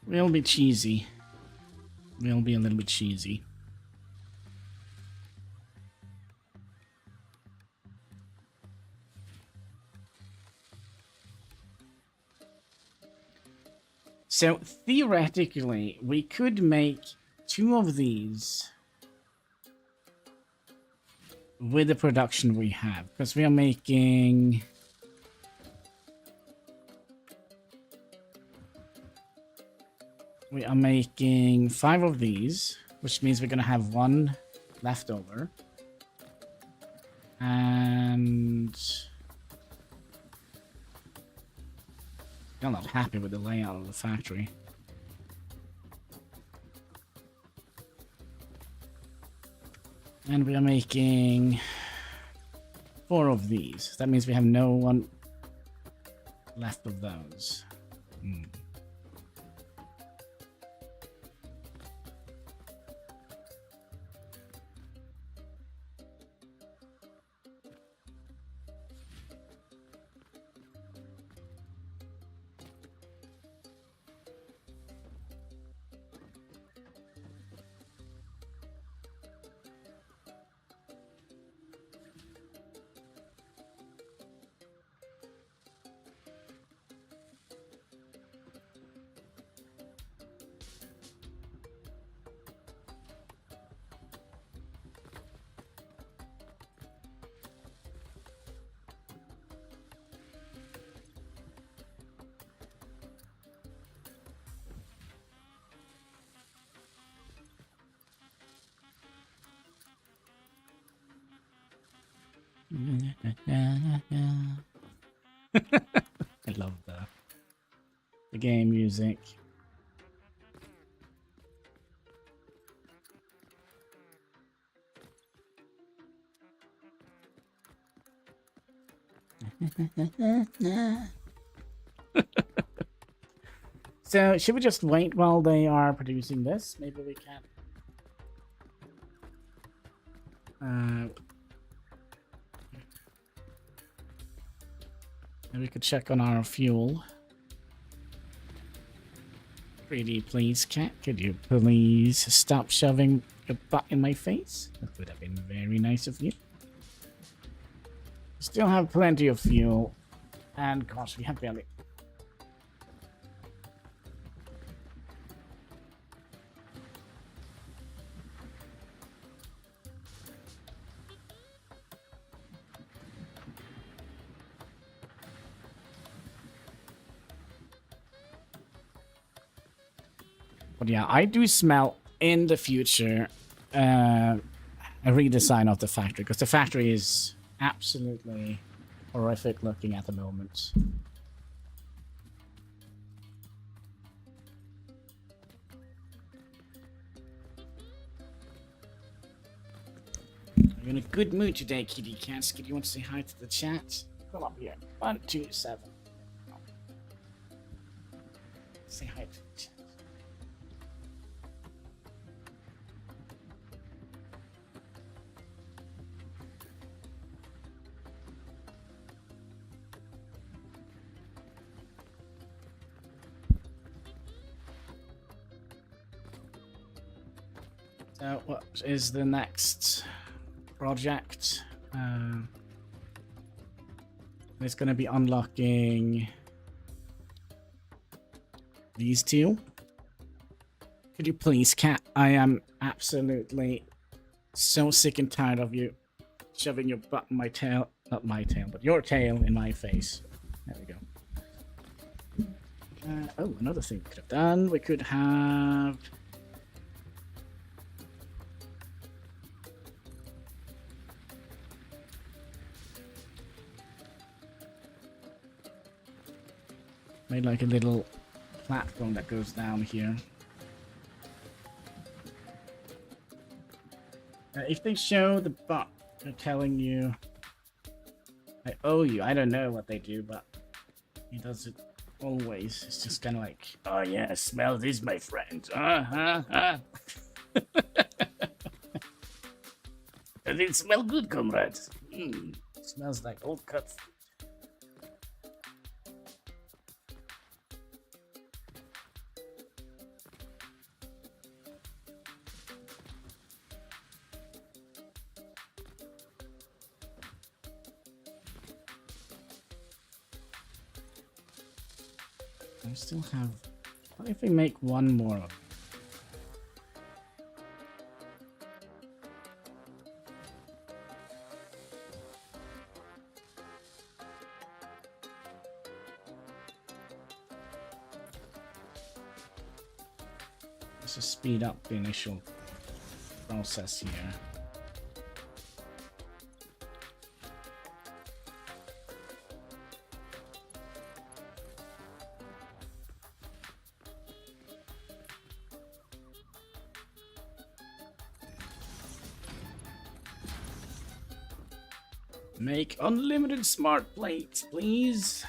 We'll be cheesy. We'll be a little bit cheesy. So, theoretically, we could make 2 of these with the production we have, because we are making 5 of these, which means we're gonna have 1 left over. And I'm not happy with the layout of the factory. And we are making 4 of these. That means we have no one left of those. I love the game music. So, should we just wait while they are producing this? Maybe we can. And we could check on our fuel. Pretty please, cat. Could you please stop shoving your butt in my face? That would have been very nice of you. Still have plenty of fuel. And gosh, we have barely... But yeah, I do smell in the future a redesign of the factory, because the factory is absolutely horrific looking at the moment. You're in a good mood today, kitty cats. Kitty, you want to say hi to the chat? Come up here. 1, 2, 7. Say hi to the chat. So what is the next project? It's going to be unlocking these 2. Could you please, cat? I am absolutely so sick and tired of you shoving your butt in my tail. Not my tail, but your tail in my face. There we go. Oh, another thing we could have done. We could have... made like a little platform that goes down here. If they show the bot, they're telling you, I owe you. I don't know what they do, but he does it always. It's just kind of like, oh yeah, smell this, my friend. Does it smell good, comrades? It smells like old cut. I still have... What if we make 1 more of them? Let's just speed up the initial process here. Make unlimited smart plates, please.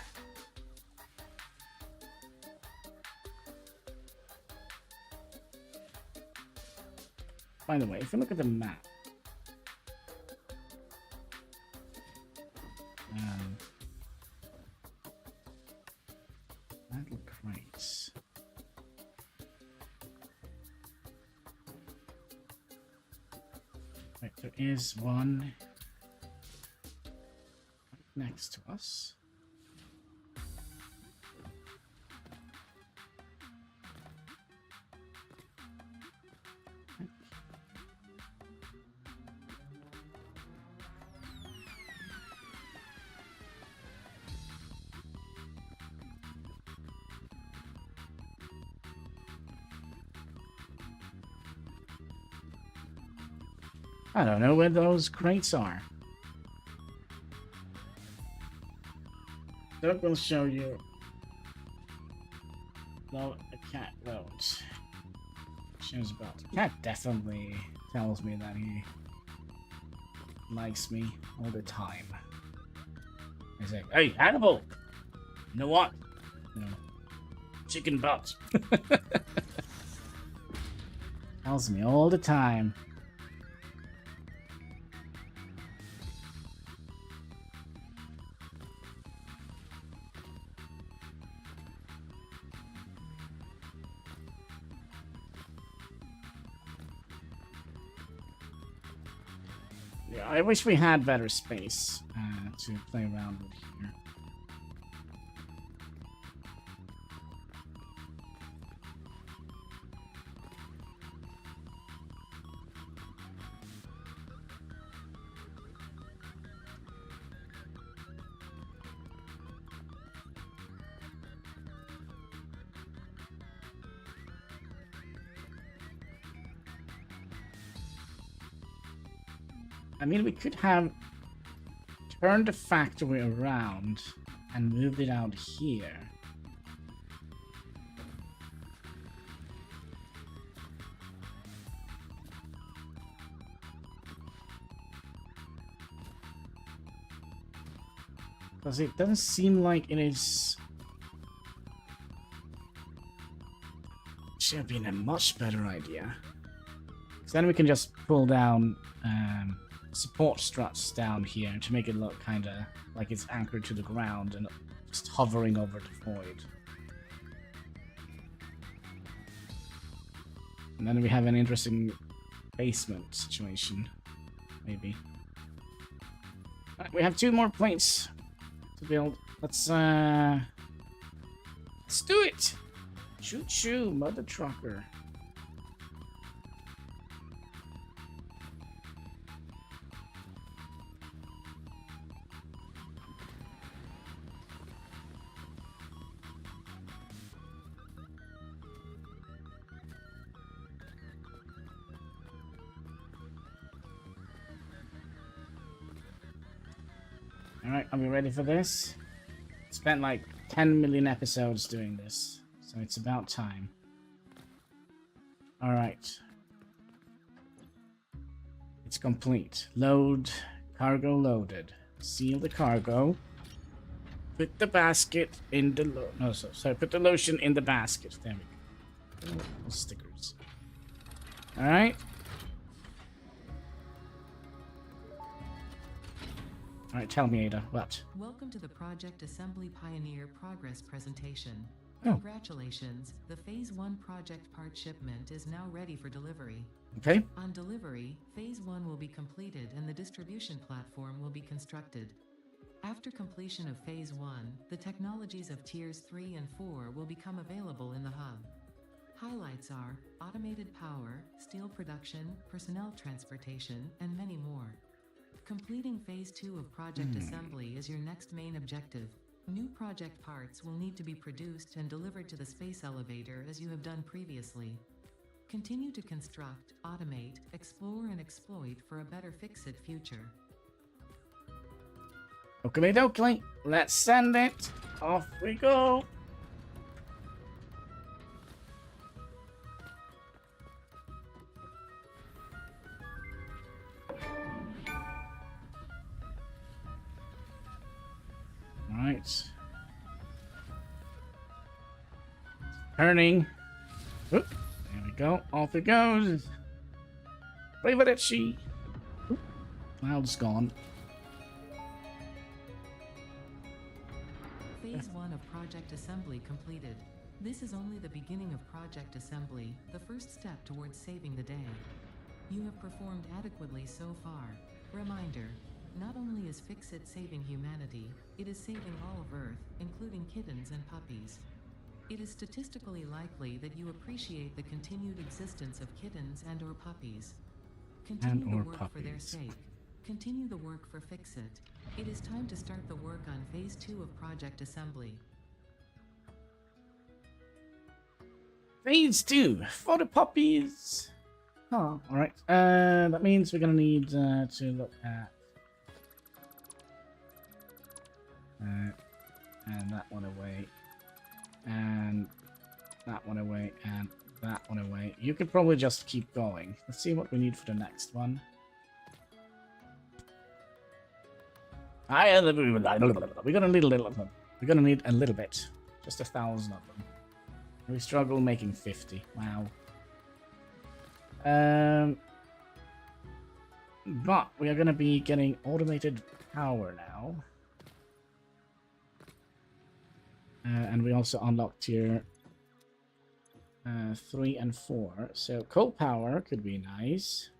By the way, if you look at the map, metal crates. Right, there is one next to us. I don't know where those crates are. That will show you. No, a cat loads. Shows about. The cat definitely tells me that he likes me all the time. He's like, "Hey, Hannibal! You know what? No, chicken butt." Tells me all the time. Yeah, I wish we had better space to play around with here. I mean, we could have turned the factory around and moved it out here. Because it doesn't seem like it is... Should have been a much better idea. Because then we can just pull down support struts down here to make it look kind of like it's anchored to the ground and just hovering over the void. And then we have an interesting basement situation, maybe. Alright, we have 2 more plates to build. Let's do it! Choo choo, mother trucker. Alright, are we ready for this? Spent like 10 million episodes doing this, so it's about time. Alright. It's complete. Load. Cargo loaded. Seal the cargo. Put the basket in the sorry, put the lotion in the basket. There we go. Oh, stickers. Alright. Alright, tell me, Ada, what? Welcome to the Project Assembly Pioneer Progress presentation. Oh. Congratulations, the Phase 1 project part shipment is now ready for delivery. Okay. On delivery, Phase 1 will be completed and the distribution platform will be constructed. After completion of Phase 1, the technologies of Tiers 3 and 4 will become available in the hub. Highlights are automated power, steel production, personnel transportation, and many more. Completing Phase 2 of Project Assembly is your next main objective. New project parts will need to be produced and delivered to the space elevator as you have done previously. Continue to construct, automate, explore, and exploit for a better Fix-It future. Okay, dokie. Let's send it. Off we go. Right. Turning. Oop. There we go. Off it goes. Arrivederci. Oop. Cloud's gone. Phase 1 of Project Assembly completed. This is only the beginning of Project Assembly, the first step towards saving the day. You have performed adequately so far. Reminder, not only is Fix-It saving humanity, it is saving all of Earth, including kittens and puppies. It is statistically likely that you appreciate the continued existence of kittens and/or puppies. Continue the work for their sake. Continue the work for Fix-It. It is time to start the work on Phase 2 of Project Assembly. Phase 2 for the puppies. Oh, alright. That means we're gonna need to look at and that one away, and that one away, and that one away. You could probably just keep going. Let's see what we need for the next one. We're gonna need a little of them. We're gonna need a little bit. Just 1,000 of them. We struggle making 50. Wow. But we are gonna be getting automated power now. And we also unlocked tier 3 and 4. So coal power could be nice.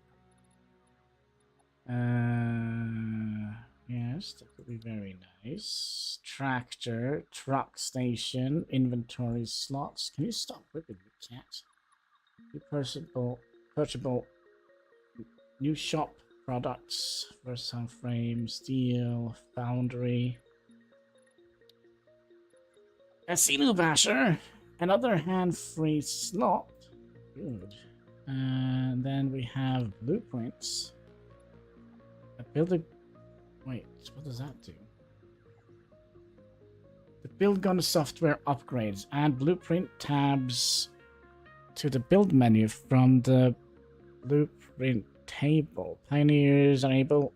Yes, that could be very nice. Tractor, truck station, inventory slots. Can you stop whipping the cat? New purchasable, new shop products, versatile frame, steel, foundry. Casino basher, another hand-free slot. Good. And then we have blueprints. A building. Wait, what does that do? The build gun software upgrades. Add blueprint tabs to the build menu from the blueprint table. Pioneers are able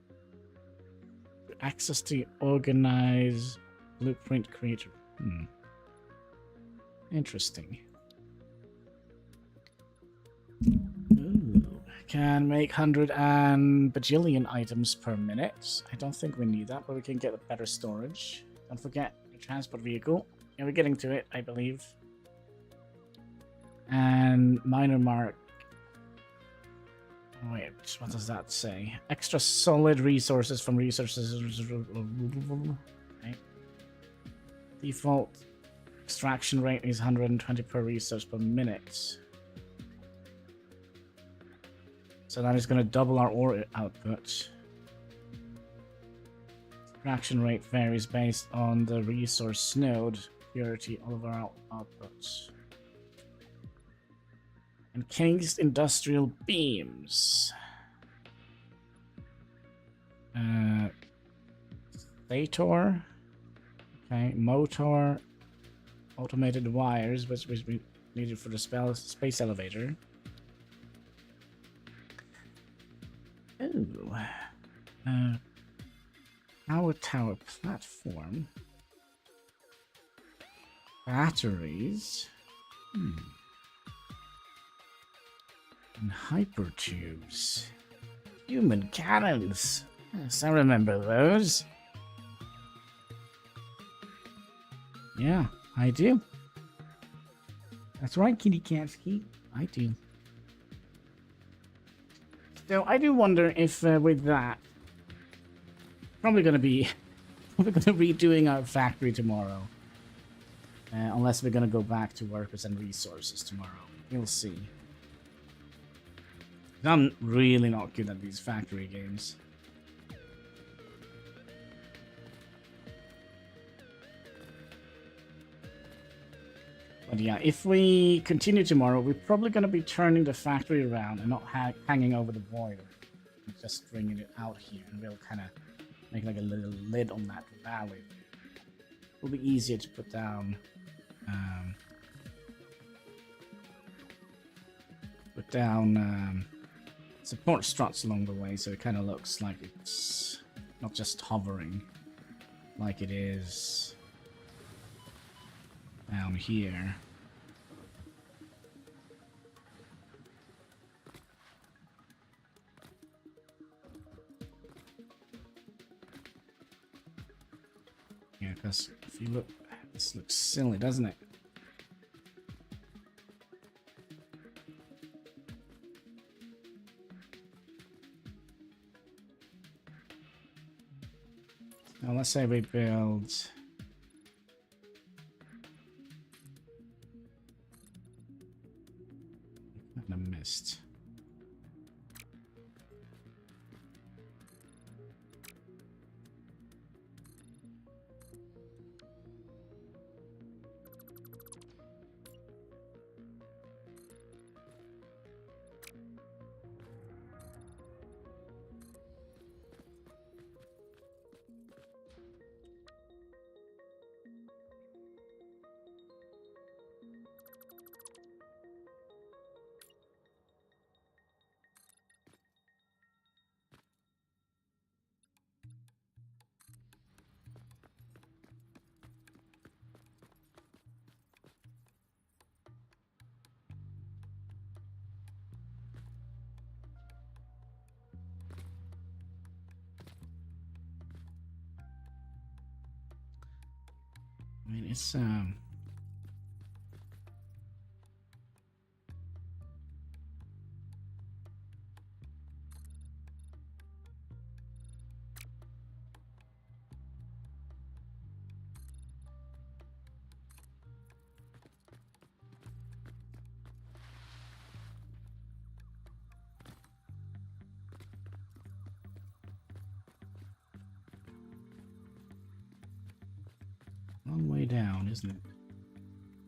to access the organize blueprint creator. Interesting. Ooh. Can make 100 and bajillion items per minute. I don't think we need that, but we can get better storage. Don't forget the transport vehicle. Yeah, we're getting to it, I believe. And minor mark. Wait, what does that say? Extra solid resources from resources. Okay. Default extraction rate is 120 per resource per minute. So that is going to double our ore output. Extraction rate varies based on the resource node purity of our outputs. And King's Industrial Beams. Stator. Okay, motor. Automated wires, which we needed for the space elevator. Ooh. Power tower platform. Batteries. And hypertubes. Human cannons. Yes, I remember those. Yeah, I do. That's right, Kitty Katsky. I do. So I do wonder if with that, probably going to be redoing our factory tomorrow, unless we're going to go back to workers and resources tomorrow. We'll see. I'm really not good at these factory games. But But yeah, if we continue tomorrow, we're probably going to be turning the factory around and not hanging over the boiler. Just bringing it out here, and we'll kind of make like a little lid on that valley. It'll be easier to put down support struts along the way, so it kind of looks like it's not just hovering like it is down here. Yeah, because if you look, this looks silly, doesn't it? Now let's say we build the mist. I mean, it's a long way down, isn't it?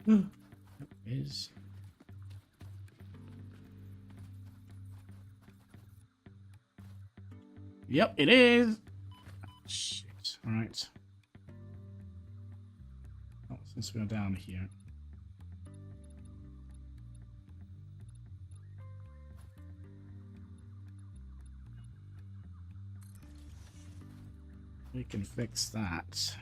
It is. Yep, it is. Shit. All right. Oh, since we're down here. We can fix that.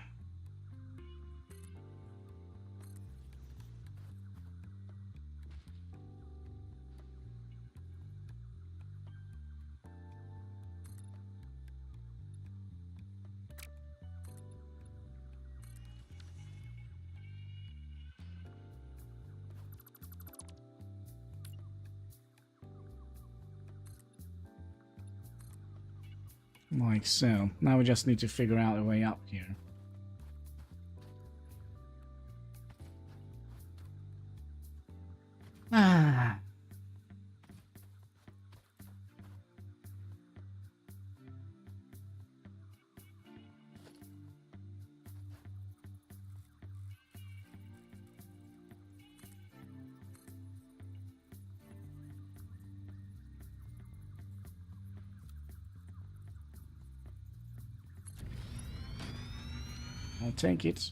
Like so. Now we just need to figure out a way up here. Ah. I'll take it.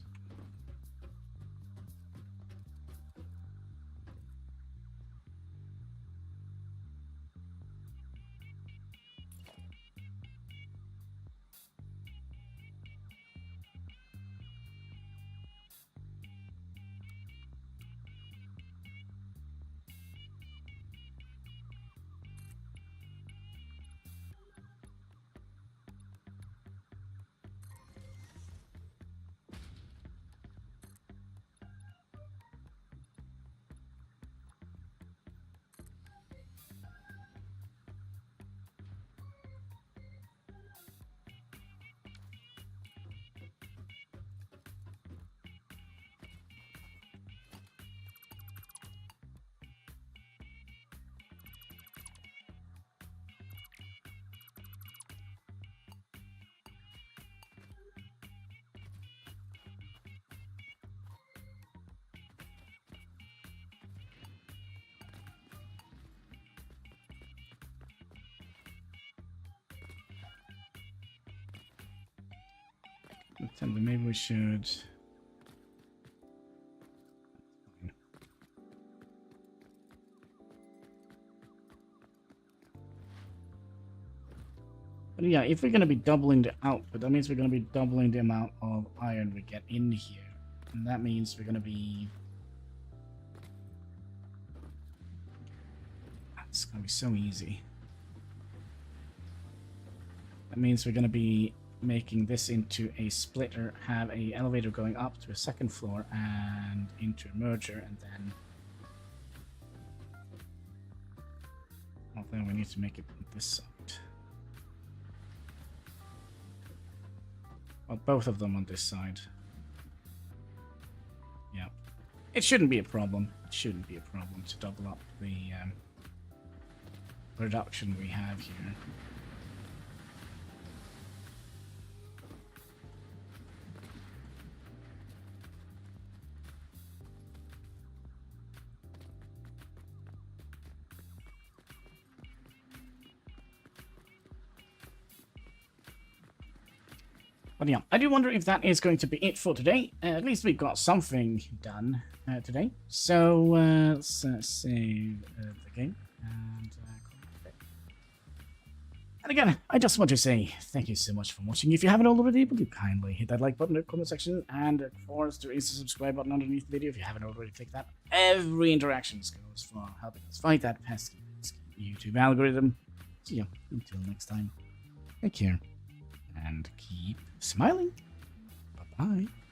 Tell me, maybe we should. But yeah, if we're going to be doubling the output, that means we're going to be doubling the amount of iron we get in here. And that means we're going to be... It's going to be so easy. That means we're going to be making this into a splitter, have a elevator going up to a second floor and into a merger, and then... Well, then we need to make it on this side. Well, both of them on this side. Yeah. It shouldn't be a problem. It shouldn't be a problem to double up the production we have here. But yeah, I do wonder if that is going to be it for today. At least we got something done today. So let's save the game and and again, I just want to say thank you so much for watching. If you haven't already, would you kindly hit that like button in the comment section, and of course there is a subscribe button underneath the video if you haven't already clicked that. Every interaction goes for helping us fight that pesky YouTube algorithm. So yeah, until next time, take care and keep smiling. Bye-bye.